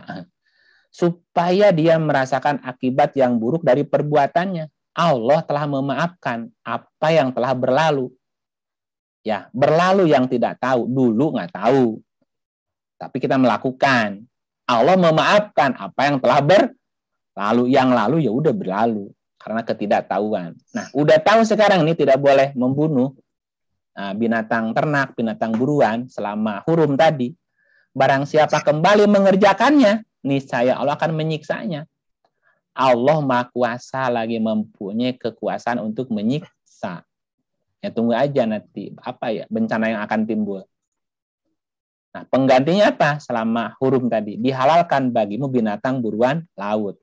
Supaya dia merasakan akibat yang buruk dari perbuatannya. Allah telah memaafkan apa yang telah berlalu. Ya, berlalu yang tidak tahu, dulu nggak tahu. Tapi kita melakukan. Allah memaafkan apa yang telah berlalu. Yang lalu ya udah berlalu karena ketidaktahuan. Nah, udah tahu sekarang ini tidak boleh membunuh binatang ternak, binatang buruan selama hurum tadi. Barang siapa kembali mengerjakannya, niscaya Allah akan menyiksanya. Allah Maha Kuasa lagi mempunyai kekuasaan untuk menyiksa. Ya tunggu aja nanti bencana yang akan timbul. Nah, penggantinya apa? Selama hurum tadi dihalalkan bagimu binatang buruan laut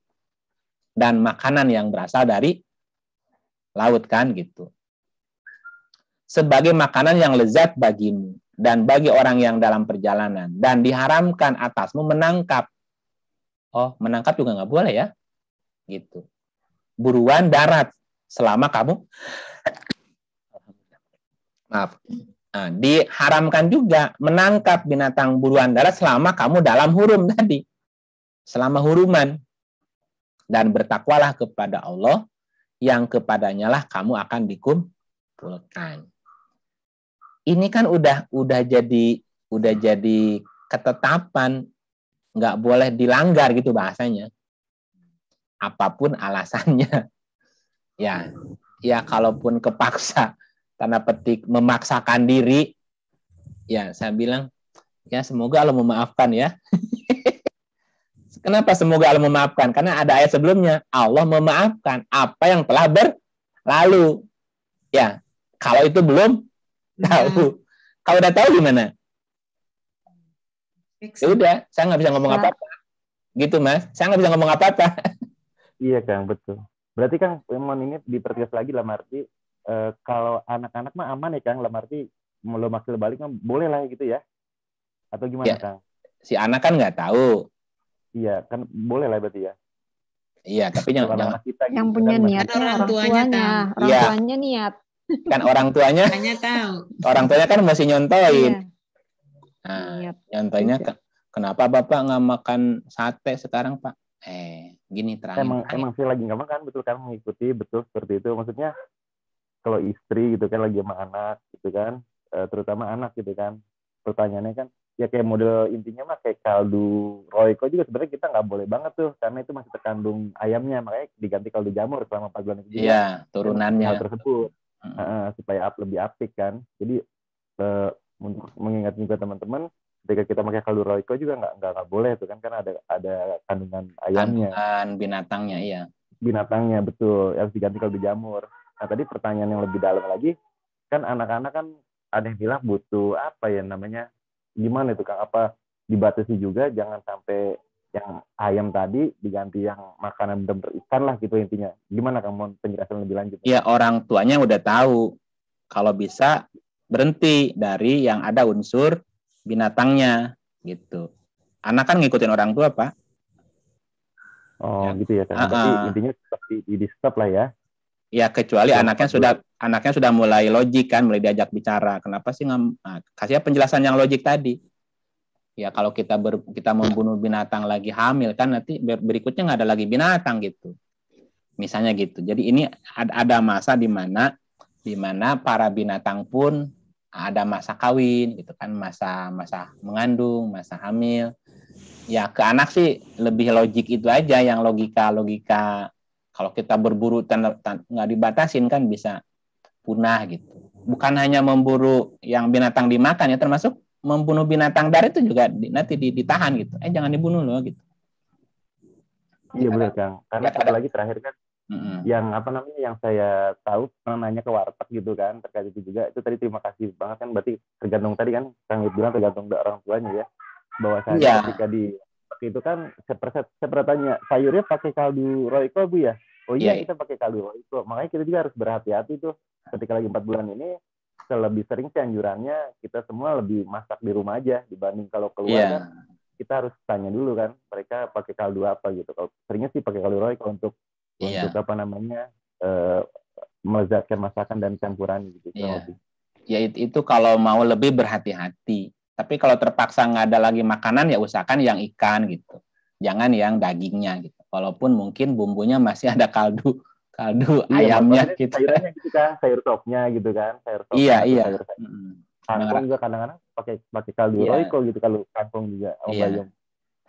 dan makanan yang berasal dari laut kan gitu. Sebagai makanan yang lezat bagimu dan bagi orang yang dalam perjalanan, dan diharamkan atasmu menangkap. Oh, menangkap juga nggak boleh ya? Gitu. Buruan darat selama kamu diharamkan juga menangkap binatang buruan darat selama kamu dalam hurum tadi. Selama huruman. Dan bertakwalah kepada Allah yang kepadanya lah kamu akan dikumpulkan. Ini kan udah jadi ketetapan, nggak boleh dilanggar gitu bahasanya. Apapun alasannya. Ya kalaupun kepaksa, tanda petik memaksakan diri, ya saya bilang, ya semoga Allah memaafkan ya. Kenapa semoga Allah memaafkan? Karena ada ayat sebelumnya, Allah memaafkan apa yang telah berlalu. Ya, kalau itu belum tahu. Kalau udah tahu gimana? Ya udah, saya nggak bisa ngomong apa-apa. Gitu, Mas. Saya nggak bisa ngomong apa-apa. Iya, Kang, betul. Berarti Kang, memang ini dipertegas lagi lah, arti kalau anak-anak mah aman ya, Kang, lah arti mau makil balik mah boleh lah gitu ya? Atau gimana, Ya, Kang? si anak kan nggak tahu. Iya, kan boleh lah berarti ya. Iya, tapi jangan kita yang punya niatnya orang tuanya. Orang tuanya niat. Kan orang tuanya tahu. Orang tuanya kan masih nyontoin. Iya. Nah, nyontoinnya kenapa Bapak nggak makan sate sekarang, Pak? Gini terangin. Emang sih lagi nggak makan, betul kan, mengikuti betul seperti itu. Maksudnya kalau istri gitu kan lagi sama anak gitu kan, terutama anak gitu kan, pertanyaannya kan ya kayak model intinya mah kayak kaldu Royco juga sebenarnya kita nggak boleh banget tuh karena itu masih terkandung ayamnya, makanya diganti kaldu jamur selama 4 bulan itu juga. Iya, turunannya. Hal tersebut supaya lebih apik kan. Jadi untuk mengingat juga teman-teman, ketika kita pakai kaldu Royco juga nggak boleh tuh kan, karena ada kandungan ayamnya. Kandungan binatangnya, iya. Binatangnya betul, harus diganti kaldu jamur. Nah tadi pertanyaan yang lebih dalam lagi, kan anak-anak kan ada yang bilang butuh apa ya namanya, gimana itu Kang, apa dibatasi juga jangan sampai yang ayam tadi diganti yang makanan benar-benar ikan lah gitu intinya. Gimana kamu penjelasan lebih lanjut? Ya orang tuanya udah tahu kalau bisa berhenti dari yang ada unsur binatangnya gitu. Anak kan ngikutin orang tua, Pak. Oh ya. Gitu ya kan. Berarti intinya seperti di stop lah ya. Ya kecuali anaknya sudah mulai logik kan, mulai diajak bicara. Kenapa sih kasih penjelasan yang logik tadi? Ya kalau kita membunuh binatang lagi hamil kan nanti berikutnya nggak ada lagi binatang gitu. Misalnya gitu. Jadi ini ada masa di mana para binatang pun ada masa kawin gitu kan, masa mengandung, masa hamil. Ya ke anak sih lebih logik itu aja, yang logika. Kalau kita berburu nggak dibatasin kan bisa punah gitu. Bukan hanya memburu yang binatang dimakan ya, termasuk membunuh binatang darat itu juga nanti ditahan gitu. Jangan dibunuh loh gitu. Iya benar Kang. Karena satu lagi terakhir kan yang apa namanya yang saya tahu pernah nanya ke warteg gitu kan terkait itu juga. Itu tadi terima kasih banget kan, berarti tergantung tadi kan Kang bilang tergantung orang tuanya ya. Bahwasanya ketika itu kan saya pernah tanya sayurnya pakai kaldu Royco Bu ya. Oh iya kita pakai kaldu Royco. Makanya kita juga harus berhati-hati tuh ketika lagi 4 bulan ini. Lebih sering sih anjurannya kita semua lebih masak di rumah aja dibanding kalau keluar kan kita harus tanya dulu kan mereka pakai kaldu apa gitu. Kalau seringnya sih pakai kaldu Royco untuk apa namanya melezatkan masakan dan campuran gitu. Ya itu kalau mau lebih berhati-hati. Tapi kalau terpaksa nggak ada lagi makanan ya usahakan yang ikan gitu. Jangan yang dagingnya gitu. Walaupun mungkin bumbunya masih ada kaldu ayamnya gitu. Sayurannya gitu kan, sayur sopnya gitu kan, sayur sop. Iya. Kangkung juga kadang-kadang pakai kaldu Royco gitu kalau kangkung juga.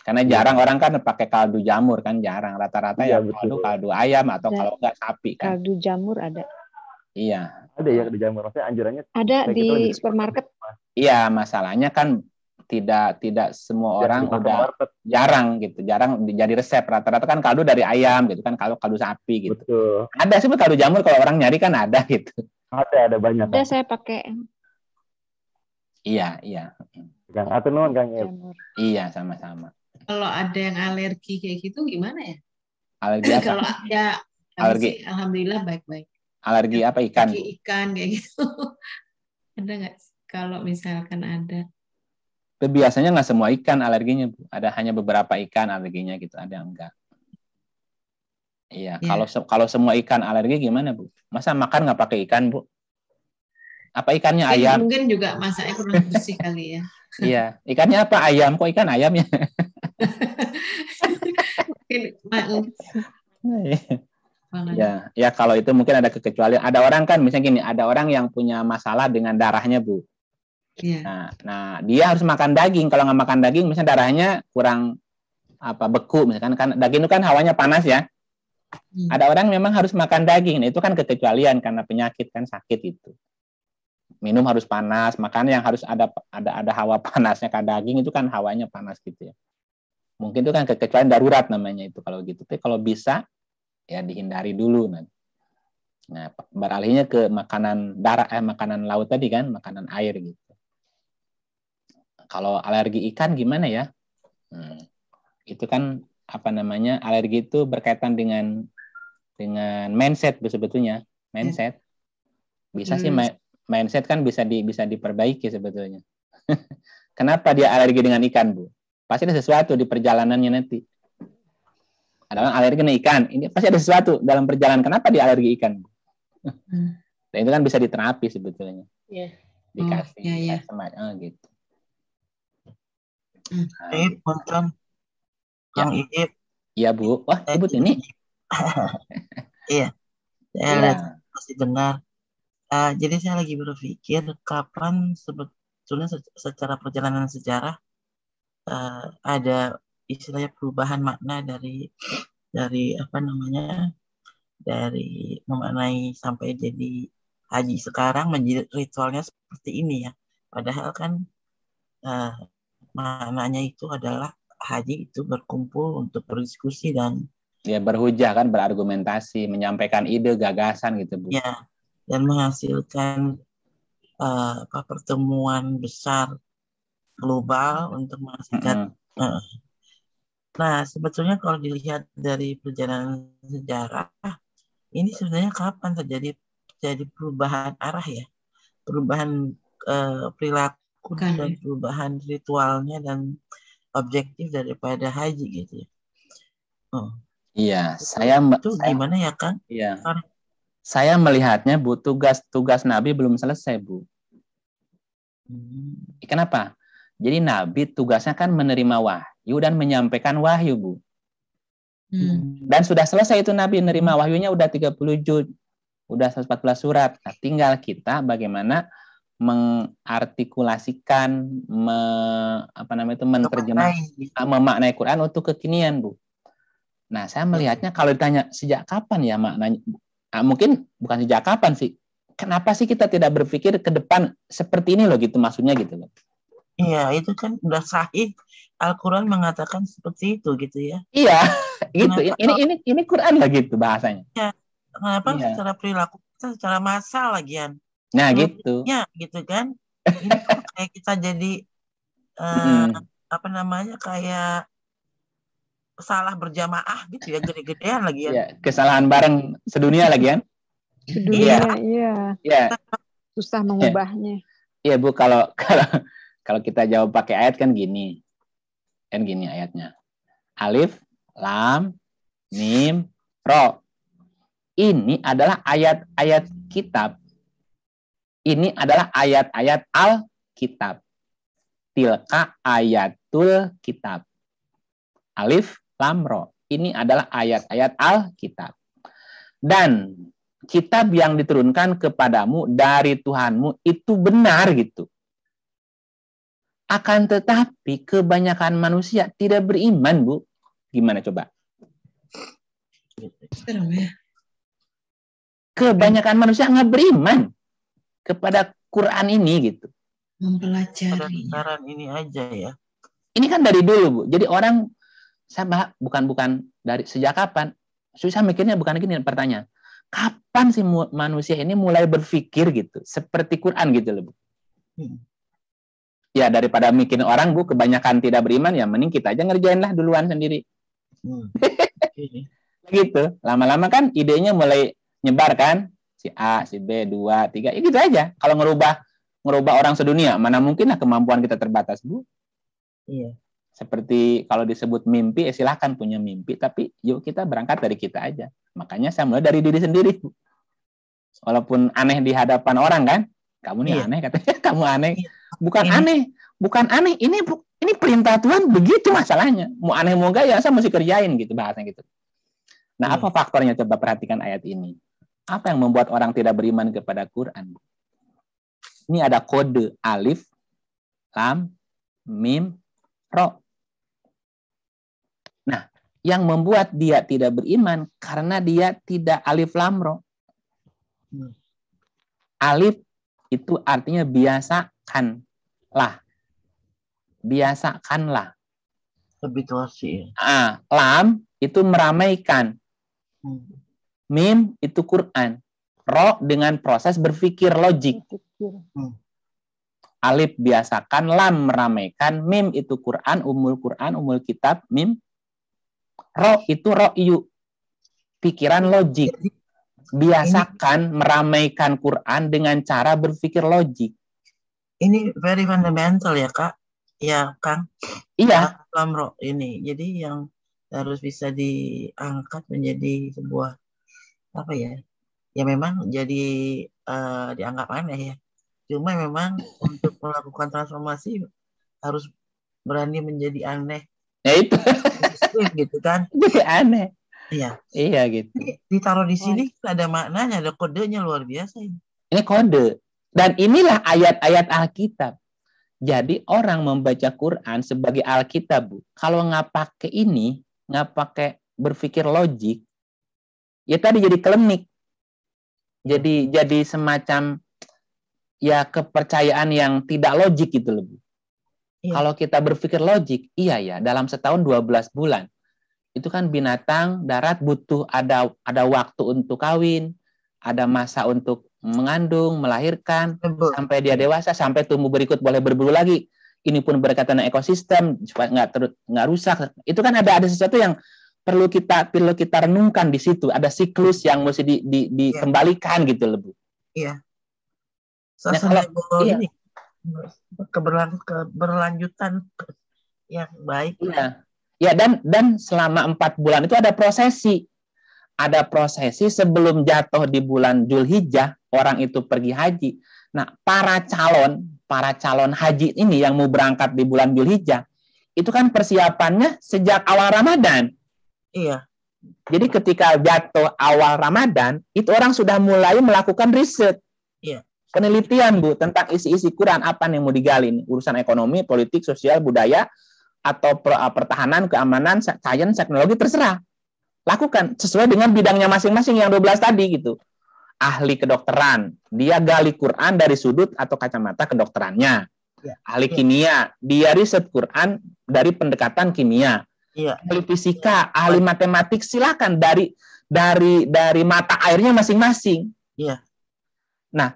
Karena jarang orang kan pakai kaldu jamur kan, jarang. Rata-rata ya kaldu ayam atau kalau enggak sapi kan. Kaldu jamur ada. Iya. Ada ya kaldu jamur, maksudnya anjurannya ada di supermarket. Iya, masalahnya kan tidak semua orang udah jarang jadi resep. Rata-rata kan kaldu dari ayam gitu kan, kalau kaldu sapi gitu. Betul. Ada sih kaldu jamur kalau orang nyari kan ada gitu. Ada banyak. Ada saya pakai. Iya. Kang atau non Kang Iya, sama-sama. Kalau ada yang alergi kayak gitu gimana ya? Alergi apa? Kalau ya alergi. Alhamdulillah baik-baik. Alergi apa ikan? Ikan kayak gitu. Ada nggak? Kalau misalkan ada. Biasanya nggak semua ikan alerginya, Bu. Ada hanya beberapa ikan alerginya gitu, ada yang enggak. Iya, kalau semua ikan alergi gimana, Bu? Masa makan nggak pakai ikan, Bu? Apa ikannya ayam? Mungkin juga masaknya kurang bersih kali ya. Iya, ikannya apa? Ayam, kok ikan ayamnya? Ya kalau itu mungkin ada kekecualian. Ada orang kan misalnya gini, ada orang yang punya masalah dengan darahnya, Bu. Nah, dia harus makan daging. Kalau nggak makan daging, misalnya darahnya kurang beku, misalkan kan daging itu kan hawanya panas ya. Ada orang memang harus makan daging. Nah, itu kan kekecualian karena penyakit kan sakit itu. Minum harus panas, makan yang harus ada hawa panasnya. Kayak daging itu kan hawanya panas gitu ya. Mungkin itu kan kekecualian darurat namanya itu kalau gitu. Tapi kalau bisa ya dihindari dulu nanti. Nah, beralihnya ke makanan makanan laut tadi kan, makanan air gitu. Kalau alergi ikan gimana ya? Itu kan alergi itu berkaitan dengan mindset sebetulnya. Mindset. Bisa sih mindset kan bisa diperbaiki sebetulnya. Kenapa dia alergi dengan ikan, Bu? Pasti ada sesuatu di perjalanannya nanti. Ada orang alergi dengan ikan, ini pasti ada sesuatu dalam perjalanan. Kenapa dia alergi ikan, Bu? Dan itu kan bisa diterapi sebetulnya. Dikasih semacam gitu. Punten. Kang Iip. Iya, Bu. Wah, Ibu ini. Iya. Saya masih dengar. Jadi saya lagi berpikir kapan sebetulnya secara perjalanan sejarah ada istilahnya perubahan makna dari apa namanya, dari memaknai sampai jadi haji sekarang menjadi ritualnya seperti ini ya. Padahal kan maknanya itu adalah haji itu berkumpul untuk berdiskusi dan ya berhujah kan, berargumentasi, menyampaikan ide, gagasan gitu Bu. ya, dan menghasilkan pertemuan besar global untuk menghasilkan. Nah, sebetulnya kalau dilihat dari perjalanan sejarah, ini sebenarnya kapan terjadi perubahan arah ya, perubahan perilaku dan perubahan ritualnya dan objektif daripada haji gitu ya. Iya, itu gimana ya Kang? Iya. Saya melihatnya Bu, tugas Nabi belum selesai Bu. Kenapa? Jadi Nabi tugasnya kan menerima wahyu dan menyampaikan wahyu Bu. Dan sudah selesai itu Nabi menerima wahyunya, udah 30 juz, udah 114 surat. Nah, tinggal kita bagaimana mengartikulasikan, memaknai Quran untuk kekinian Bu. Nah, saya melihatnya kalau ditanya sejak kapan ya maknanya, mungkin bukan sejak kapan sih. Kenapa sih kita tidak berpikir ke depan seperti ini loh gitu, maksudnya gitu loh. Iya, itu kan udah sahih. Al-Quran mengatakan seperti itu gitu ya. Iya, gitu. Ini Quran lah gitu bahasanya. Ya, kenapa secara perilaku, secara massa lagian. Nah, gitu. Ya, gitu kan. Ini kayak kita jadi kayak salah berjamaah gitu ya, gede-gedean lagi ya. Iya, kesalahan bareng sedunia lagi kan. Sedunia, iya. Susah mengubahnya. Iya Bu, kalau kita jawab pakai ayat kan gini. Kan gini ayatnya. Alif, lam, mim, ro. Ini adalah ayat-ayat kitab. Ini adalah ayat-ayat Al-Kitab. Tilka ayatul kitab. Alif, lam, ro. Ini adalah ayat-ayat Al-Kitab. Dan kitab yang diturunkan kepadamu dari Tuhanmu itu benar gitu. Akan tetapi kebanyakan manusia tidak beriman, Bu. Gimana coba? Kebanyakan manusia nggak beriman kepada Quran ini gitu. Mempelajari. Quran ini aja ya. Ini kan dari dulu, Bu. Jadi orang, saya bukan dari sejak kapan? Susah mikirnya bukan gini pertanyaan. Kapan sih manusia ini mulai berpikir gitu, seperti Quran gitu loh, Bu? Ya daripada mikirin orang Bu, kebanyakan tidak beriman ya mending kita aja ngerjain lah duluan sendiri. Gitu. Lama-lama kan idenya mulai nyebar kan, si A, si B, 2, 3, ya gitu aja. Kalau ngerubah orang sedunia, mana mungkin lah kemampuan kita terbatas Bu. Iya. Seperti kalau disebut mimpi, silahkan punya mimpi, tapi yuk kita berangkat dari kita aja. Makanya saya mulai dari diri sendiri Bu. Walaupun aneh di hadapan orang kan, kamu nih aneh katanya, kamu aneh. Bukan aneh. Ini perintah Tuhan begitu masalahnya. Mau aneh mau enggak ya saya mesti kerjain gitu bahasanya gitu. Nah, apa faktornya coba perhatikan ayat ini. Apa yang membuat orang tidak beriman kepada Quran? Ini ada kode alif, lam, mim, ro. Nah, yang membuat dia tidak beriman karena dia tidak alif lam ro. Alif itu artinya biasakanlah. Biasakanlah. Habituasi. Lam itu meramaikan. Mim itu Quran. Ro dengan proses berpikir logik. Alif biasakan, lam meramaikan, mim itu Quran, umul kitab, mim. Ro itu ro'yu. Pikiran logik. Biasakan meramaikan Quran dengan cara berpikir logik. Ini very fundamental ya Kak. Ya Kang. Iya. Lamro ini. Jadi yang harus bisa diangkat menjadi sebuah apa ya? Ya memang jadi dianggap aneh ya. Cuma memang untuk melakukan transformasi harus berani menjadi aneh. Ya itu. Gitu kan. Jadi aneh. Iya. Iya gitu. Ditaruh di sini ada maknanya, ada kodenya luar biasa ini. Ini kode. Dan inilah ayat-ayat Alkitab. Jadi orang membaca Quran sebagai Alkitab, Bu. Kalau nggak pakai ini, nggak pakai berpikir logik, ya tadi jadi klinik. Jadi semacam ya kepercayaan yang tidak logik gitu loh, Bu. Kalau kita berpikir logik, iya ya, dalam setahun 12 bulan. Itu kan binatang darat butuh ada waktu untuk kawin, ada masa untuk mengandung, melahirkan, sampai dia dewasa, sampai tumbuh berikut boleh berburu lagi. Ini pun berkaitan dengan ekosistem supaya nggak rusak. Itu kan ada sesuatu yang perlu kita renungkan di situ. Ada siklus yang mesti dikembalikan gitu loh, Bu. Iya. Nah, kalau ini keberlanjutan yang baik. Iya. Ya, dan selama 4 bulan itu ada prosesi. Ada prosesi sebelum jatuh di bulan Zulhijjah, orang itu pergi haji. Nah, para calon haji ini yang mau berangkat di bulan Zulhijjah, itu kan persiapannya sejak awal Ramadan. Iya. Jadi ketika jatuh awal Ramadan, itu orang sudah mulai melakukan riset. Iya. Penelitian, Bu, tentang isi-isi Quran, apa yang mau digali nih? Urusan ekonomi, politik, sosial, budaya, atau pertahanan, keamanan, sains, teknologi, terserah. Lakukan sesuai dengan bidangnya masing-masing yang 12 tadi gitu. Ahli kedokteran, dia gali Quran dari sudut atau kacamata kedokterannya. Ahli kimia, dia riset Quran dari pendekatan kimia. Ahli fisika, ahli matematik, silakan dari mata airnya masing-masing. Nah,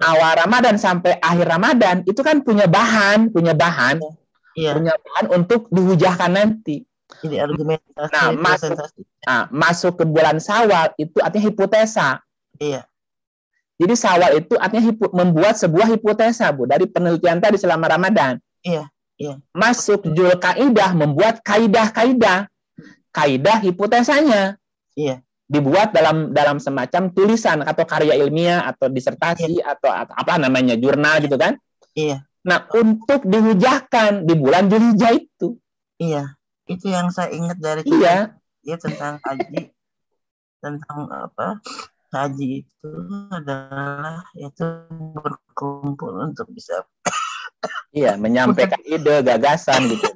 awal Ramadan sampai akhir Ramadan itu kan punya bahan untuk dihujahkan nanti. Jadi argumentasi, masuk ke bulan Syawal itu artinya hipotesa. Iya. Jadi Syawal itu artinya membuat sebuah hipotesa, Bu, dari penelitian tadi selama Ramadan. Iya, iya. Masuk Dzulqa'dah membuat kaidah hipotesanya. Iya. Dibuat dalam semacam tulisan atau karya ilmiah atau disertasi atau apa namanya, jurnal gitu kan? Iya. Nah, untuk dihujahkan di bulan Zulhijjah itu. Iya. Itu yang saya ingat dari ya tentang haji, tentang apa, haji itu adalah itu berkumpul untuk bisa menyampaikan ide, gagasan gitu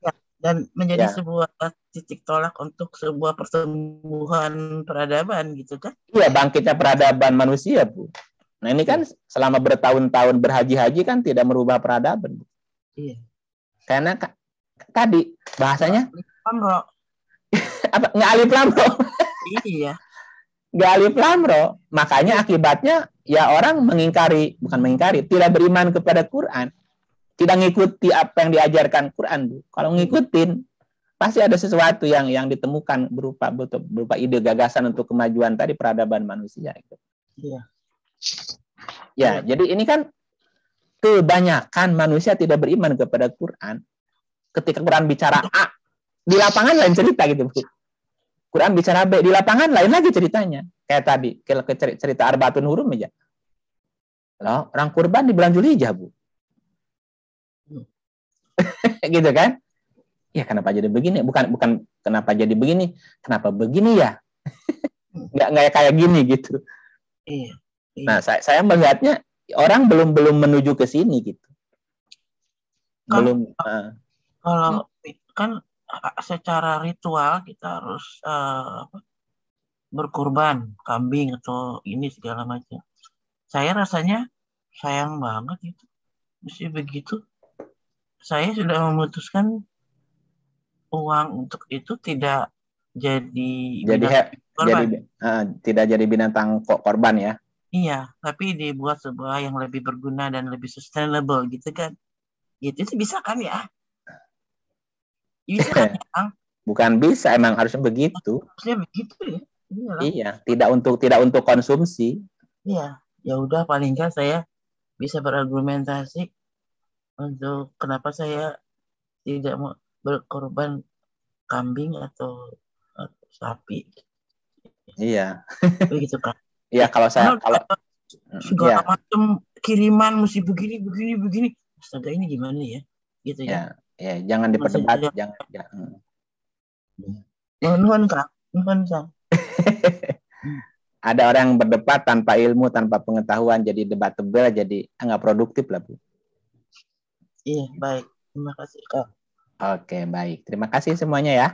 ya, dan menjadi sebuah titik tolak untuk sebuah pertumbuhan peradaban gitu kan. Bangkitnya peradaban manusia, Bu. Nah, ini kan selama bertahun-tahun berhaji-haji kan tidak merubah peradaban, Bu. Iya. Karena tadi bahasanya apa nggak alif lam ro. Iya. Nggak alif lam ro. Makanya akibatnya ya orang bukan mengingkari, tidak beriman kepada Quran, tidak mengikuti apa yang diajarkan Quran, Bu. Kalau ngikutin pasti ada sesuatu yang ditemukan berupa ide gagasan untuk kemajuan tadi peradaban manusia itu. Iya. Ya, jadi ini kan kebanyakan manusia tidak beriman kepada Quran. Ketika Quran bicara A, di lapangan lain cerita gitu, Bu. Quran bicara B, di lapangan lain lagi ceritanya. Kayak tadi, cerita Arbaatun Hurum aja. Loh, orang kurban di bulan Zulhijjah, Bu. Gitu kan? Ya, kenapa jadi begini? Bukan kenapa jadi begini, kenapa begini ya? Nggak kayak gini gitu. Iya. Nah, saya melihatnya orang belum menuju ke sini gitu. Belum. Kalau kan secara ritual kita harus berkurban kambing atau ini segala macam. Saya rasanya sayang banget itu. Mesti begitu. Saya sudah memutuskan uang untuk itu tidak tidak jadi binatang korban ya. Iya, tapi dibuat sebuah yang lebih berguna dan lebih sustainable gitu kan. Gitu itu bisa kan ya? Bisa kan ya? Bukan bisa, emang harusnya begitu. Harusnya begitu ya. Iya, tidak untuk konsumsi. Iya, ya udah paling nggak saya bisa berargumentasi untuk kenapa saya tidak mau berkorban kambing atau sapi. Iya. Begitu kan. Iya, kalau segala macam kiriman mesti begini. Astaga, ini gimana ya? Gitu ya. Ya, jangan diperdebat, jangan. Nuhun Kang. Ada orang yang berdebat tanpa ilmu, tanpa pengetahuan, jadi debatable, jadi nggak produktif lah, Bu. Iya, baik. Terima kasih, Kak. Oke, baik. Terima kasih semuanya ya.